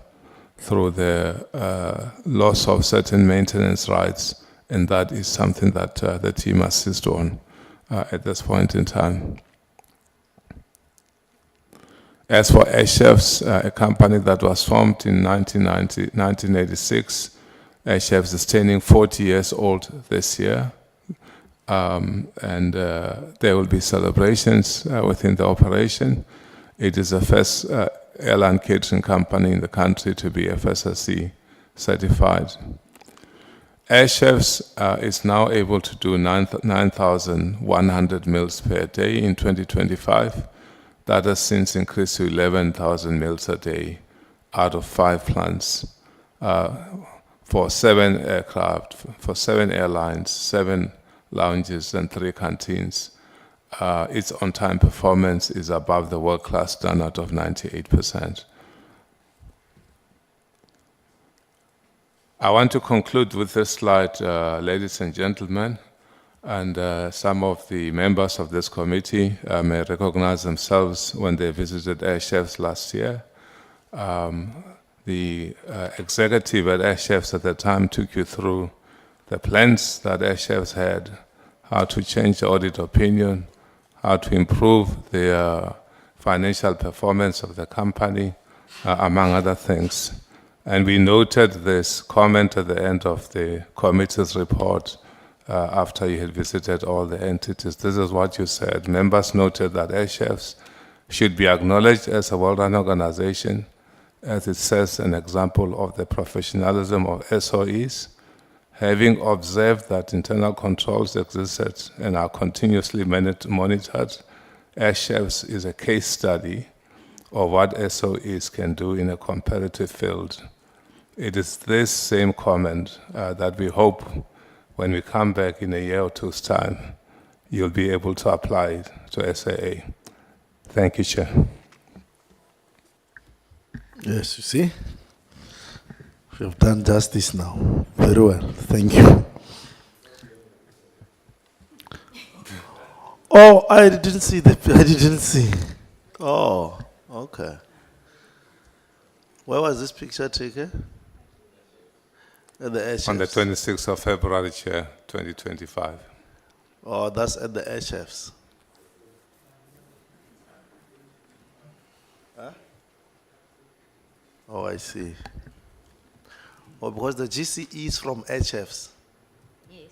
through the loss of certain maintenance rights, and that is something that the team assists on at this point in time. As for Airchefs, a company that was formed in 1986, Airchefs is turning 40 years old this year. There will be celebrations within the operation. It is the first airline catering company in the country to be FSSC certified. Airchefs is now able to do 9,100 meals per day in 2025. That has since increased to 11,000 meals a day out of 5 plants for 7 aircraft, for 7 airlines, 7 lounges and 3 canteens. Its on-time performance is above the world-class standard of 98%. I want to conclude with this slide, ladies and gentlemen. And some of the members of this committee may recognize themselves when they visited Air Chefs last year. The executive at Air Chefs at the time took you through the plans that Air Chefs had, how to change the audit opinion, how to improve the financial performance of the company, among other things. And we noted this comment at the end of the committee's report after you had visited all the entities. This is what you said. Members noted that Air Chefs should be acknowledged as a well-run organization, as it sets an example of the professionalism of SOEs. Having observed that internal controls existed and are continuously monitored, Air Chefs is a case study of what SOEs can do in a competitive field. It is this same comment that we hope when we come back in a year or two's time, you'll be able to apply it to SAA. Thank you, Chair. Yes, you see? You have done justice now. Very well. Thank you. Oh, I didn't see I didn't see. Oh, okay. Where was this picture taken? At the Air On the Chefs. 26th of February, Chair, 2025. Oh, that's at the Air Chefs. Huh? Oh, I see. Oh, because the GCE is from Air Chefs. Yes.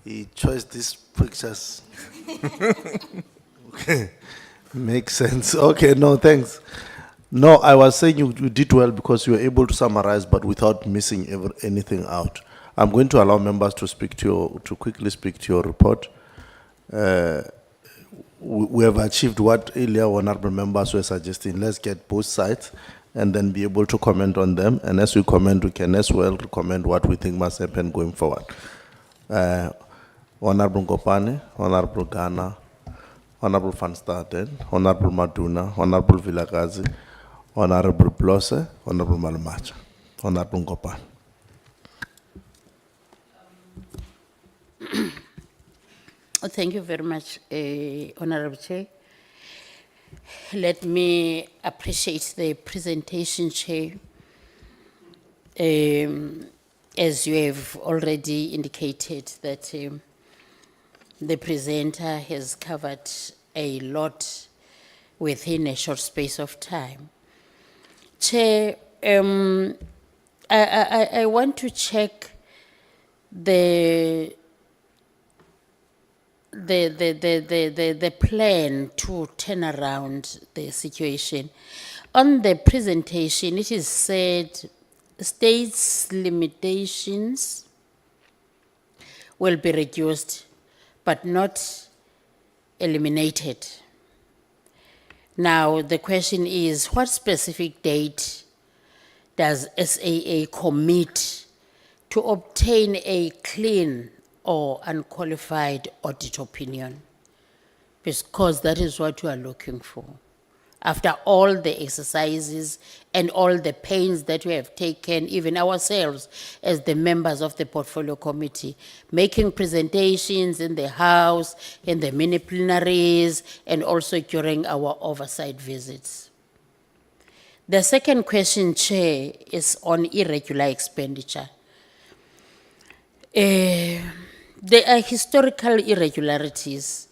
He chose these pictures. Okay. Makes sense. Okay, no, thanks. No, I was saying you did well because you were able to summarize, but without missing anything out. I'm going to allow members to quickly speak to your report. We have achieved what earlier honorable members were suggesting. Let's get both sides and then be able to comment on them. And as we comment, we can as well recommend what we think must happen going forward. Honorable Ngopane, Honorable Ghana, Honorable Van Staden, Honorable Maduna, Honorable Vilakazi, Honorable Blose, Honorable Malmacha, Honorable Ngopane. Thank you very much, Honorable Chair. Let me appreciate the presentation, Chair. As you have already indicated that the presenter has covered a lot within a short space of time. Chair, I want to check the plan to turn around the situation. On the presentation, it is said states' limitations will be reduced, but not eliminated. Now, the question is, what specific date does SAA commit to obtain a clean or unqualified audit opinion? Because that is what you are looking for. After all the exercises and all the pains that we have taken, even ourselves as the members of the Portfolio Committee, making presentations in the House, in the mini plenaries, and also during our oversight visits. The second question, Chair, is on irregular expenditure. There are historical irregularities,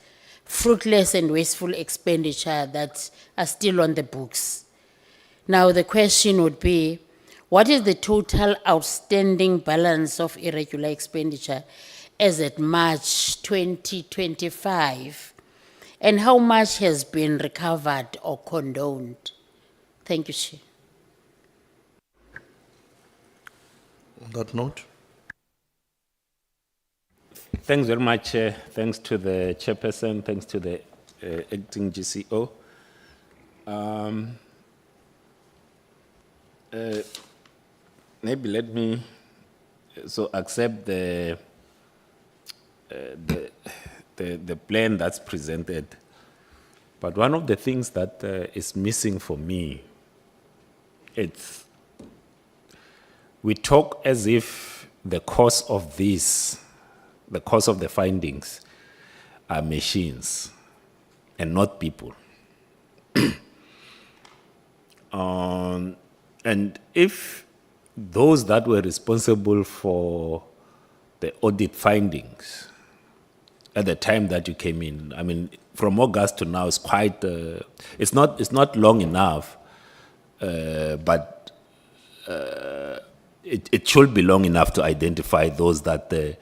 fruitless and wasteful expenditure that are still on the books. Now the question would be, what is the total outstanding balance of irregular expenditure as at March 2025? And how much has been recovered or condoned? Thank you, Chair. On that note. Thanks very much. Thanks to the chairperson. Thanks to the acting GCO. Maybe let me accept the plan that's presented. But one of the things that is missing for me, we talk as if the cause of this, the cause of the findings, are machines and not people. And if those that were responsible for the audit findings at the time that you came in, I mean, from August to now, it's quite, it's not long enough, but it should be long enough to identify those that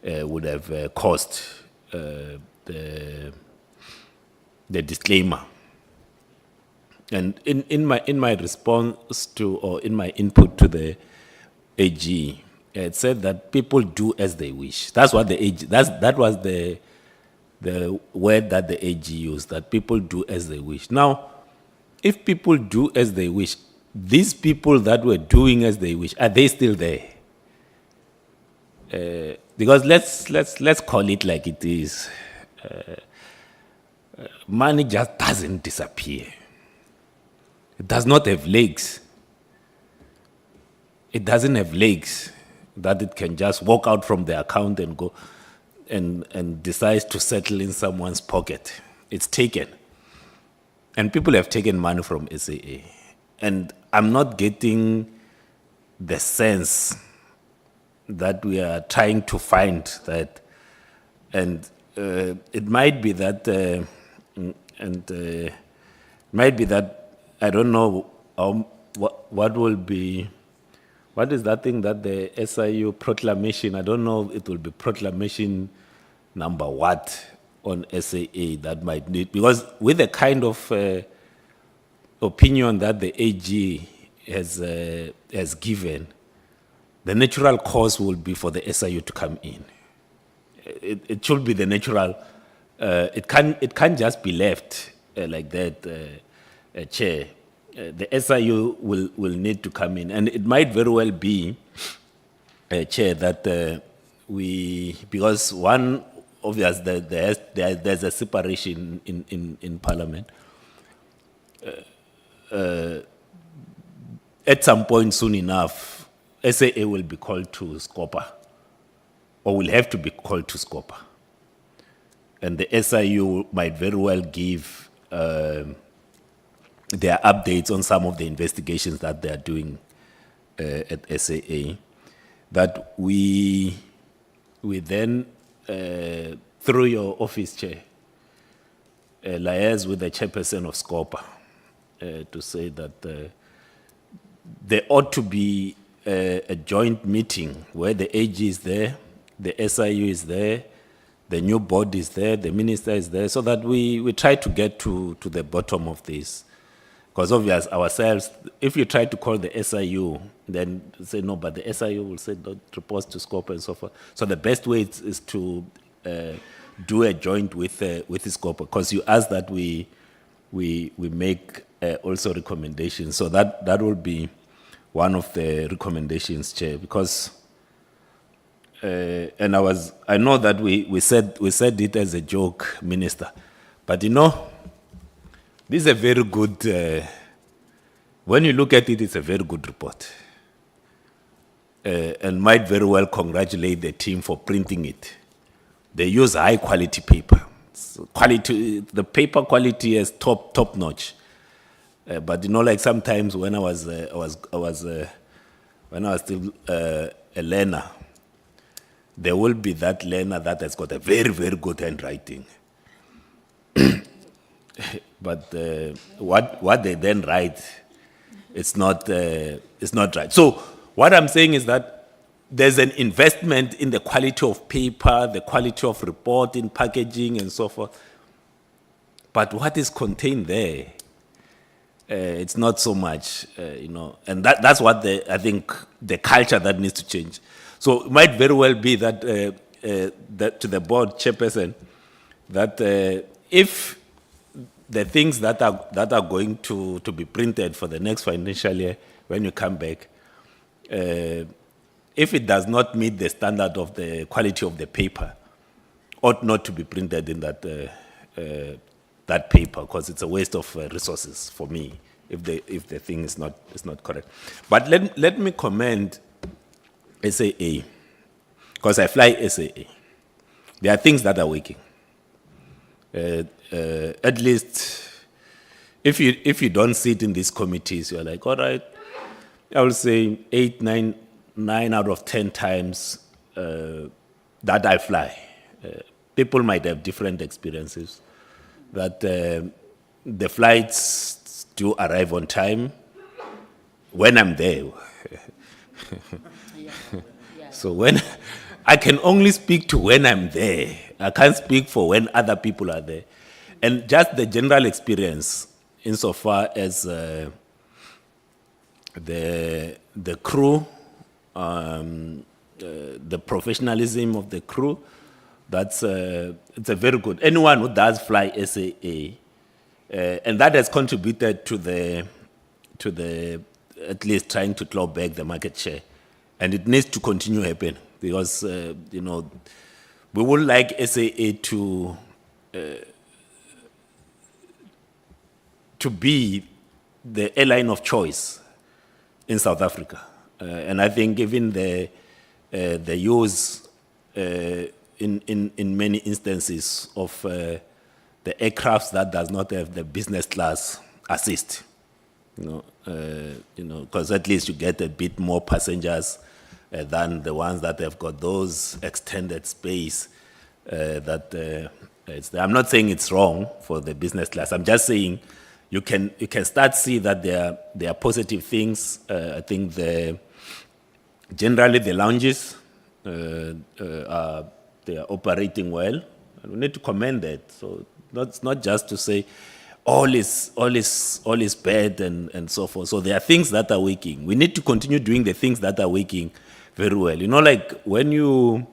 would have caused the disclaimer. And in my response to, or in my input to the AG, it said that people do as they wish. That's what the AG, that was the word that the AG used, that people do as they wish. Now, if people do as they wish, these people that were doing as they wish, are they still there? Because let's call it like it is. Money just doesn't disappear. It does not have legs. It doesn't have legs that it can just walk out from the account and go and decides to settle in someone's pocket. It's taken. And people have taken money from SAA. And I'm not getting the sense that we are trying to find that. And it might be that, might be that, I don't know what will be, what is that thing that the SIU proclamation, I don't know if it will be proclamation number what on SAA that might need, because with the kind of opinion that the AG has given, the natural course will be for the SIU to come in. It should be the natural, it can't just be left like that, Chair. The SIU will need to come in, and it might very well be, Chair, that because one obvious that there's a separation in Parliament. At some point soon enough, SAA will be called to SCOPA, or will have to be called to SCOPA, and the SIU might very well give their updates on some of the investigations that they are doing at SAA, that we then, through your office, Chair, liaise with the chairperson of SCOPA to say that there ought to be a joint meeting where the AG is there, the SIU is there, the new board is there, the minister is there, so that we try to get to the bottom of this. Because obviously ourselves, if you try to call the SIU, then say no, but the SIU will say don't report to SCOPA and so forth. So the best way is to do a joint with SCOPA, because you ask that we make also recommendations. So that will be one of the recommendations, Chair, because and I know that we said it as a joke, Minister, but you know, this is a very good, when you look at it, it's a very good report. And might very well congratulate the team for printing it. They use high quality paper. The paper quality is top notch. But you know, like sometimes when I was still a learner, there will be that learner that has got a very, very good handwriting. But what they then write, it's not right. So what I'm saying is that there's an investment in the quality of paper, the quality of reporting, packaging, and so forth. But what is contained there, it's not so much, you know. And that's what I think the culture that needs to change. So it might very well be that, that to the board chairperson, that if the things that are going to be printed for the next financial year, when you come back, if it does not meet the standard of the quality of the paper, ought not to be printed in that paper, because it's a waste of resources for me if the thing is not correct. But let me commend SAA, because I fly SAA. There are things that are working. At least, if you don't sit in these committees, you're like, all right, I will say 9 out of 10 times that I fly. People might have different experiences. That the flights do arrive on time when I'm there. So when I can only speak to when I'm there. I can't speak for when other people are there. And just the general experience insofar as the crew, the professionalism of the crew, it's a very good. Anyone who does fly SAA, and that has contributed to the at least trying to claw back the market share, and it needs to continue happening because we would like SAA to be the airline of choice in South Africa, and I think even the use in many instances of the aircrafts that does not have the business class assist, because at least you get a bit more passengers than the ones that have got those extended space. I'm not saying it's wrong for the business class. I'm just saying you can start see that there are positive things. I think generally the lounges they are operating well. And we need to commend that. So it's not just to say all is bad and so forth. So there are things that are working. We need to continue doing the things that are working very well. Like when you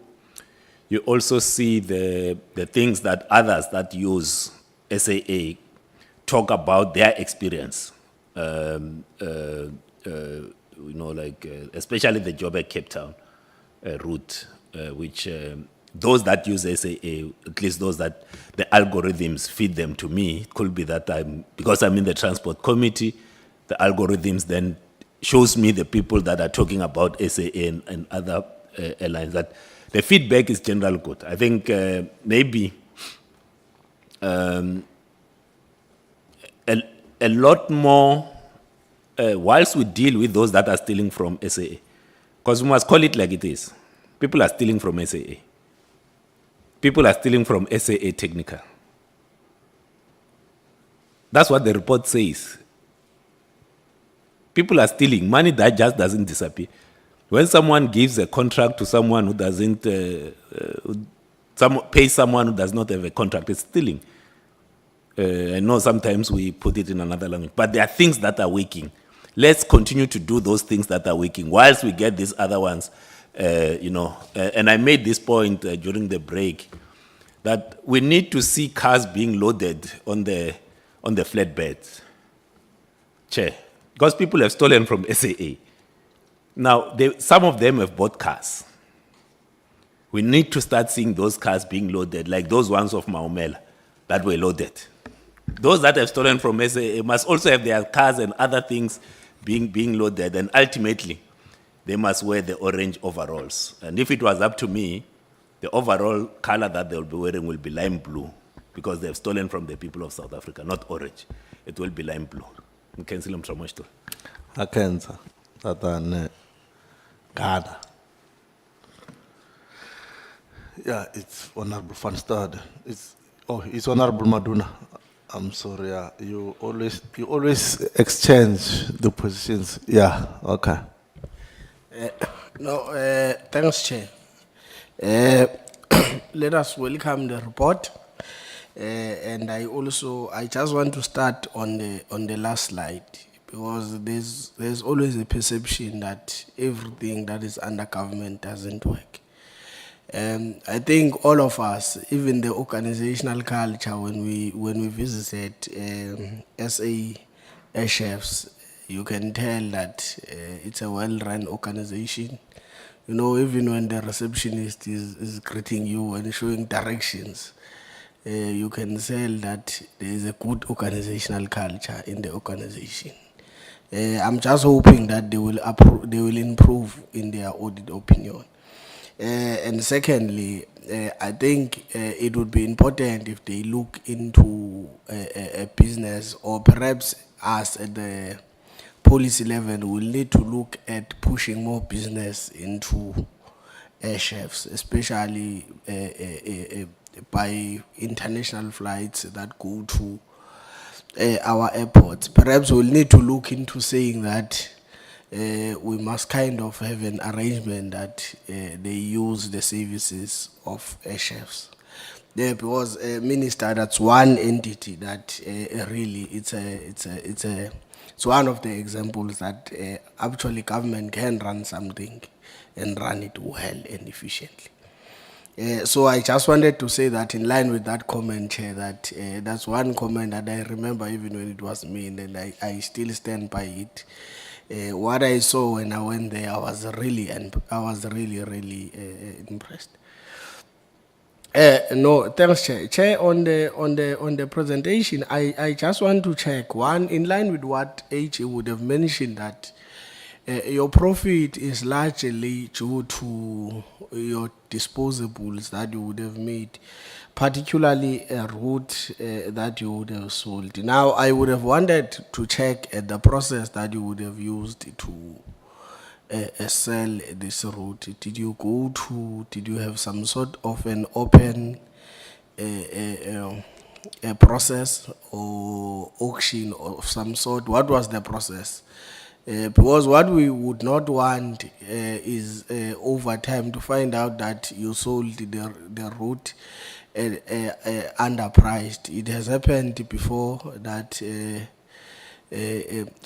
also see the things that others that use SAA talk about their experience. Especially the Joburg Cape Town route, which those that use SAA, at least those that the algorithms feed them to me, it could be that because I'm in the transport committee, the algorithms then shows me the people that are talking about SAA and other airlines, that the feedback is generally good. I think maybe a lot more, whilst we deal with those that are stealing from SAA, because we must call it like it is. People are stealing from SAA. People are stealing from SAA Technical. That's what the report says. People are stealing. Money that just doesn't disappear. When someone gives a contract to someone who doesn't, pay someone who does not have a contract, it's stealing. I know sometimes we put it in another language, but there are things that are working. Let's continue to do those things that are working whilst we get these other ones. And I made this point during the break that we need to see cars being loaded on the flatbeds, Chair, because people have stolen from SAA. Now, some of them have bought cars. We need to start seeing those cars being loaded, like those ones of Maumela that were loaded. Those that have stolen from SAA must also have their cars and other things being loaded, and ultimately, they must wear the orange overalls. And if it was up to me, the overall color that they'll be wearing will be lime blue, because they've stolen from the people of South Africa, not orange. It will be lime blue. Councillor Mtramashto. Akenza, Ghana. Yeah, it's Honorable Van Staden. It's Honorable Maduna. I'm sorry, yeah. You always exchange the positions. Yeah, okay. Thanks, Chair. Let us welcome the report. And I just want to start on the last slide, because there's always a perception that everything that is under government doesn't work. I think all of us, even the organizational culture, when we visited SA chefs, you can tell that it's a well-run organization. Even when the receptionist is greeting you and showing directions, you can tell that there is a good organizational culture in the organization. I'm just hoping that they will improve in their audit opinion. And secondly, I think it would be important if they look into a business, or perhaps us at the policy level will need to look at pushing more business into air chefs, especially by international flights that go to our airports. Perhaps we'll need to look into saying that we must kind of have an arrangement that they use the services of air chefs. Yeah, because minister, that's one entity that really it's one of the examples that actually government can run something and run it well and efficiently. So I just wanted to say that in line with that comment, Chair, that that's one comment that I remember even when it was me, and I still stand by it. What I saw when I went there, I was really impressed. No, thanks, Chair. Chair, on the presentation, I just want to check one in line with what AG would have mentioned, that your profit is largely due to your disposables that you would have made, particularly a route that you would have sold. Now, I would have wanted to check the process that you would have used to sell this route. Did you have some sort of an open a process or auction of some sort? What was the process? Because what we would not want is over time to find out that you sold the route underpriced. It has happened before that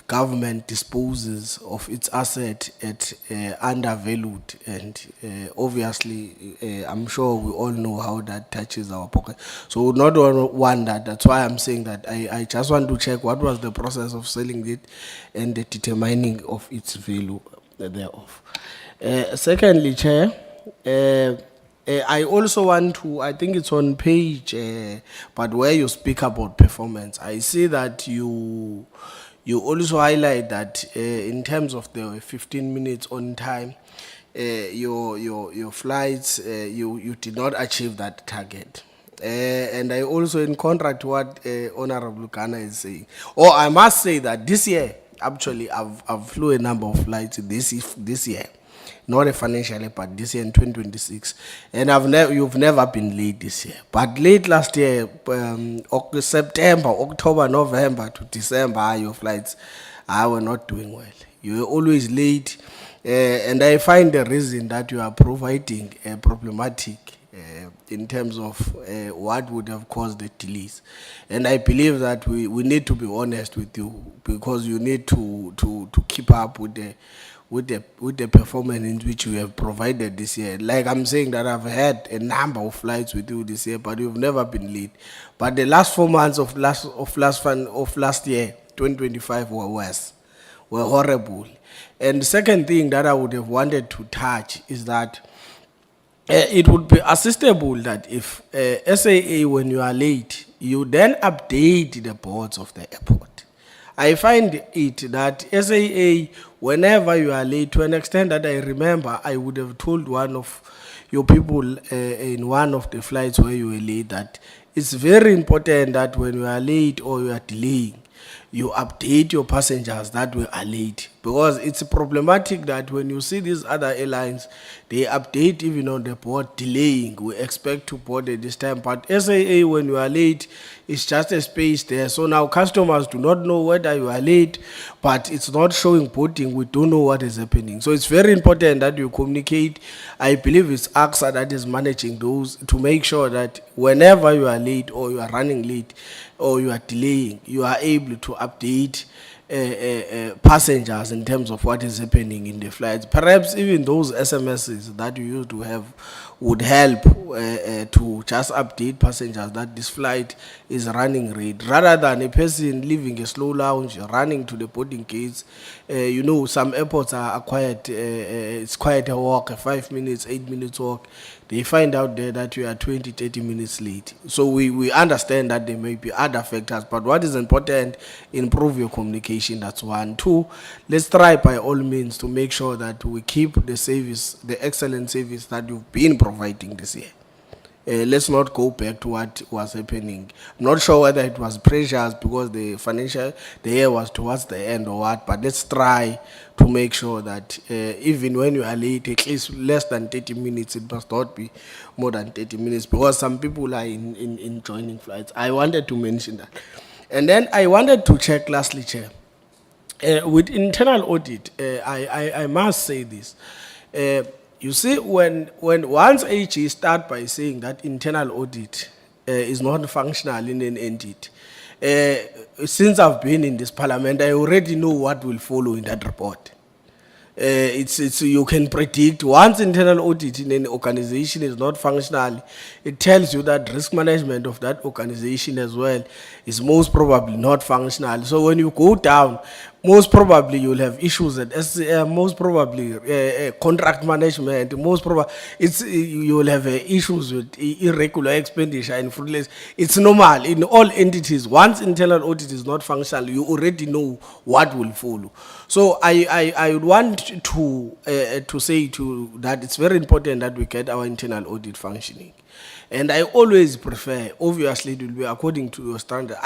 government disposes of its asset at undervalued, and obviously I'm sure we all know how that touches our pocket. So we would not want that. That's why I'm saying that I just want to check what was the process of selling it and the determining of its value thereof. Secondly, Chair, I also want to, I think it's on page, but where you speak about performance, I see that you also highlight that in terms of the 15 minutes on time, your flights, you did not achieve that target. And I also, in contract to what Honorable Ghana is saying, or I must say that this year, actually, I've flew a number of flights this year. Not a financial year, but this year in 2026. And you've never been late this year. But late last year, September, October, November to December, your flights were not doing well. You were always late. And I find the reason that you are providing problematic in terms of what would have caused the delays. And I believe that we need to be honest with you, because you need to keep up with the performance in which you have provided this year. Like I'm saying that I've had a number of flights with you this year, but you've never been late. But the last 4 months of last year, 2025, were worse, were horrible. And the second thing that I would have wanted to touch is that it would be assistable that if SAA, when you are late, you then update the boards of the airport. I find it that SAA, whenever you are late, to an extent that I remember, I would have told one of your people in one of the flights where you were late that it's very important that when you are late or you are delaying, you update your passengers that we are late, because it's problematic that when you see these other airlines, they update even on the board delaying. We expect to board at this time, but SAA, when you are late, it's just a space there. So now customers do not know whether you are late, but it's not showing boarding. We don't know what is happening. So it's very important that you communicate. I believe it's AGSA that is managing those, to make sure that whenever you are late or you are running late or you are delaying, you are able to update passengers in terms of what is happening in the flights. Perhaps even those SMSs that you used to have would help to just update passengers that this flight is running late, rather than a person leaving a slow lounge, running to the boarding gates. You know, some airports are quite, it's quite a walk, a 5 minutes, 8 minutes walk they find out there that you are 20, 30 minutes late. So we understand that there may be other factors, but what is important, improve your communication, that's one. Two, let's try by all means to make sure that we keep the service, the excellent service that you've been providing this year. Let's not go back to what was happening. I'm not sure whether it was pressures because the year was towards the end or what, but let's try to make sure that even when you are late, at least less than 30 minutes, it must not be more than 30 minutes because some people are in joining flights. I wanted to mention that. And then I wanted to check lastly, Chair. With internal audit, I must say this. You see, when once AG start by saying that internal audit is not functional in an entity, since I've been in this parliament, I already know what will follow in that report. It's you can predict once internal audit in an organization is not functional, it tells you that risk management of that organization as well is most probably not functional. So when you go down, most probably you'll have issues at most probably contract management, most probably you will have issues with irregular expenditure and fruitless. It's normal in all entities. Once internal audit is not functional, you already know what will follow. So I would want to say to that it's very important that we get our internal audit functioning. And I always prefer, obviously it will be according to your standard,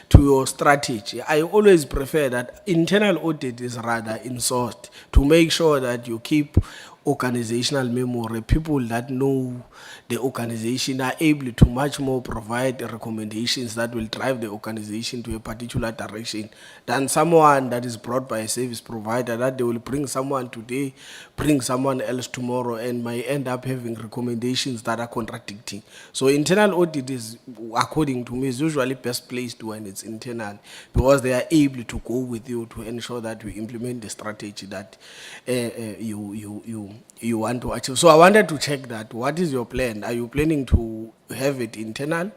to your strategy. I always prefer that internal audit is rather insourced to make sure that you keep organizational memory. People that know the organization are able to much more provide recommendations that will drive the organization to a particular direction than someone that is brought by a service provider that they will bring someone today, bring someone else tomorrow, and might end up having recommendations that are contradicting. So internal audit is, according to me, is usually best placed when it's internal because they are able to go with you to ensure that we implement the strategy that you want to achieve. So I wanted to check that. What is your plan? Are you planning to have it internal,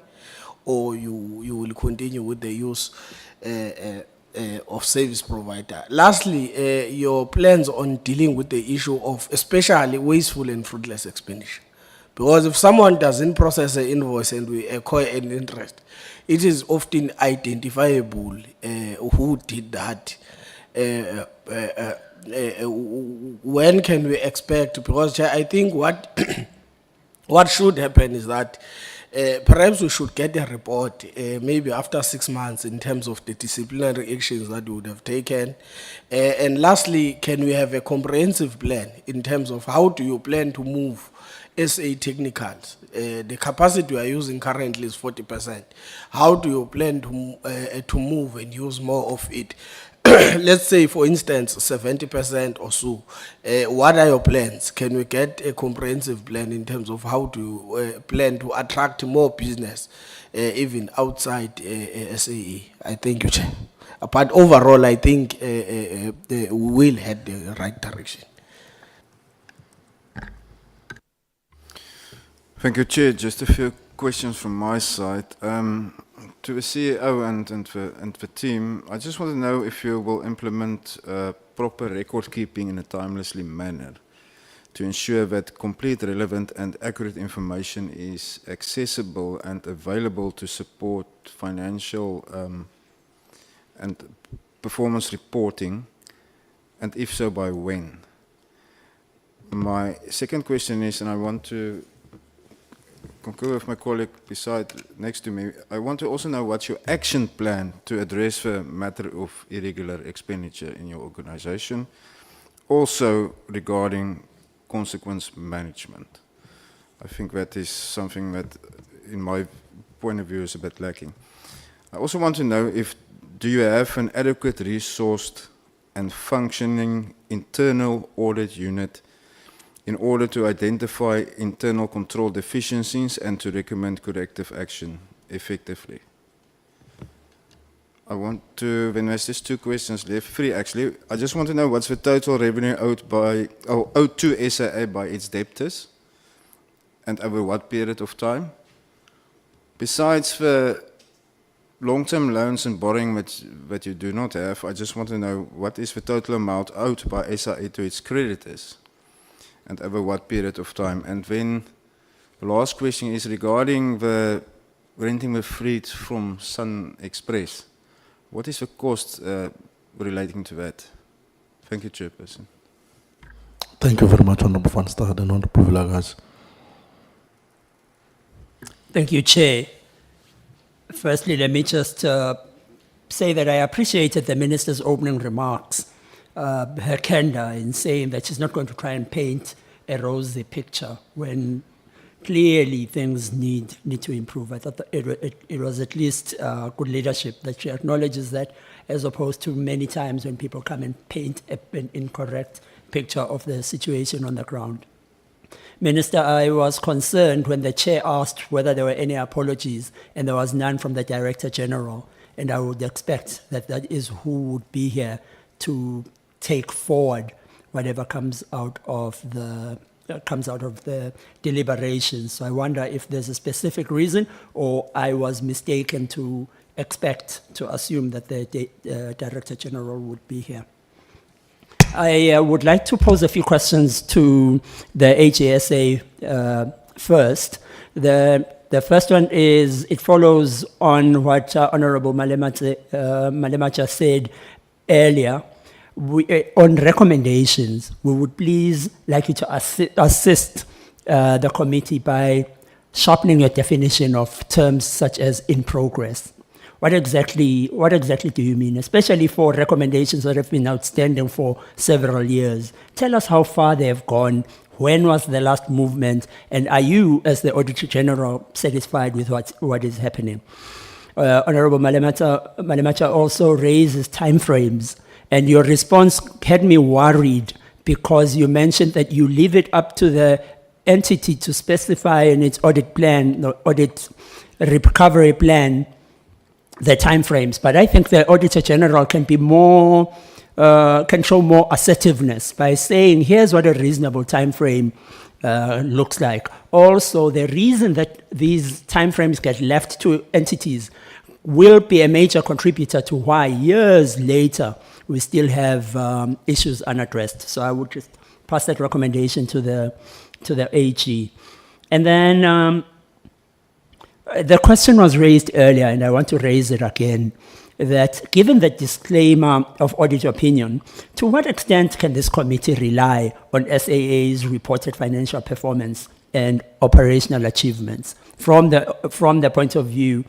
or you will continue with the use of service provider? Lastly, your plans on dealing with the issue of especially wasteful and fruitless expenditure. Because if someone doesn't process an invoice and we acquire an interest, it is often identifiable who did that. When can we expect? Because I think what what should happen is that perhaps we should get a report maybe after 6 months in terms of the disciplinary actions that we would have taken. And lastly, can we have a comprehensive plan in terms of how do you plan to move SA technicals? The capacity we are using currently is 40%. How do you plan to move and use more of it? Let's say, for instance, 70% or so. What are your plans? Can we get a comprehensive plan in terms of how to plan to attract more business, even outside SAE? I thank you, Chair. But overall, I think we will head the right direction. Thank you, Chair. Just a few questions from my side. To the CEO and the team, I just want to know if you will implement proper record keeping in a timelessly manner to ensure that complete, relevant and accurate information is accessible and available to support financial and performance reporting, and if so, by when? My second question is, and I want to concur with my colleague next to me, I want to also know what's your action plan to address the matter of irregular expenditure in your organization, also regarding consequence management. I think that is something that, in my point of view, is a bit lacking. I also want to know do you have an adequate resourced and functioning internal audit unit in order to identify internal control deficiencies and to recommend corrective action effectively? I want to, when there's just 2 questions left, 3 actually, I just want to know what's the total revenue owed to SAA by its debtors, and over what period of time? Besides the long-term loans and borrowing that you do not have, I just want to know what is the total amount owed by SAA to its creditors, and over what period of time? And then The last question is regarding the renting the fleet from Sun Express. What is the cost relating to that? Thank you, Chairperson. Thank you very much, Honorable Van Staden and Honorable Vilakazi. Thank you, Chair. Firstly, let me just say that I appreciated the Minister's opening remarks, her candor in saying that she's not going to try and paint a rosy picture when clearly things need to improve. I thought that it was at least good leadership that she acknowledges that, as opposed to many times when people come and paint an incorrect picture of the situation on the ground. Minister, I was concerned when the chair asked whether there were any apologies, and there was none from the Director-General, and I would expect that that is who would be here to take forward whatever comes out of the deliberations. So I wonder if there's a specific reason, or I was mistaken to assume that the Director-General would be here. I would like to pose a few questions to the AGSA first. The first one is, it follows on what Honorable Malemacha said earlier. On recommendations, we would please like you to assist the committee by sharpening your definition of terms such as in progress. What exactly do you mean, especially for recommendations that have been outstanding for several years? Tell us how far they have gone, when was the last movement, and are you, as the Auditor-General, satisfied with what is happening? Honorable Malemacha also raises timeframes, and your response had me worried because you mentioned that you leave it up to the entity to specify in its audit plan, audit recovery plan, the timeframes. But I think the Auditor-General can be more, can show more assertiveness by saying, here's what a reasonable timeframe looks like. Also, the reason that these timeframes get left to entities will be a major contributor to why years later we still have issues unaddressed. So I would just pass that recommendation to the AG. And then the question was raised earlier, and I want to raise it again, that given the disclaimer of audit opinion, to what extent can this committee rely on SAA's reported financial performance and operational achievements from the point of view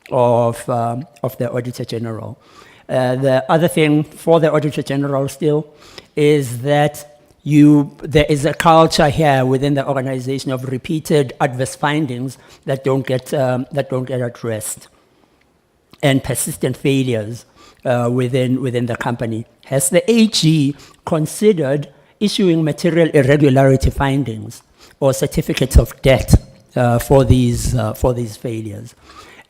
of the Auditor-General? The other thing for the Auditor-General still is that there is a culture here within the organization of repeated adverse findings that don't get addressed, and persistent failures within the company. Has the AG considered issuing material irregularity findings or certificates of debt for these failures?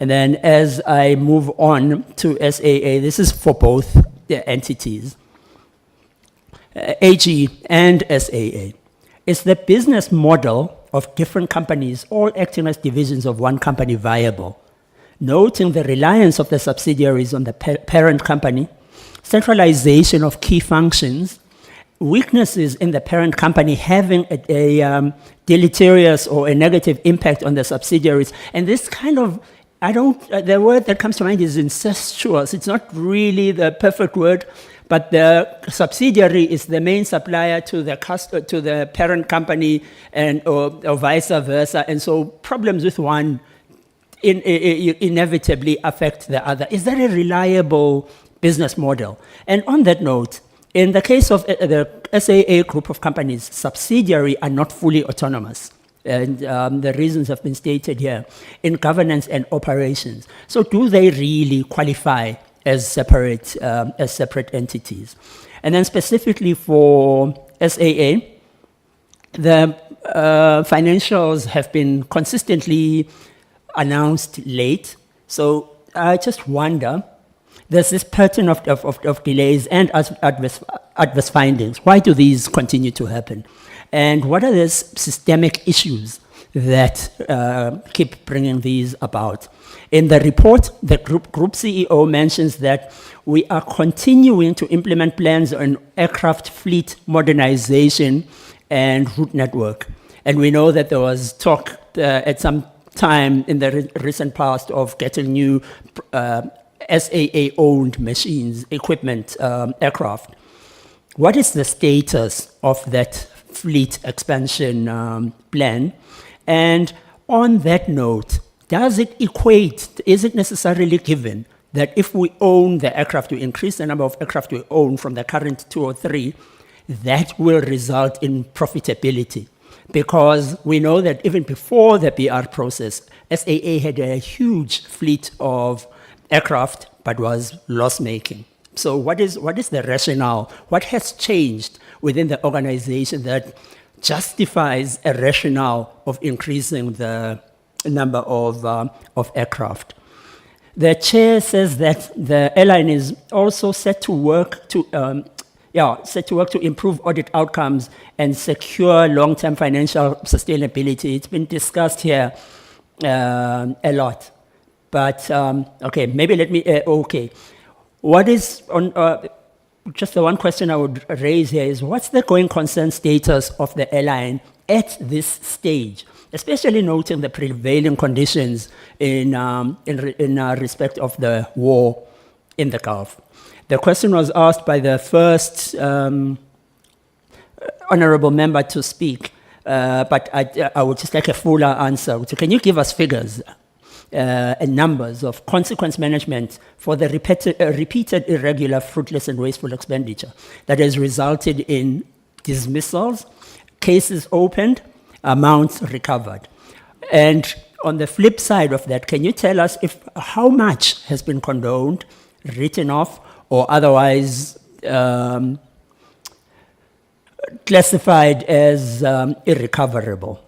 And then as I move on to SAA, this is for both the entities, AG and SAA. Is the business model of different companies, all acting as divisions of one company, viable? Noting the reliance of the subsidiaries on the parent company, centralization of key functions, weaknesses in the parent company having a deleterious or a negative impact on the subsidiaries, and this kind of, the word that comes to mind is incestuous. It's not really the perfect word, but the subsidiary is the main supplier to the parent company, and or vice versa, and so problems with one inevitably affect the other. Is that a reliable business model? And on that note, in the case of the SAA group of companies, subsidiaries are not fully autonomous. And the reasons have been stated here in governance and operations. So do they really qualify as separate entities? And then specifically for SAA, the financials have been consistently announced late. So I just wonder, there's this pattern of delays and adverse findings. Why do these continue to happen? And what are the systemic issues that keep bringing these about? In the report, the group CEO mentions that we are continuing to implement plans on aircraft fleet modernization and route network. And we know that there was talk at some time in the recent past of getting new SAA-owned machines, equipment, aircraft. What is the status of that fleet expansion plan? And on that note, does it equate, is it necessarily given that if we own the aircraft, we increase the number of aircraft we own from the current 2 or 3, that will result in profitability? Because we know that even before the BR process, SAA had a huge fleet of aircraft but was loss-making. So what is the rationale? What has changed within the organization that justifies a rationale of increasing the number of aircraft? The chair says that the airline is also set to work to improve audit outcomes and secure long-term financial sustainability. It's been discussed here a lot. But, okay, maybe let me, okay. What is, just the one question I would raise here is, what's the going concern status of the airline at this stage, especially noting the prevailing conditions in respect of the war in the Gulf? The question was asked by the first honorable member to speak, but I would just like a fuller answer. So can you give us figures and numbers of consequence management for the repeated irregular, fruitless and wasteful expenditure that has resulted in dismissals, cases opened, amounts recovered? And on the flip side of that, can you tell us how much has been condoned, written off, or otherwise classified as irrecoverable?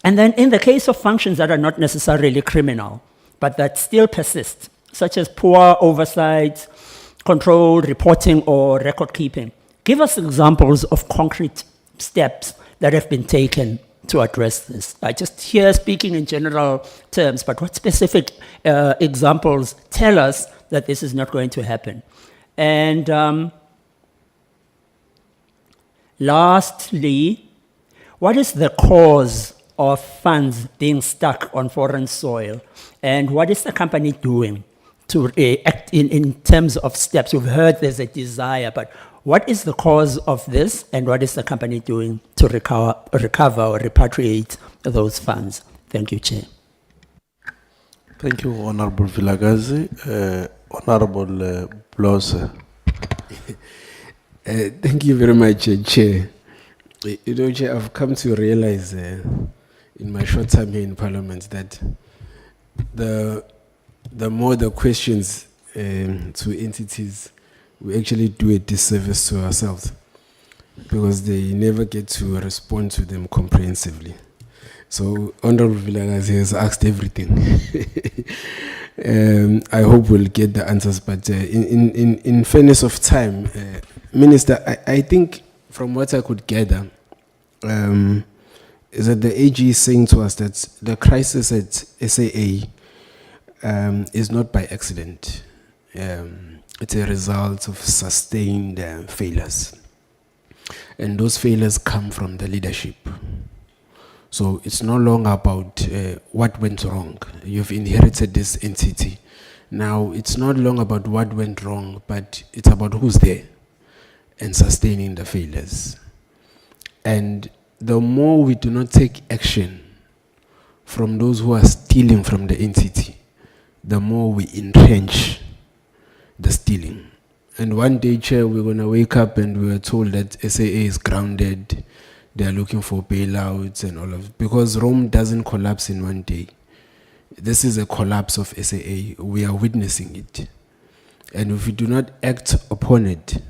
And then in the case of functions that are not necessarily criminal, but that still persist, such as poor oversight, control, reporting, or record keeping, give us examples of concrete steps that have been taken to address this. I just hear speaking in general terms, but what specific examples tell us that this is not going to happen? And lastly, what is the cause of funds being stuck on foreign soil? And what is the company doing to act in terms of steps? We've heard there's a desire, but what is the cause of this, and what is the company doing to recover or repatriate those funds? Thank you, Chair. Thank you, Honorable Vilagazi. Honorable Blose. Thank you very much, Chair. You know, Chair, I've come to realize in my short time here in Parliament that the more the questions to entities, we actually do a disservice to ourselves because they never get to respond to them comprehensively. So Honorable Vilagazi has asked everything. I hope we'll get the answers, but in fairness of time, Minister, I think from what I could gather, is that the AG is saying to us that the crisis at SAA is not by accident. It's a result of sustained failures. And those failures come from the leadership. So it's no longer about what went wrong. You've inherited this entity. Now, it's not long about what went wrong, but it's about who's there and sustaining the failures. And the more we do not take action from those who are stealing from the entity, the more we entrench the stealing. And one day, Chair, we're going to wake up and we're told that SAA is grounded, they're looking for bailouts and all of it, because Rome doesn't collapse in one day. This is a collapse of SAA. We are witnessing it. And if we do not act upon it,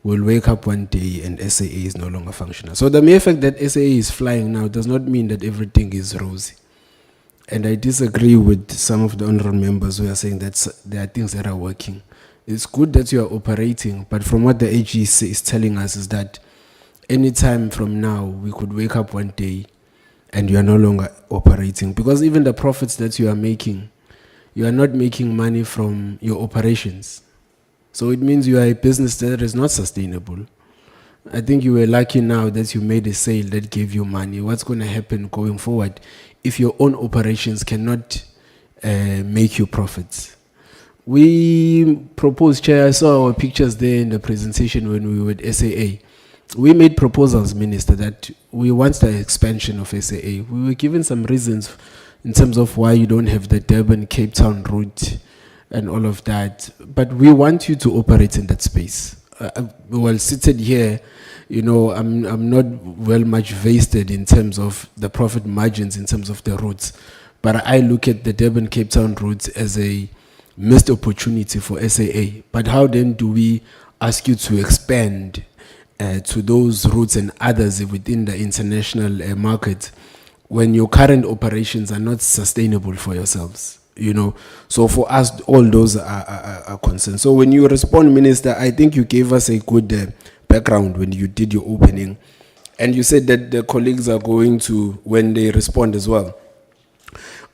we'll wake up one day and SAA is no longer functional. So the mere fact that SAA is flying now does not mean that everything is rosy. And I disagree with some of the honorable members who are saying that there are things that are working. It's good that you are operating, but from what the AGSA is telling us is that anytime from now, we could wake up one day and you are no longer operating. Because even the profits that you are making, you are not making money from your operations. So it means you are a business that is not sustainable. I think you were lucky now that you made a sale that gave you money. What's going to happen going forward if your own operations cannot make you profits? We proposed, Chair, I saw our pictures there in the presentation when we were at SAA. We made proposals, Minister, that we want the expansion of SAA. We were given some reasons in terms of why you don't have the Durban-Cape Town route and all of that. But we want you to operate in that space. Well, seated here, you know, I'm not well much vested in terms of the profit margins in terms of the routes. But I look at the Durban-Cape Town route as a missed opportunity for SAA. But how then do we ask you to expand to those routes and others within the international market when your current operations are not sustainable for yourselves? You know, so for us, all those are concerns. So when you respond, Minister, I think you gave us a good background when you did your opening. And you said that the colleagues are going to, when they respond as well,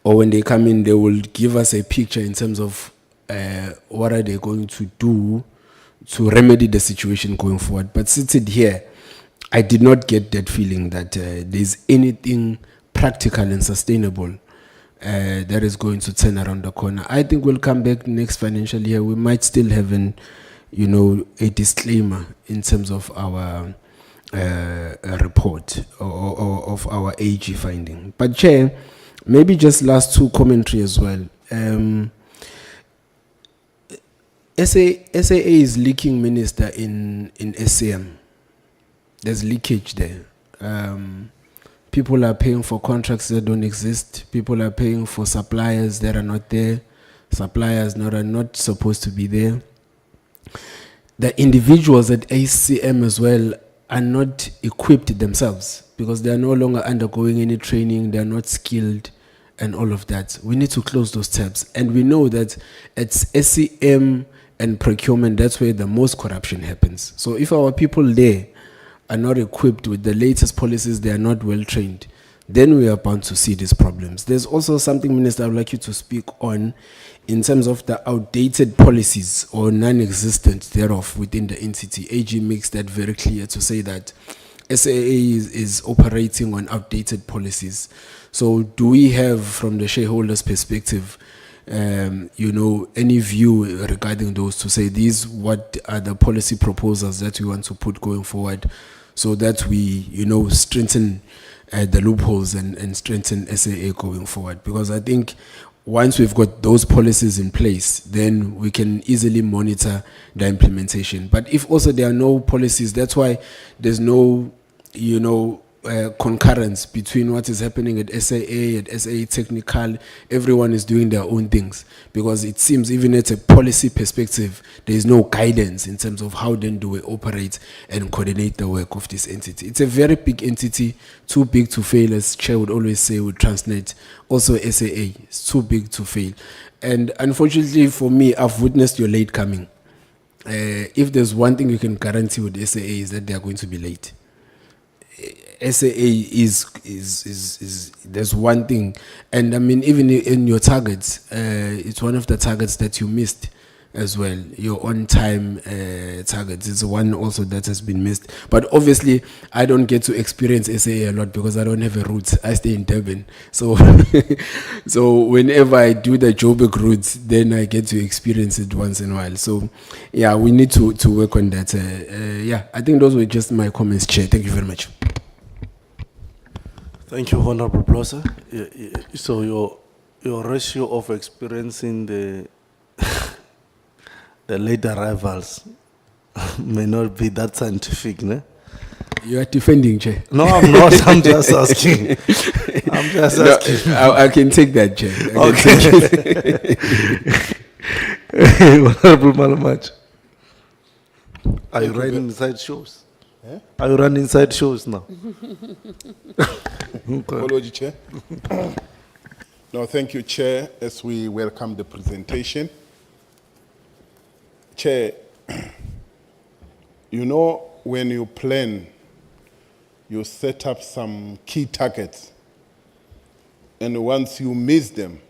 or when they come in, they will give us a picture in terms of what are they going to do to remedy the situation going forward. But seated here, I did not get that feeling that there's anything practical and sustainable that is going to turn around the corner. I think we'll come back next financial year. We might still have a disclaimer in terms of our report or of our AG finding. But Chair, maybe just last two commentary as well. SAA is leaking, Minister, in SCM. There's leakage there. People are paying for contracts that don't exist. People are paying for suppliers that are not there. Suppliers that are not supposed to be there. The individuals at ACM as well are not equipped themselves because they are no longer undergoing any training. They are not skilled and all of that. We need to close those tabs. And we know that at SCM and procurement, that's where the most corruption happens. So if our people there are not equipped with the latest policies, they are not well trained, then we are bound to see these problems. There's also something, Minister, I would like you to speak on in terms of the outdated policies or non-existent thereof within the entity. AG makes that very clear to say that SAA is operating on outdated policies. So do we have, from the shareholders' perspective, any view regarding those to say these, what are the policy proposals that we want to put going forward so that we, strengthen the loopholes and strengthen SAA going forward? Because I think once we've got those policies in place, then we can easily monitor the implementation. But if also there are no policies, that's why there's no, concurrence between what is happening at SAA, at SAA Technical. Everyone is doing their own things because it seems even at a policy perspective, there is no guidance in terms of how then do we operate and coordinate the work of this entity. It's a very big entity, too big to fail, as Chair would always say with Transnet. Also SAA, it's too big to fail. And unfortunately for me, I've witnessed your late coming. If there's one thing you can guarantee with SAA is that they are going to be late. SAA is there's one thing, and I mean even in your targets, it's one of the targets that you missed as well. Your on-time targets is one also that has been missed. But obviously, I don't get to experience SAA a lot because I don't have a route. I stay in Durban, so so whenever I do the Joburg route, then I get to experience it once in a while. So yeah, we need to work on that. Yeah, I think those were just my comments, Chair. Thank you very much. Thank you, Honorable Blosser. So your ratio of experiencing the the late arrivals may not be that scientific, ne? You are defending, Chair. No, I'm not. I'm just asking. I'm just asking. I can take that, Chair. Okay. Honorable Malamach. Are you running inside shows? Eh? Are you running inside shows now? Apology, Chair. No, thank you, Chair, as we welcome the presentation. Chair, when you plan, you set up some key targets, and once you miss them,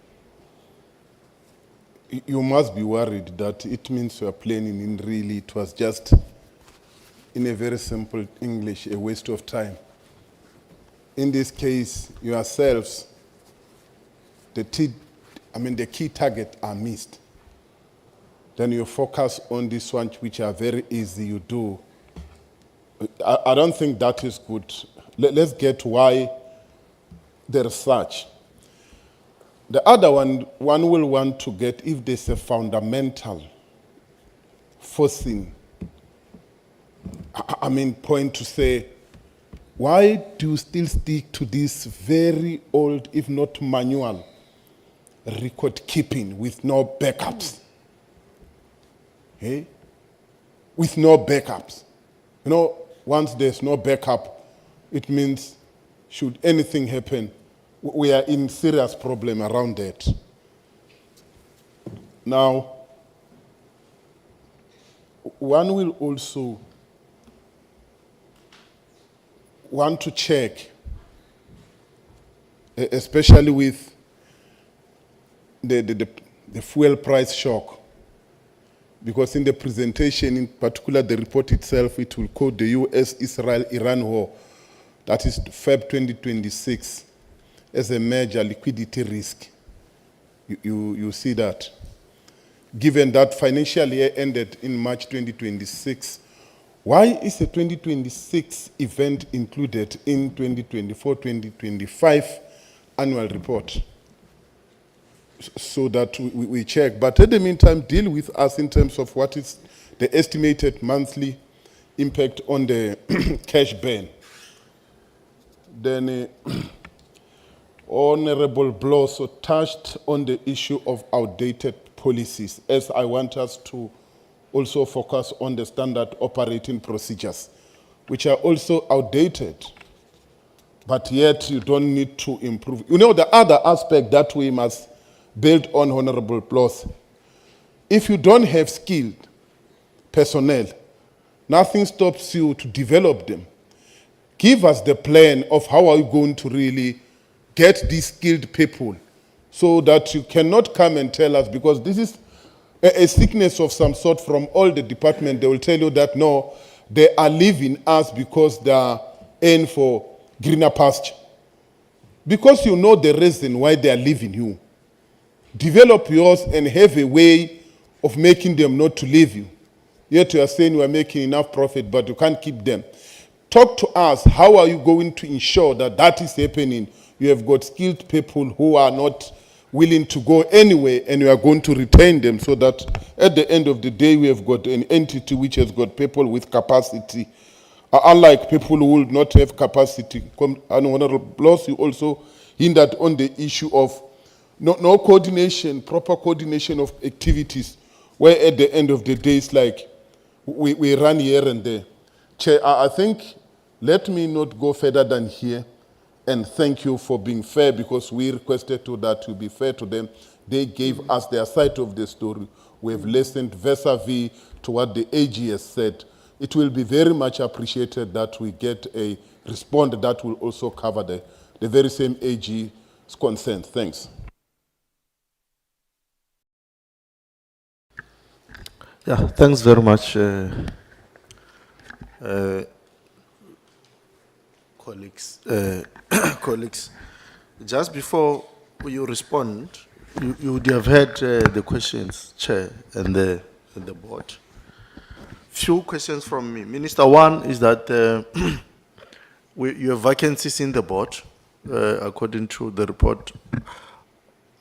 you must be worried that it means you are planning in really, it was just in a very simple English, a waste of time. In this case, yourselves, the key target are missed. Then you focus on this one, which are very easy, you do. I don't think that is good. Let's get why there is such. The other one will want to get if there's a fundamental forcing, point to say, why do you still stick to this very old, if not manual, record keeping with no backups? With no backups. You know, once there's no backup, it means should anything happen, we are in serious problem around that. Now, one will also want to check, especially with the fuel price shock, because in the presentation, in particular the report itself, it will quote the US-Israel-Iran war, that is Feb 2026, as a major liquidity risk. You see that. Given that financial year ended in March 2026, why is the 2026 event included in 2024-2025 annual report? So that we check. But at the meantime, deal with us in terms of what is the estimated monthly impact on the cash burn. Then Honorable Blosso touched on the issue of outdated policies, as I want us to also focus on the standard operating procedures, which are also outdated, but yet you don't need to improve. You know, the other aspect that we must build on, Honorable Blosso, if you don't have skilled personnel, nothing stops you to develop them. Give us the plan of how are you going to really get these skilled people so that you cannot come and tell us, because this is a sickness of some sort from all the departments. They will tell you that, no, they are leaving us because they are in for greener pasture. Because you know the reason why they are leaving you. Develop yours and have a way of making them not to leave you. Yet you are saying you are making enough profit, but you can't keep them. Talk to us. How are you going to ensure that that is happening? You have got skilled people who are not willing to go anywhere, and you are going to retain them so that at the end of the day, we have got an entity which has got people with capacity, unlike people who will not have capacity. And Honorable Bloss, you also hindered on the issue of no coordination, proper coordination of activities, where at the end of the day, it's like we run here and there. Chair, I think, let me not go further than here, and thank you for being fair, because we requested that you be fair to them. They gave us their side of the story. We have listened vis-a-vis to what the AG has said. It will be very much appreciated that we get a response that will also cover the very same AG's consent. Thanks. Yeah, thanks very much, colleagues. Colleagues, just before you respond, you would have heard the questions, Chair, and the board. Few questions from me. Minister, one is that you have vacancies in the board, according to the report.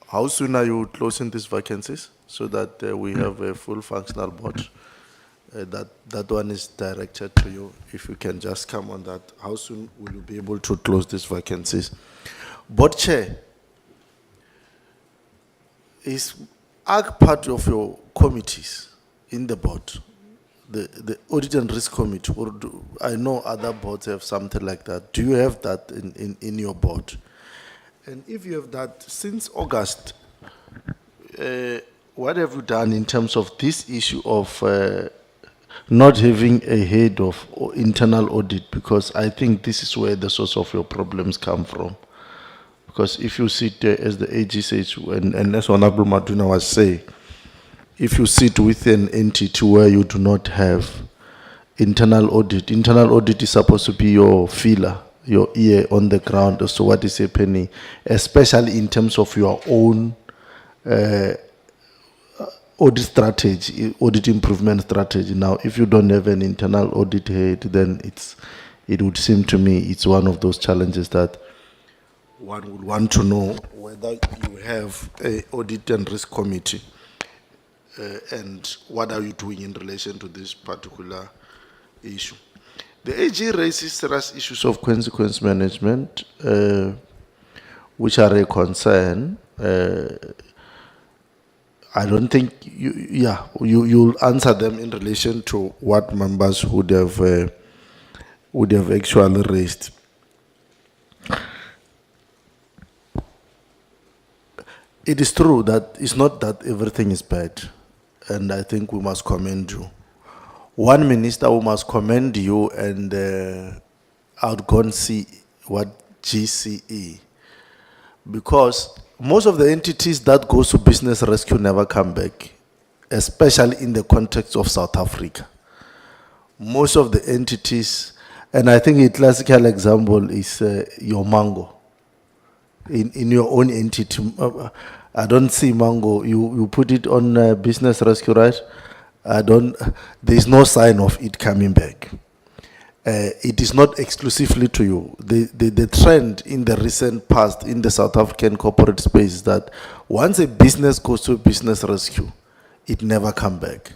How soon are you closing these vacancies so that we have a full functional board? That one is directed to you. If you can just come on that, how soon will you be able to close these vacancies? Board Chair, is part of your committees in the board, the Audit and Risk Committee, or I know other boards have something like that. Do you have that in your board? And if you have that, since August, what have you done in terms of this issue of not having a head of internal audit? Because I think this is where the source of your problems come from. Because if you sit as the AG says, and as Honorable Maduna was saying, if you sit with an entity where you do not have internal audit. Internal audit is supposed to be your feeler, your ear on the ground as to what is happening, especially in terms of your own audit strategy, audit improvement strategy. Now, if you don't have an internal audit head, then it would seem to me it's one of those challenges that one would want to know whether you have a audit and risk committee and what are you doing in relation to this particular issue. The AG raises serious issues of consequence management, which are a concern. I don't think you'll answer them in relation to what members would have actually raised. It is true that it's not that everything is bad, and I think we must commend you. One minister who must commend you and outgone GCE, because most of the entities that goes to business rescue never come back, especially in the context of South Africa. Most of the entities, and I think a classical example is your Mango. In your own entity, I don't see Mango. You put it on business rescue, right? There's no sign of it coming back. It is not exclusively to you. The trend in the recent past in the South African corporate space is that once a business goes to business rescue, it never comes back.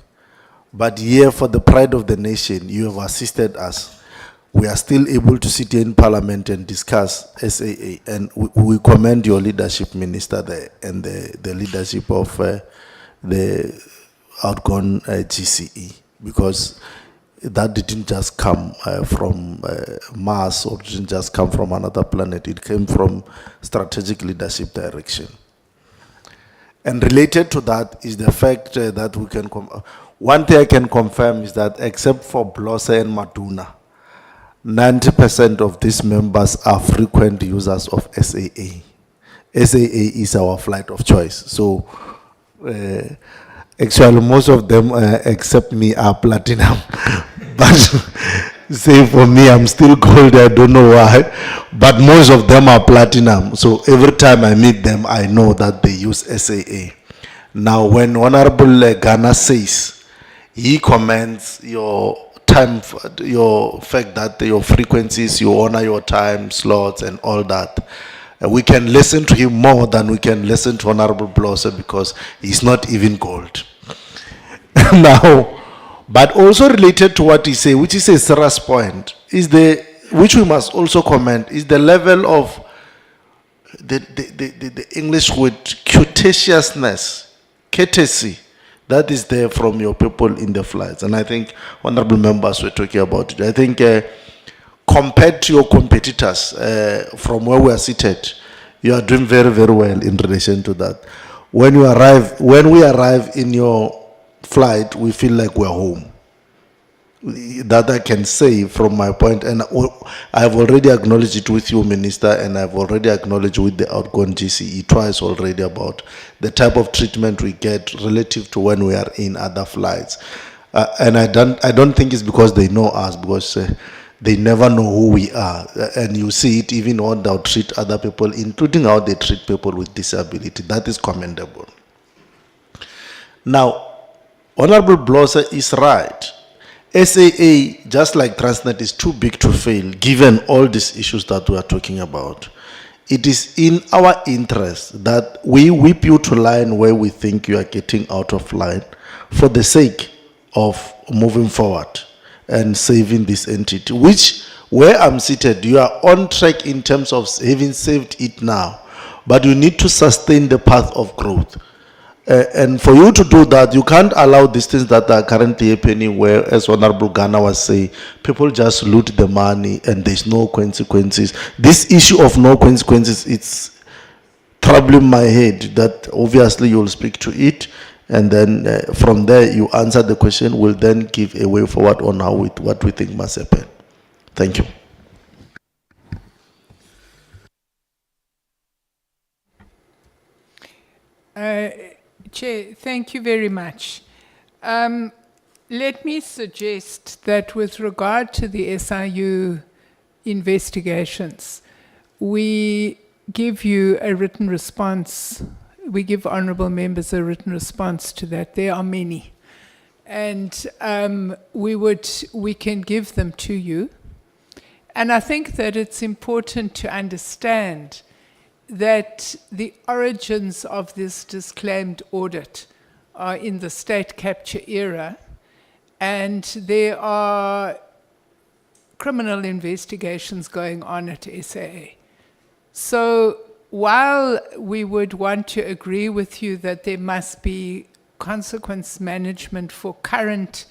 But here, for the pride of the nation, you have assisted us. We are still able to sit here in Parliament and discuss SAA, and we commend your leadership, Minister, there, and the leadership of the outgone GCE, because that didn't just come from Mars or didn't just come from another planet. It came from strategic leadership direction. And related to that is the fact that we can... one thing I can confirm is that except for Blosse and Maduna, 90% of these members are frequent users of SAA. SAA is our flight of choice. So actually most of them except me are platinum. But say for me, I'm still gold, I don't know why. But most of them are platinum. So every time I meet them, I know that they use SAA. Now when Honorable Ghana says, he comments your time, your fact that your frequencies, you honor your time slots and all that. We can listen to him more than we can listen to Honorable Blosse because he's not even gold. Now, but also related to what he said, which is a serious point, is which we must also comment, is the level of the English word courtesy, that is there from your people in the flights. And I think honorable members were talking about it. I think compared to your competitors from where we are seated, you are doing very, very well in relation to that. When we arrive in your flight, we feel like we're home. That I can say from my point, and I've already acknowledged it with you, Minister, and I've already acknowledged with the outgone GCE twice already about the type of treatment we get relative to when we are in other flights. And I don't think it's because they know us, because they never know who we are. And you see it even how they treat other people, including how they treat people with disability. That is commendable. Now, Honorable Blosse is right. SAA, just like Transnet, is too big to fail, given all these issues that we are talking about. It is in our interest that we whip you to line where we think you are getting out of line for the sake of moving forward and saving this entity, which, where I'm seated, you are on track in terms of having saved it now, but you need to sustain the path of growth. And for you to do that, you can't allow these things that are currently happening where, as Honorable Ghana was saying, people just loot the money and there's no consequences. This issue of no consequences, it's troubling my head, that obviously you'll speak to it, and then from there you answer the question, we'll then give a way forward on what we think must happen. Thank you. Chair, thank you very much. Let me suggest that with regard to the SIU investigations, we give you a written response. We give honourable members a written response to that. There are many. And we can give them to you. And I think that it's important to understand that the origins of this disclaimed audit are in the state capture era, and there are criminal investigations going on at SAA. So while we would want to agree with you that there must be consequence management for current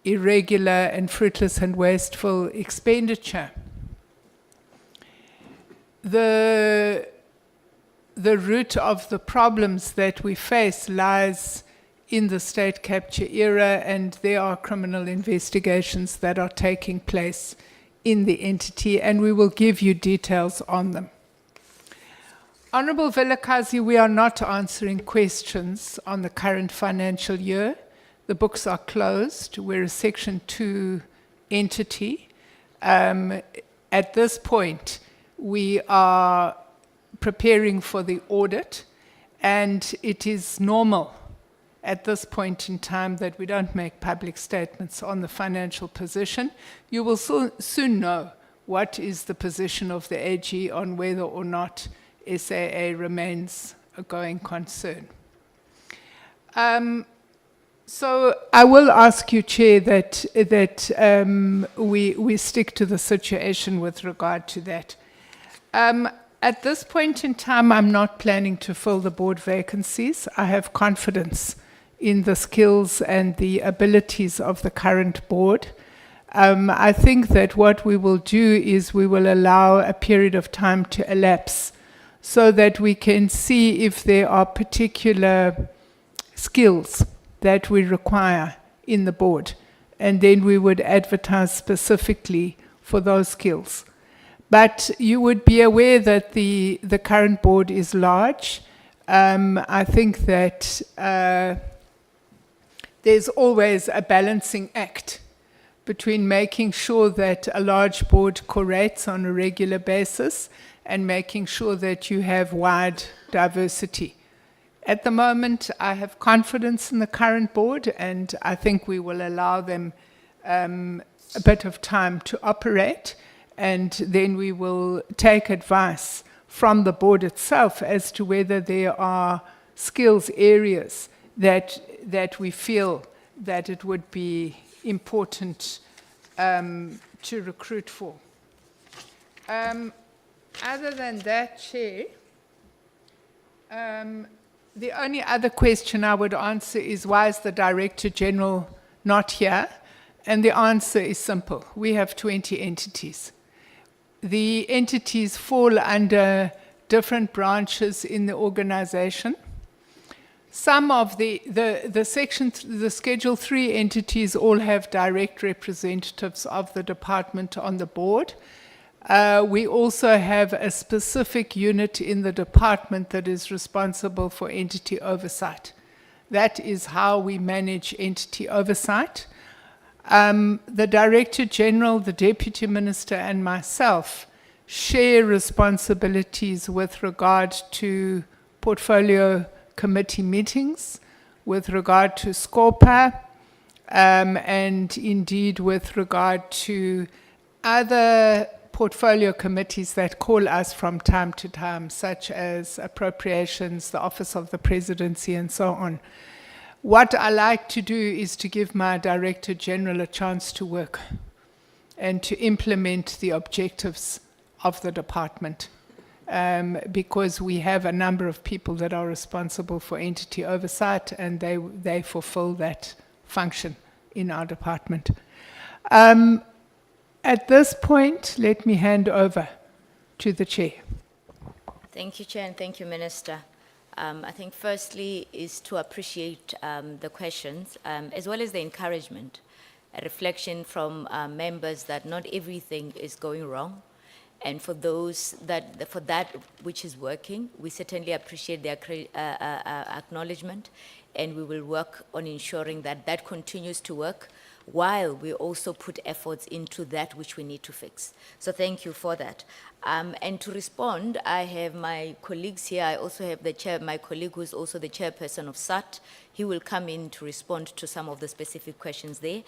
irregular and fruitless and wasteful expenditure, the root of the problems that we face lies in the state capture era, and there are criminal investigations that are taking place in the entity, and we will give you details on them. Honourable Vilakazi, we are not answering questions on the current financial year. The books are closed. We're a Section 2 entity. At this point, we are preparing for the audit, and it is normal at this point in time that we don't make public statements on the financial position. You will soon know what is the position of the AG on whether or not SAA remains a going concern. So I will ask you, Chair, that we stick to the situation with regard to that. At this point in time, I'm not planning to fill the board vacancies. I have confidence in the skills and the abilities of the current board. I think that what we will do is we will allow a period of time to elapse so that we can see if there are particular skills that we require in the board, and then we would advertise specifically for those skills. But you would be aware that the current board is large. I think that there's always a balancing act between making sure that a large board collaborates on a regular basis and making sure that you have wide diversity. At the moment, I have confidence in the current board, and I think we will allow them a bit of time to operate, and then we will take advice from the board itself as to whether there are skills areas that we feel that it would be important to recruit for. Other than that, Chair, the only other question I would answer is, why is the Director-General not here? And the answer is simple. We have 20 entities. The entities fall under different branches in the organization. Some of the Schedule 3 entities all have direct representatives of the department on the board. We also have a specific unit in the department that is responsible for entity oversight. That is how we manage entity oversight. The Director-General, the Deputy Minister, and myself share responsibilities with regard to portfolio committee meetings, with regard to SCORPA, and indeed with regard to other portfolio committees that call us from time to time, such as appropriations, the Office of the Presidency, and so on. What I like to do is to give my Director-General a chance to work and to implement the objectives of the department, because we have a number of people that are responsible for entity oversight, and they fulfill that function in our department. At this point, let me hand over to the Chair. Thank you, Chair, and thank you, Minister. I think firstly is to appreciate the questions, as well as the encouragement, a reflection from members that not everything is going wrong, And for those for that which is working, we certainly appreciate their acknowledgement, and we will work on ensuring that that continues to work while we also put efforts into that which we need to fix. So thank you for that. And to respond, I have my colleagues here. I also have my colleague who is also the chairperson of SAT. He will come in to respond to some of the specific questions there.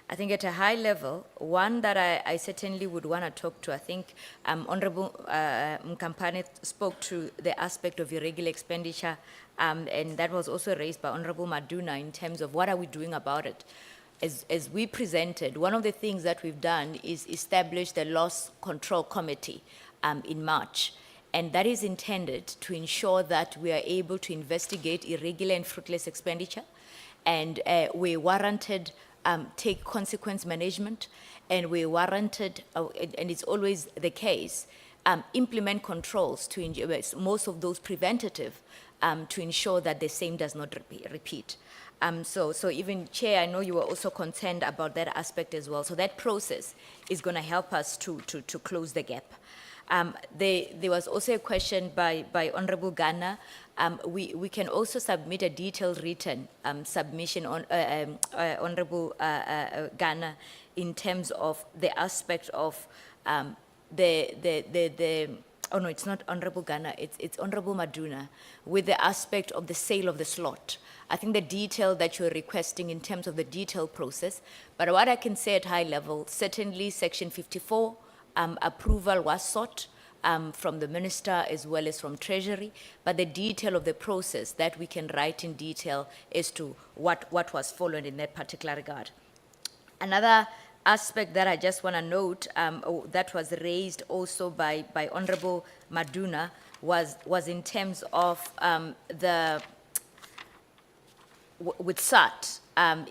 I think at a high level, one that I certainly would want to talk to, I think Honorable Mkampane spoke to the aspect of irregular expenditure, and that was also raised by Honorable Maduna in terms of what are we doing about it. As we presented, one of the things that we've done is establish the Loss Control Committee in March. And that is intended to ensure that we are able to investigate irregular and fruitless expenditure. And we warranted take consequence management, and we warranted, and it's always the case, implement controls to most of those preventative to ensure that the same does not repeat. So even Chair, I know you were also concerned about that aspect as well. So that process is going to help us to close the gap. There was also a question by Honorable Ghana. We can also submit a detailed written submission on Honorable Ghana in terms of the aspect of oh no, it's not Honorable Ghana, it's Honorable Maduna, with the aspect of the sale of the slot. I think the detail that you're requesting in terms of the detailed process, but what I can say at high level, certainly Section 54 approval was sought from the Minister as well as from Treasury, but the detail of the process that we can write in detail as to what was followed in that particular regard. Another aspect that I just want to note that was raised also by Honorable Maduna was in terms of with SAT,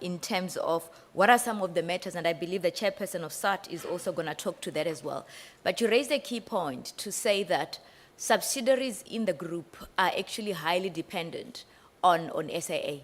in terms of what are some of the matters, and I believe the chairperson of SAT is also going to talk to that as well. But you raised a key point to say that subsidiaries in the group are actually highly dependent on SAA.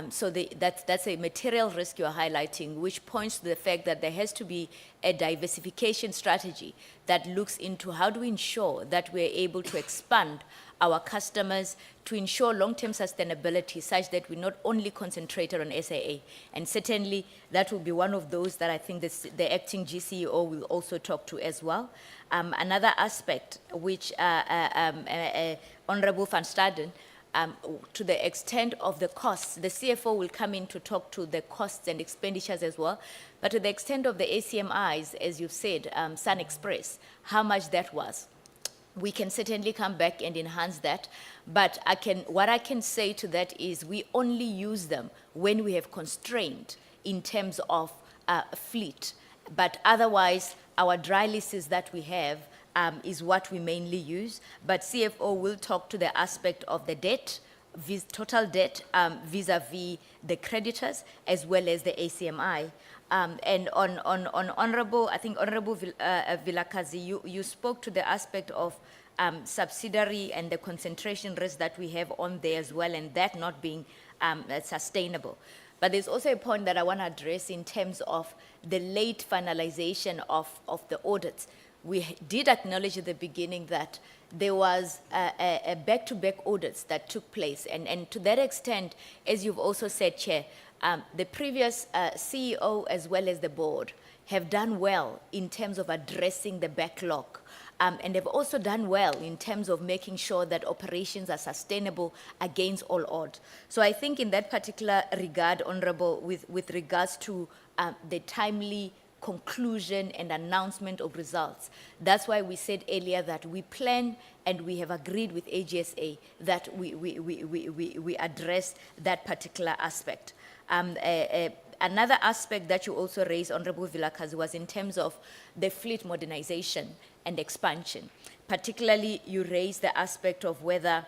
So that's a material risk you're highlighting, which points to the fact that there has to be a diversification strategy that looks into how do we ensure that we're able to expand our customers to ensure long-term sustainability such that we're not only concentrated on SAA. And certainly that will be one of those that I think the acting GCEO will also talk to as well. Another aspect which Honorable Van Staden, to the extent of the costs, the CFO will come in to talk to the costs and expenditures as well. But to the extent of the ACMIs, as you've said, Sun Express, how much that was, we can certainly come back and enhance that. But what I can say to that is we only use them when we have constraint in terms of fleet. But otherwise, our dry leases that we have is what we mainly use. But CFO will talk to the aspect of the debt, total debt vis-a-vis the creditors, as well as the ACMI. And on Honorable, I think Honorable Vilakazi, you spoke to the aspect of subsidiary and the concentration risk that we have on there as well, and that not being sustainable. But there's also a point that I want to address in terms of the late finalization of the audits. We did acknowledge at the beginning that there was a back-to-back audits that took place. And to that extent, as you've also said, Chair, the previous CEO as well as the board have done well in terms of addressing the backlog. And they've also done well in terms of making sure that operations are sustainable against all odds. So I think in that particular regard, Honorable, with regards to the timely conclusion and announcement of results, that's why we said earlier that we plan and we have agreed with AGSA that we address that particular aspect. Another aspect that you also raised, Honorable Vilakazi, was in terms of the fleet modernization and expansion. Particularly, you raised the aspect of whether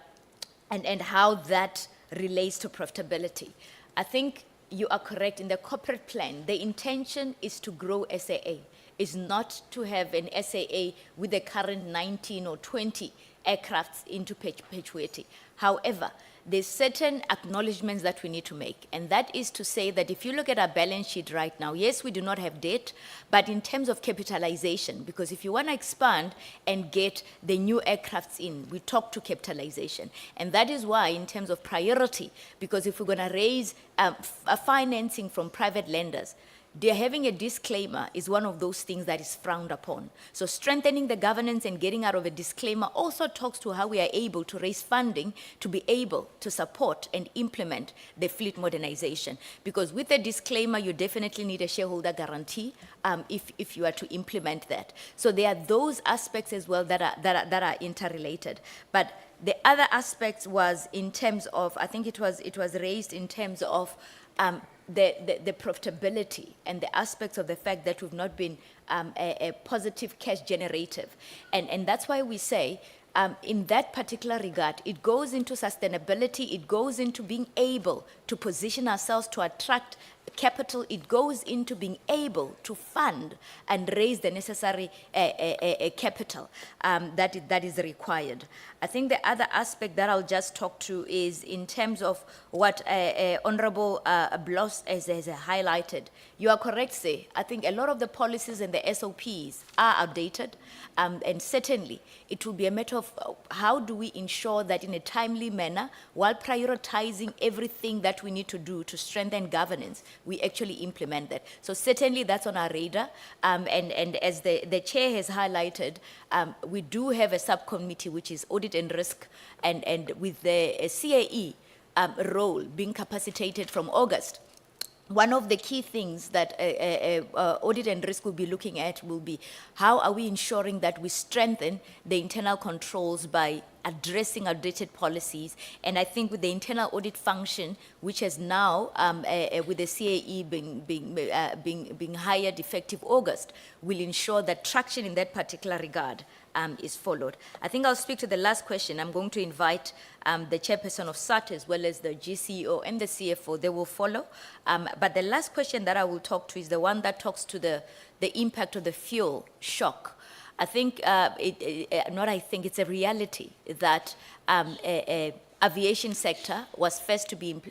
and how that relates to profitability. I think you are correct. In the corporate plan, the intention is to grow SAA, is not to have an SAA with the current 19 or 20 aircrafts into perpetuity. However, there's certain acknowledgements that we need to make. And that is to say that if you look at our balance sheet right now, yes, we do not have debt, but in terms of capitalization, because if you want to expand and get the new aircrafts in, we talk to capitalization. And that is why in terms of priority, because if we're going to raise financing from private lenders, having a disclaimer is one of those things that is frowned upon. So strengthening the governance and getting out of a disclaimer also talks to how we are able to raise funding to be able to support and implement the fleet modernization. Because with a disclaimer, you definitely need a shareholder guarantee if you are to implement that. So there are those aspects as well that are interrelated. But the other aspect was in terms of, I think it was raised in terms of the profitability and the aspects of the fact that we've not been a positive cash generative. And that's why we say, in that particular regard, it goes into sustainability, it goes into being able to position ourselves to attract capital, it goes into being able to fund and raise the necessary capital that is required. I think the other aspect that I'll just talk to is in terms of what Honorable Bloss has highlighted. You are correct, say. I think a lot of the policies and the SOPs are outdated, and certainly it will be a matter of how do we ensure that in a timely manner, while prioritizing everything that we need to do to strengthen governance, we actually implement that. So certainly that's on our radar, and as the chair has highlighted, we do have a subcommittee which is audit and risk, and with the CAE role being capacitated from August. One of the key things that audit and risk will be looking at will be how are we ensuring that we strengthen the internal controls by addressing outdated policies. And I think with the internal audit function, which has now, with the CAE being hired effective August, will ensure that traction in that particular regard is followed. I think I'll speak to the last question. I'm going to invite the chairperson of SAT as well as the GCEO and the CFO. They will follow. But the last question that I will talk to is the one that talks to the impact of the fuel shock. I think, it's a reality that aviation sector was first to be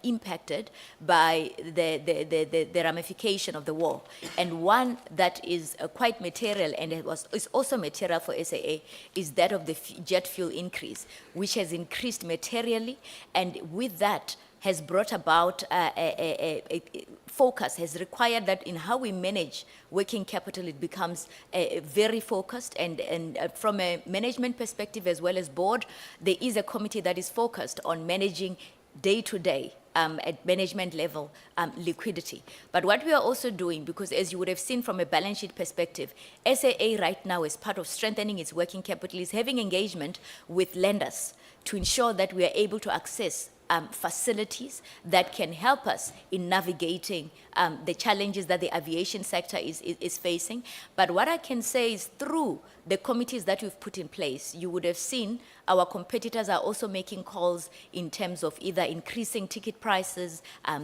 impacted by the ramification of the war. And one that is quite material, and is also material for SAA, is that of the jet fuel increase, which has increased materially, and with that has brought about a focus, has required that in how we manage working capital, it becomes very focused, and from a management perspective as well as board, there is a committee that is focused on managing day-to-day at management level liquidity. But what we are also doing, because as you would have seen from a balance sheet perspective, SAA right now, as part of strengthening its working capital, is having engagement with lenders to ensure that we are able to access facilities that can help us in navigating the challenges that the aviation sector is facing. But what I can say is through the committees that we've put in place, you would have seen our competitors are also making calls in terms of either increasing ticket prices,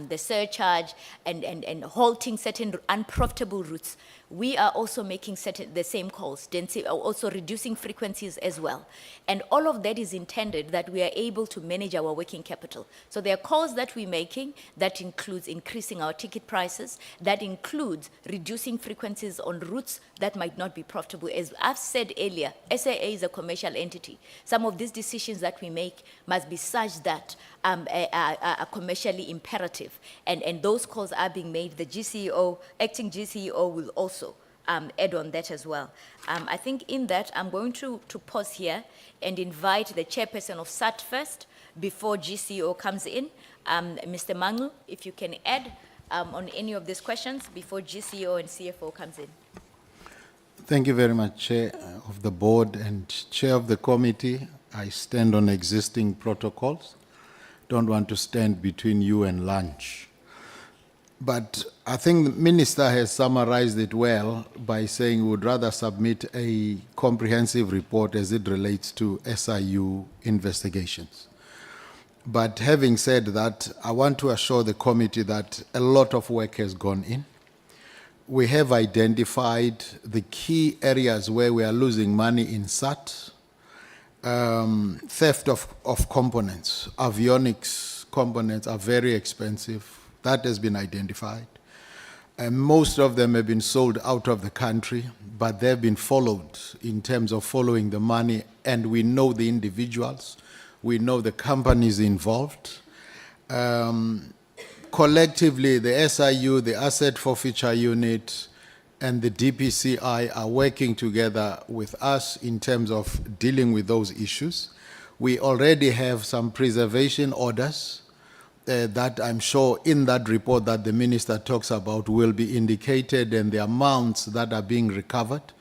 the surcharge, and halting certain unprofitable routes. We are also making the same calls, also reducing frequencies as well. And all of that is intended that we are able to manage our working capital. So there are calls that we're making that includes increasing our ticket prices, that includes reducing frequencies on routes that might not be profitable. As I've said earlier, SAA is a commercial entity. Some of these decisions that we make must be such that are commercially imperative. And those calls are being made. The GCEO, acting GCEO will also add on that as well. I think in that, I'm going to pause here and invite the chairperson of SAT first before GCEO comes in. Mr. Mangu, if you can add on any of these questions before GCEO and CFO comes in. Thank you very much, Chair of the Board and Chair of the Committee. I stand on existing protocols. Don't want to stand between you and lunch. But I think the Minister has summarized it well by saying we would rather submit a comprehensive report as it relates to SIU investigations. But having said that, I want to assure the committee that a lot of work has gone in. We have identified the key areas where we are losing money in SAT, theft of components. Avionics components are very expensive. That has been identified. And most of them have been sold out of the country, but they've been followed in terms of following the money, and we know the individuals, we know the companies involved. Collectively, the SIU, the Asset Forfeiture Unit, and the DPCI are working together with us in terms of dealing with those issues. We already have some preservation orders that I'm sure in that report that the minister talks about will be indicated, and the amounts that are being recovered.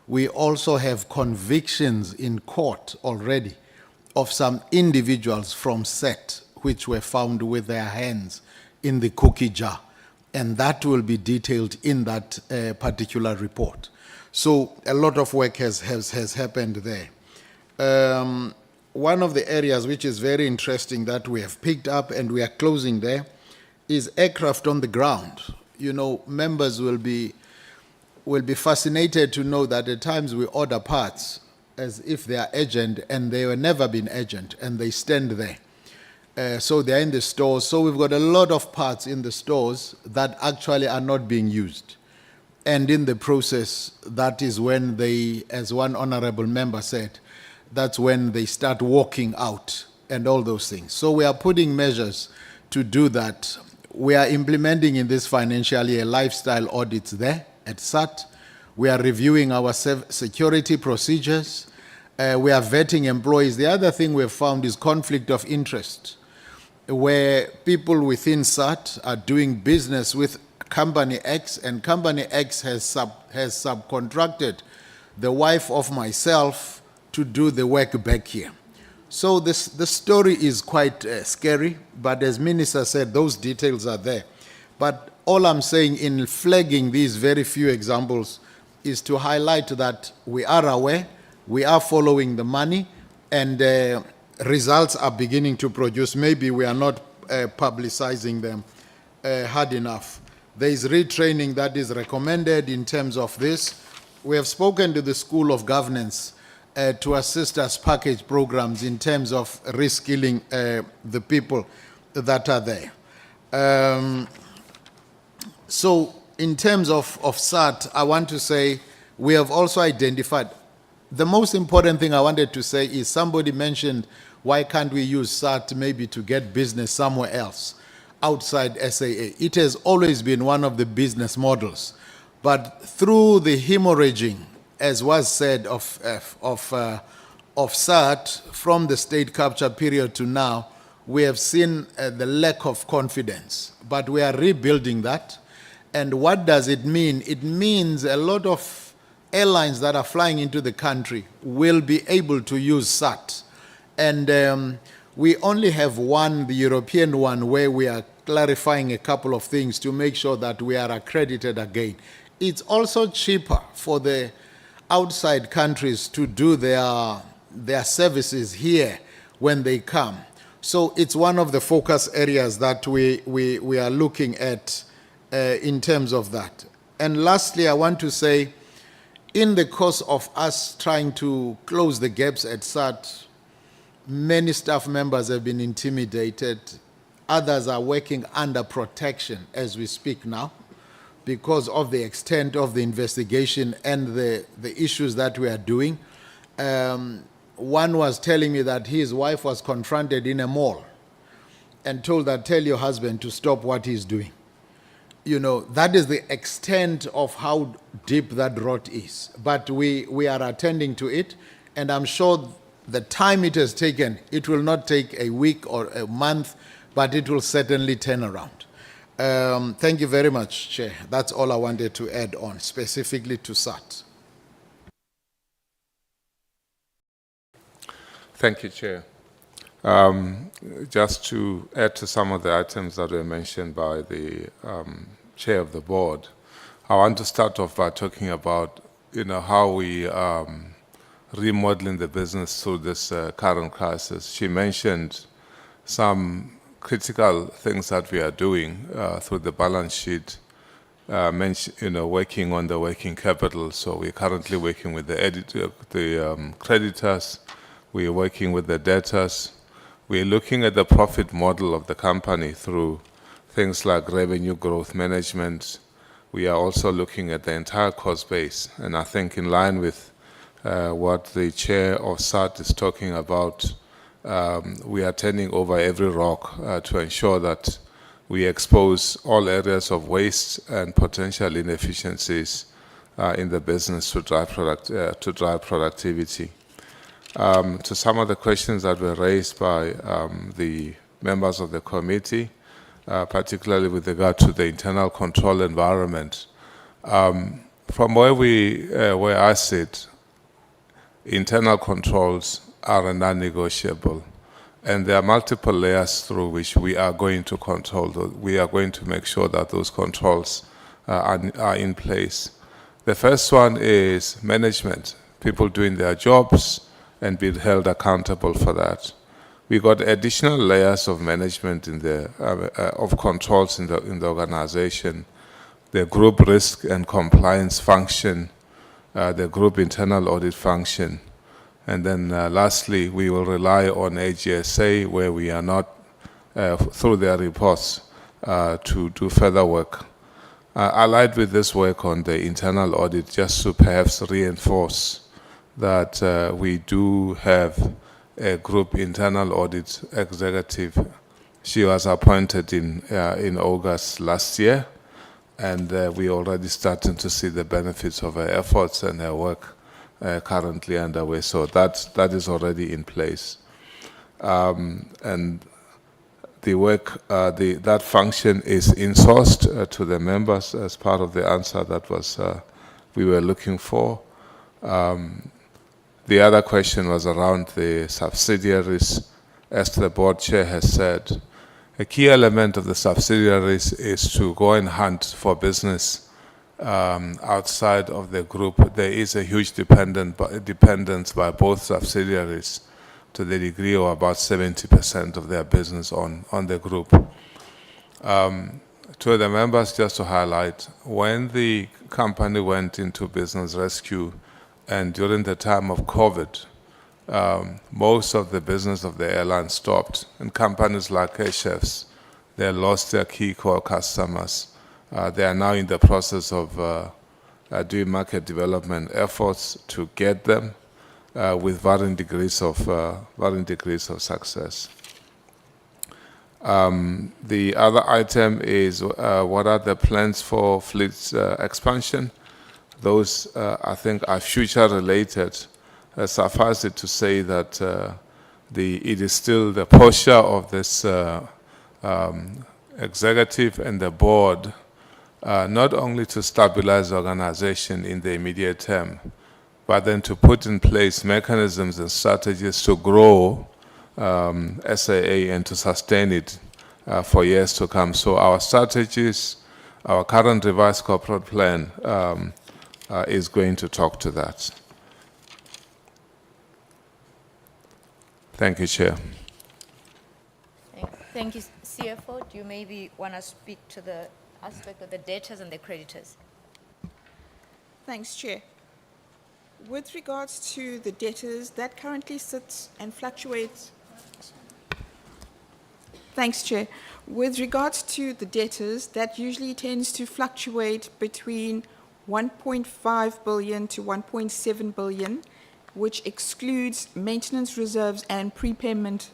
We also have convictions in court already of some individuals from SET which were found with their hands in the cookie jar, and that will be detailed in that particular report. So a lot of work has happened there. One of the areas which is very interesting that we have picked up and we are closing there is aircraft on the ground. You know, members will be fascinated to know that at times we order parts as if they are urgent, and they have never been urgent, and they stand there. So they are in the stores. So we've got a lot of parts in the stores that actually are not being used. And in the process, that is when they, as one honorable member said, that's when they start walking out and all those things. So we are putting measures to do that. We are implementing in this financial year lifestyle audits there at SAT. We are reviewing our security procedures. We are vetting employees. The other thing we've found is conflict of interest, where people within SAT are doing business with Company X, and Company X has subcontracted the wife of myself to do the work back here. So the story is quite scary, but as Minister said, those details are there. But all I'm saying in flagging these very few examples is to highlight that we are aware, we are following the money, and results are beginning to produce. Maybe we are not publicizing them hard enough. There is retraining that is recommended in terms of this. We have spoken to the School of Governance to assist us package programs in terms of reskilling the people that are there. So in terms of SAT, I want to say we have also identified, the most important thing I wanted to say is somebody mentioned, why can't we use SAT maybe to get business somewhere else outside SAA? It has always been one of the business models. But through the hemorrhaging, as was said, of SAT from the state capture period to now, we have seen the lack of confidence. But we are rebuilding that. And what does it mean? It means a lot of airlines that are flying into the country will be able to use SAT. And we only have one, the European one, where we are clarifying a couple of things to make sure that we are accredited again. It's also cheaper for the outside countries to do their services here when they come. So it's one of the focus areas that we are looking at in terms of that. And lastly, I want to say, in the course of us trying to close the gaps at SAT, many staff members have been intimidated. Others are working under protection as we speak now, because of the extent of the investigation and the issues that we are doing. One was telling me that his wife was confronted in a mall and told that, tell your husband to stop what he's doing. You know, that is the extent of how deep that rot is. But we are attending to it, and I'm sure the time it has taken, it will not take a week or a month, but it will certainly turn around. Thank you very much, Chair. That's all I wanted to add on, specifically to SAT. Thank you, Chair. Just to add to some of the items that were mentioned by the Chair of the Board, I want to start off by talking about, how we remodeling the business through this current crisis. She mentioned some critical things that we are doing through the balance sheet, working on the working capital. So we're currently working with the creditors we're working with the debtors, we're looking at the profit model of the company through things like revenue growth management. We are also looking at the entire cost base, and I think in line with what the chair of SAT is talking about, we are turning over every rock to ensure that we expose all areas of waste and potential inefficiencies in the business to drive productivity. To some of the questions that were raised by the members of the committee, particularly with regard to the internal control environment, from where I sit, internal controls are non-negotiable. And there are multiple layers through which we are going to control. We are going to make sure that those controls are in place. The first one is management, people doing their jobs and being held accountable for that. We got additional layers of management in the of controls in the organization, the group risk and compliance function, the group internal audit function. And then lastly, we will rely on AGSA where we are not, through their reports, to do further work. Allied with this work on the internal audit, just to perhaps reinforce that we do have a group internal audit executive. She was appointed in August last year, and we're already starting to see the benefits of her efforts and her work currently underway. So that is already in place. And the work, that function is insourced to the members as part of the answer that was we were looking for. The other question was around the subsidiaries. As the board chair has said, a key element of the subsidiaries is to go and hunt for business outside of the group. There is a huge dependence by both subsidiaries to the degree of about 70% of their business on the group. To the members, just to highlight, when the company went into business rescue and during the time of COVID, most of the business of the airline stopped, and companies like Airchefs, they lost their key core customers. They are now in the process of doing market development efforts to get them with varying degrees of success. The other item is what are the plans for fleet expansion? Those, I think, are future related. Suffice it to say that it is still the posture of this executive and the board not only to stabilize the organization in the immediate term, but then to put in place mechanisms and strategies to grow SAA and to sustain it for years to come. So our strategies, our current revised corporate plan is going to talk to that. Thank you, Chair. Thank you, CFO. Do you maybe want to speak to the aspect of the debtors and the creditors? Thanks, Chair. With regards to the debtors, that currently sits and fluctuates. Thanks, Chair. With regards to the debtors, that usually tends to fluctuate between 1.5 billion to 1.7 billion, which excludes maintenance reserves and prepayment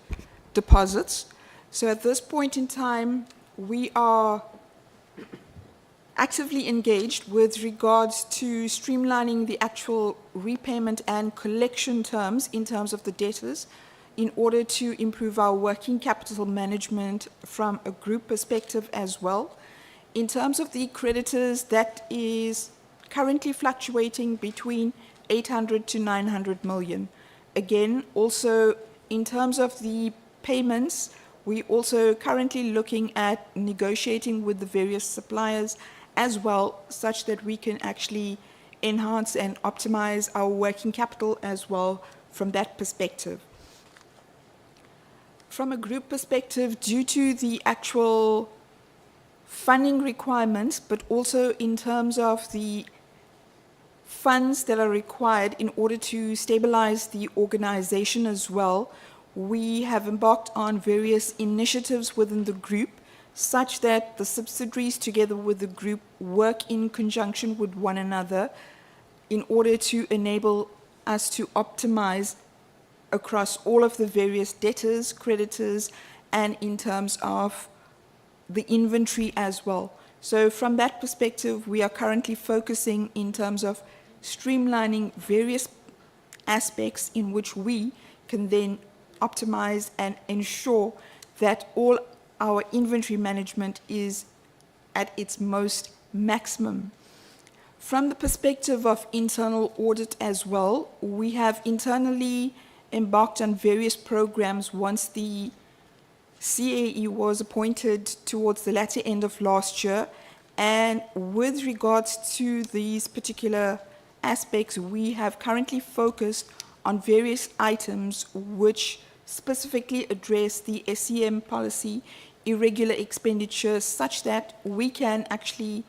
deposits. So at this point in time, we are actively engaged with regards to streamlining the actual repayment and collection terms in terms of the debtors in order to improve our working capital management from a group perspective as well. In terms of the creditors, that is currently fluctuating between 800 to 900 million. Again, also in terms of the payments, we're also currently looking at negotiating with the various suppliers as well, such that we can actually enhance and optimize our working capital as well from that perspective. From a group perspective, due to the actual funding requirements, but also in terms of the funds that are required in order to stabilize the organization as well, we have embarked on various initiatives within the group such that the subsidiaries together with the group work in conjunction with one another in order to enable us to optimize across all of the various debtors, creditors, and in terms of the inventory as well. So from that perspective, we are currently focusing in terms of streamlining various aspects in which we can then optimize and ensure that all our inventory management is at its most maximum. From the perspective of internal audit as well, we have internally embarked on various programs once the CAE was appointed towards the latter end of last year. And with regards to these particular aspects, we have currently focused on various items which specifically address the SEM policy, irregular expenditure, such that we can actually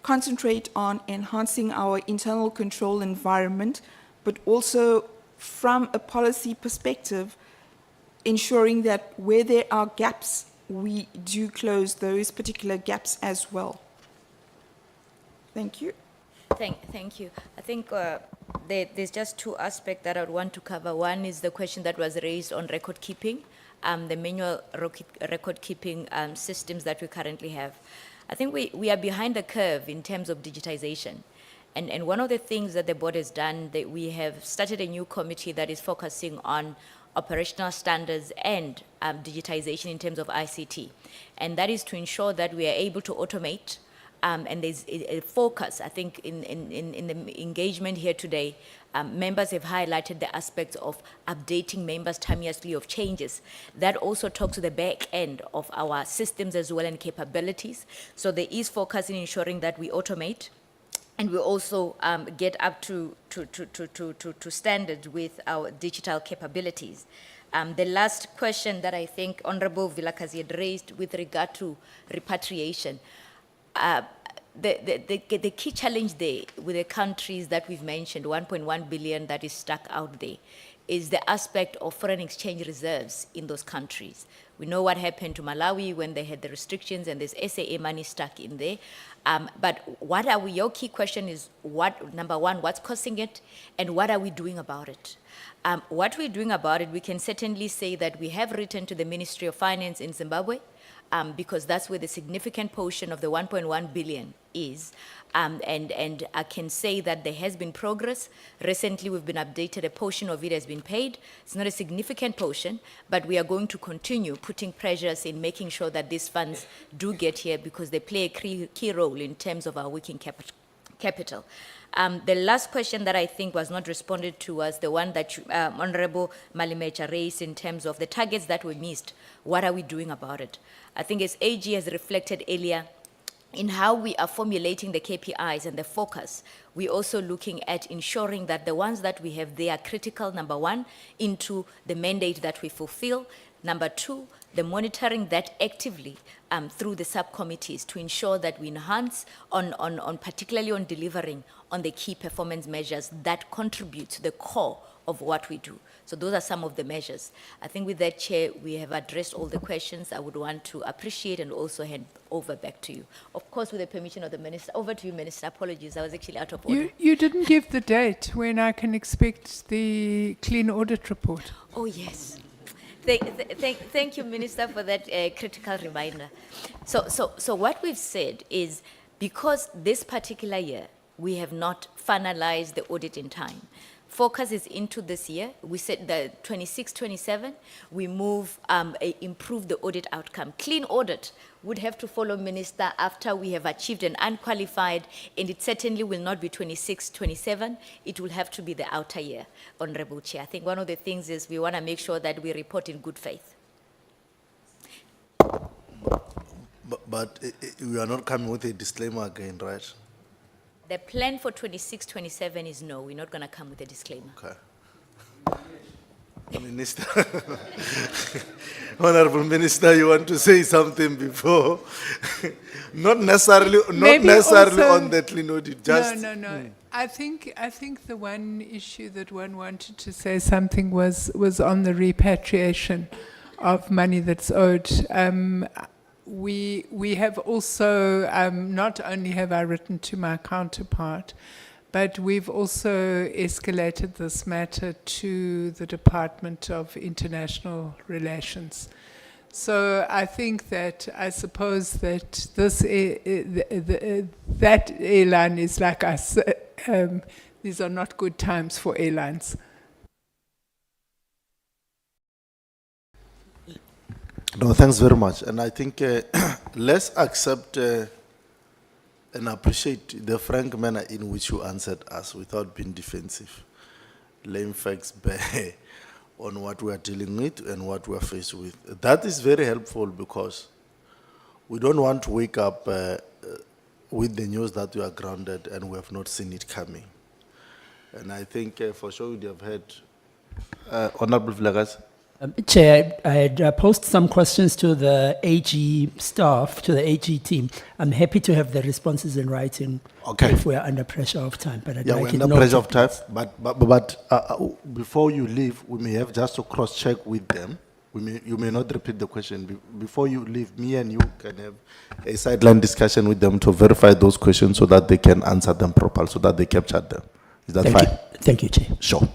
concentrate on enhancing our internal control environment, but also from a policy perspective, ensuring that where there are gaps, we do close those particular gaps as well. Thank you. Thank you. I think there's just two aspects that I would want to cover. One is the question that was raised on record keeping, the manual record keeping systems that we currently have. I think we are behind the curve in terms of digitization. And one of the things that the board has done, that we have started a new committee that is focusing on operational standards and digitization in terms of ICT. And that is to ensure that we are able to automate. And there's a focus, I think, in the engagement here today. Members have highlighted the aspects of updating members timeously of changes. That also talks to the back end of our systems as well and capabilities. So there is focus in ensuring that we automate and we also get up to standard with our digital capabilities. The last question that I think Honorable Vilakazi had raised with regard to repatriation. The key challenge there with the countries that we've mentioned, 1.1 billion that is stuck out there, is the aspect of foreign exchange reserves in those countries. We know what happened to Malawi when they had the restrictions and there's SAA money stuck in there. But what are we, your key question is, number one, what's causing it and what are we doing about it? What we're doing about it, we can certainly say that we have written to the Ministry of Finance in Zimbabwe, because that's where the significant portion of the 1.1 billion is. And I can say that there has been progress. Recently, we've been updated, a portion of it has been paid. It's not a significant portion, but we are going to continue putting pressures in making sure that these funds do get here because they play a key role in terms of our working capital. The last question that I think was not responded to was the one that Honorable Malimecha raised in terms of the targets that were missed. What are we doing about it? I think as AG has reflected earlier in how we are formulating the KPIs and the focus, we're also looking at ensuring that the ones that we have, they are critical, number one, into the mandate that we fulfill. Number two, the monitoring that actively through the subcommittees to ensure that we enhance on particularly on delivering on the key performance measures that contribute to the core of what we do. So those are some of the measures. I think with that, Chair, we have addressed all the questions. I would want to appreciate and also hand over back to you. Of course, with the permission of the Minister. Over to you, Minister. Apologies, I was actually out of order. You didn't give the date when I can expect the clean audit report. Oh, yes. Thank you, Minister, for that critical reminder. So what we've said is, because this particular year, we have not finalized the audit in time. Focus is into this year. We said the 26-27, we improve the audit outcome. Clean audit would have to follow, Minister, after we have achieved an unqualified, and it certainly will not be 26-27. It will have to be the outer year, Honorable Chair. I think one of the things is we want to make sure that we report in good faith. But we are not coming with a disclaimer again, right? The plan for 26-27 is no, we're not going to come with a disclaimer. Okay. Minister, Honorable Minister, you want to say something before? Not necessarily Maybe on also, the clean audit, just... No. I think the one issue that one wanted to say something was on the repatriation of money that's owed. We have also, not only have I written to my counterpart, but we've also escalated this matter to the Department of International Relations. So I think that, I suppose that this, that airline is like us. These are not good times for airlines. No, thanks very much. And I think let's accept and appreciate the frank manner in which you answered us without being defensive. Laying facts bare on what we are dealing with and what we are faced with. That is very helpful because we don't want to wake up with the news that we are grounded and we have not seen it coming. And I think for sure you have heard, Honorable Vlagas. Chair, I had posed some questions to the AG staff, to the AG team. I'm happy to have the responses in writing if we are under pressure of time. But I'd Yeah, like we're it under noted, pressure of time, please. but before you leave, we may have just to cross-check with them. You may not repeat the question. Before you leave, me and you can have a sideline discussion with them to verify those questions so that they can answer them properly, so that they capture them. Is that Thank fine? you. Thank you, Chair. Sure.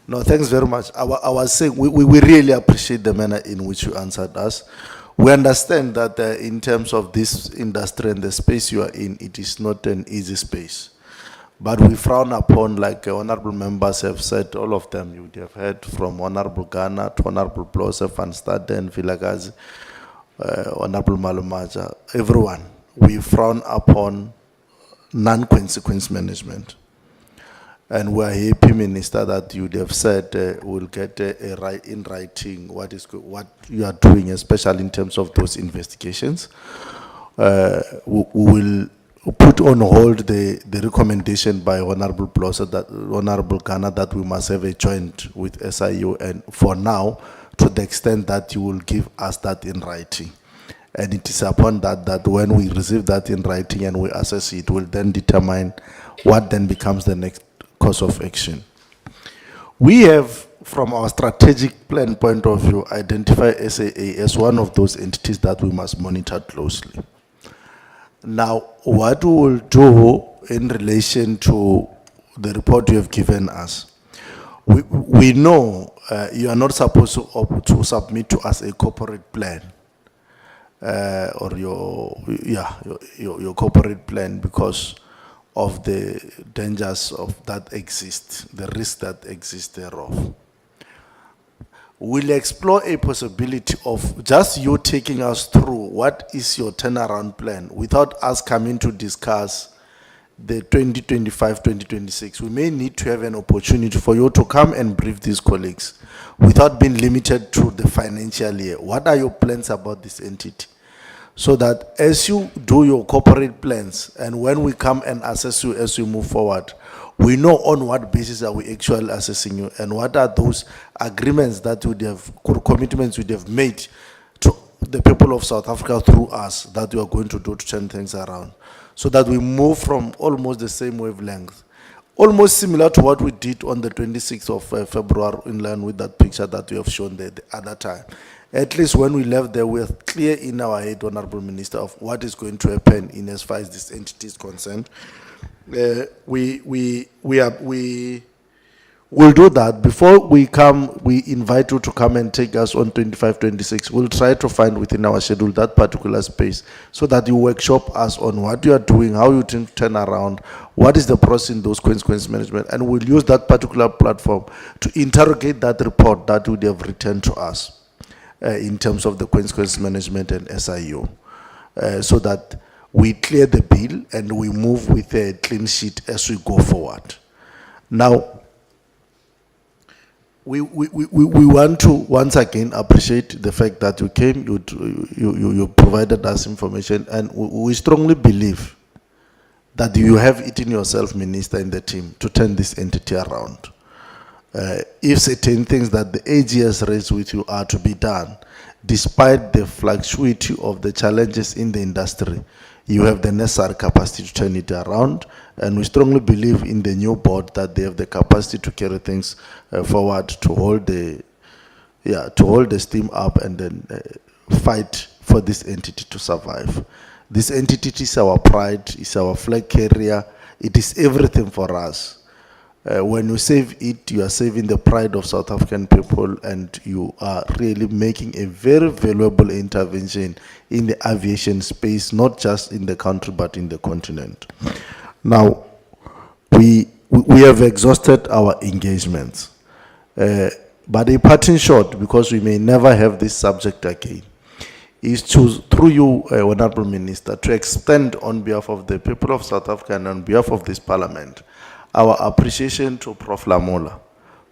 No, thanks very much. I was saying we really appreciate the manner in which you answered us. We understand that in terms of this industry and the space you are in, it is not an easy space. But we frown upon, like honorable members have said, all of them, you would have heard from Honorable Ghana to Honorable Blosser, Van Staden, Vilagazi, Honorable Malumaja, everyone. We frown upon non-consequence management. And we are happy, Minister, that you would have said we'll get in writing what you are doing, especially in terms of those investigations. We will put on hold the recommendation by Honorable Blosser, that Honorable Ghana, that we must have a joint with SIU, and for now, to the extent that you will give us that in writing. And it is upon that when we receive that in writing and we assess it, we'll then determine what then becomes the next course of action. We have, from our strategic plan point of view, identified SAA as one of those entities that we must monitor closely. Now, what we will do in relation to the report you have given us, we know you are not supposed to submit to us a corporate plan or your corporate plan because of the dangers that exist, the risks that exist thereof. We'll explore a possibility of just you taking us through what is your turnaround plan without us coming to discuss the 2025-2026. We may need to have an opportunity for you to come and brief these colleagues without being limited to the financial year. What are your plans about this entity? So that as you do your corporate plans and when we come and assess you as we move forward, we know on what basis are we actually assessing you and what are those agreements that would have, commitments we would have made to the people of South Africa through us that we are going to do to turn things around. So that we move from almost the same wavelength. Almost similar to what we did on the 26th of February in line with that picture that we have shown there the other time. At least when we left there, we are clear in our head, Honorable Minister, of what is going to happen in as far as this entity is concerned. We will do that. Before we come, we invite you to come and take us on 25-26. We'll try to find within our schedule that particular space so that you workshop us on what you are doing, how you turn around, what is the process in those consequence management, and we'll use that particular platform to interrogate that report that would have returned to us. In terms of the consequence management and SIU, so that we clear the bill and we move with a clean sheet as we go forward. Now, we want to once again appreciate the fact that you came, you provided us information, and we strongly believe that you have it in yourself, Minister, in the team, to turn this entity around. If certain things that the AG has raised with you are to be done, despite the fluctuation of the challenges in the industry, you have the necessary capacity to turn it around, and we strongly believe in the new board that they have the capacity to carry things forward, to hold the steam up, and then fight for this entity to survive. This entity is our pride, is our flag carrier, it is everything for us. When you save it, you are saving the pride of South African people, and you are really making a very valuable intervention in the aviation space, not just in the country, but in the continent. Now, we have exhausted our engagements. But a parting shot, because we may never have this subject again, is to, through you, Honorable Minister, to extend on behalf of the people of South Africa and on behalf of this Parliament, our appreciation to Prof. Lamola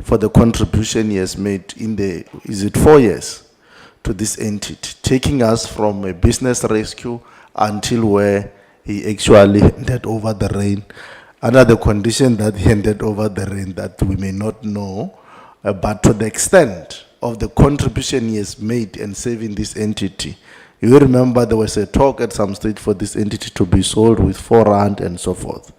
for the contribution he has made in the, is it 4 years, to this entity, taking us from a business rescue until where he actually handed over the rein, under the condition that he handed over the rein that we may not know, but to the extent of the contribution he has made in saving this entity. You remember there was a talk at some stage for this entity to be sold with 4 rand and so forth.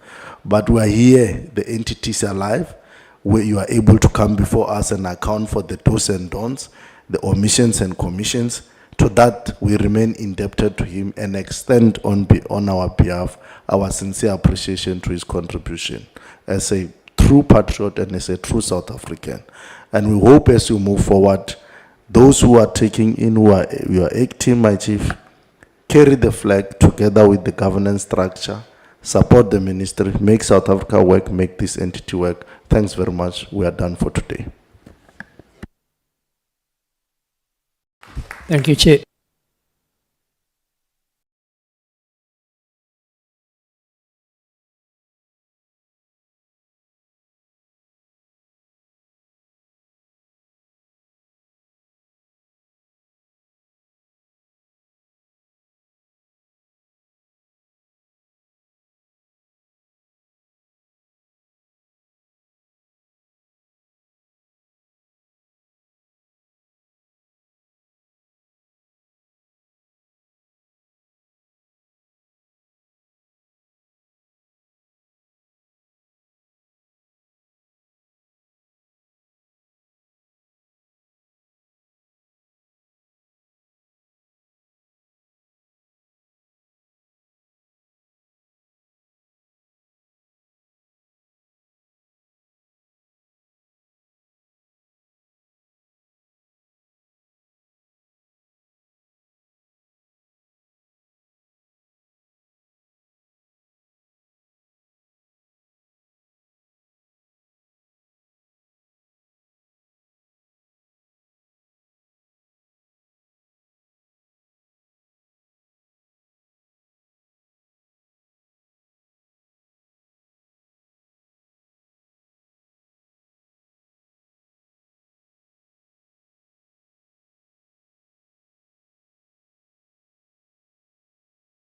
But we are here, the entity is alive, where you are able to come before us and account for the do's and don'ts, the omissions and commissions. To that, we remain indebted to him and extend on our behalf our sincere appreciation to his contribution as a true patriot and as a true South African. And we hope as you move forward, those who are taking in, you are acting, my chief, carry the flag together with the governance structure, support the ministry, make South Africa work, make this entity work. Thanks very much. We are done for today. Thank you, Chair.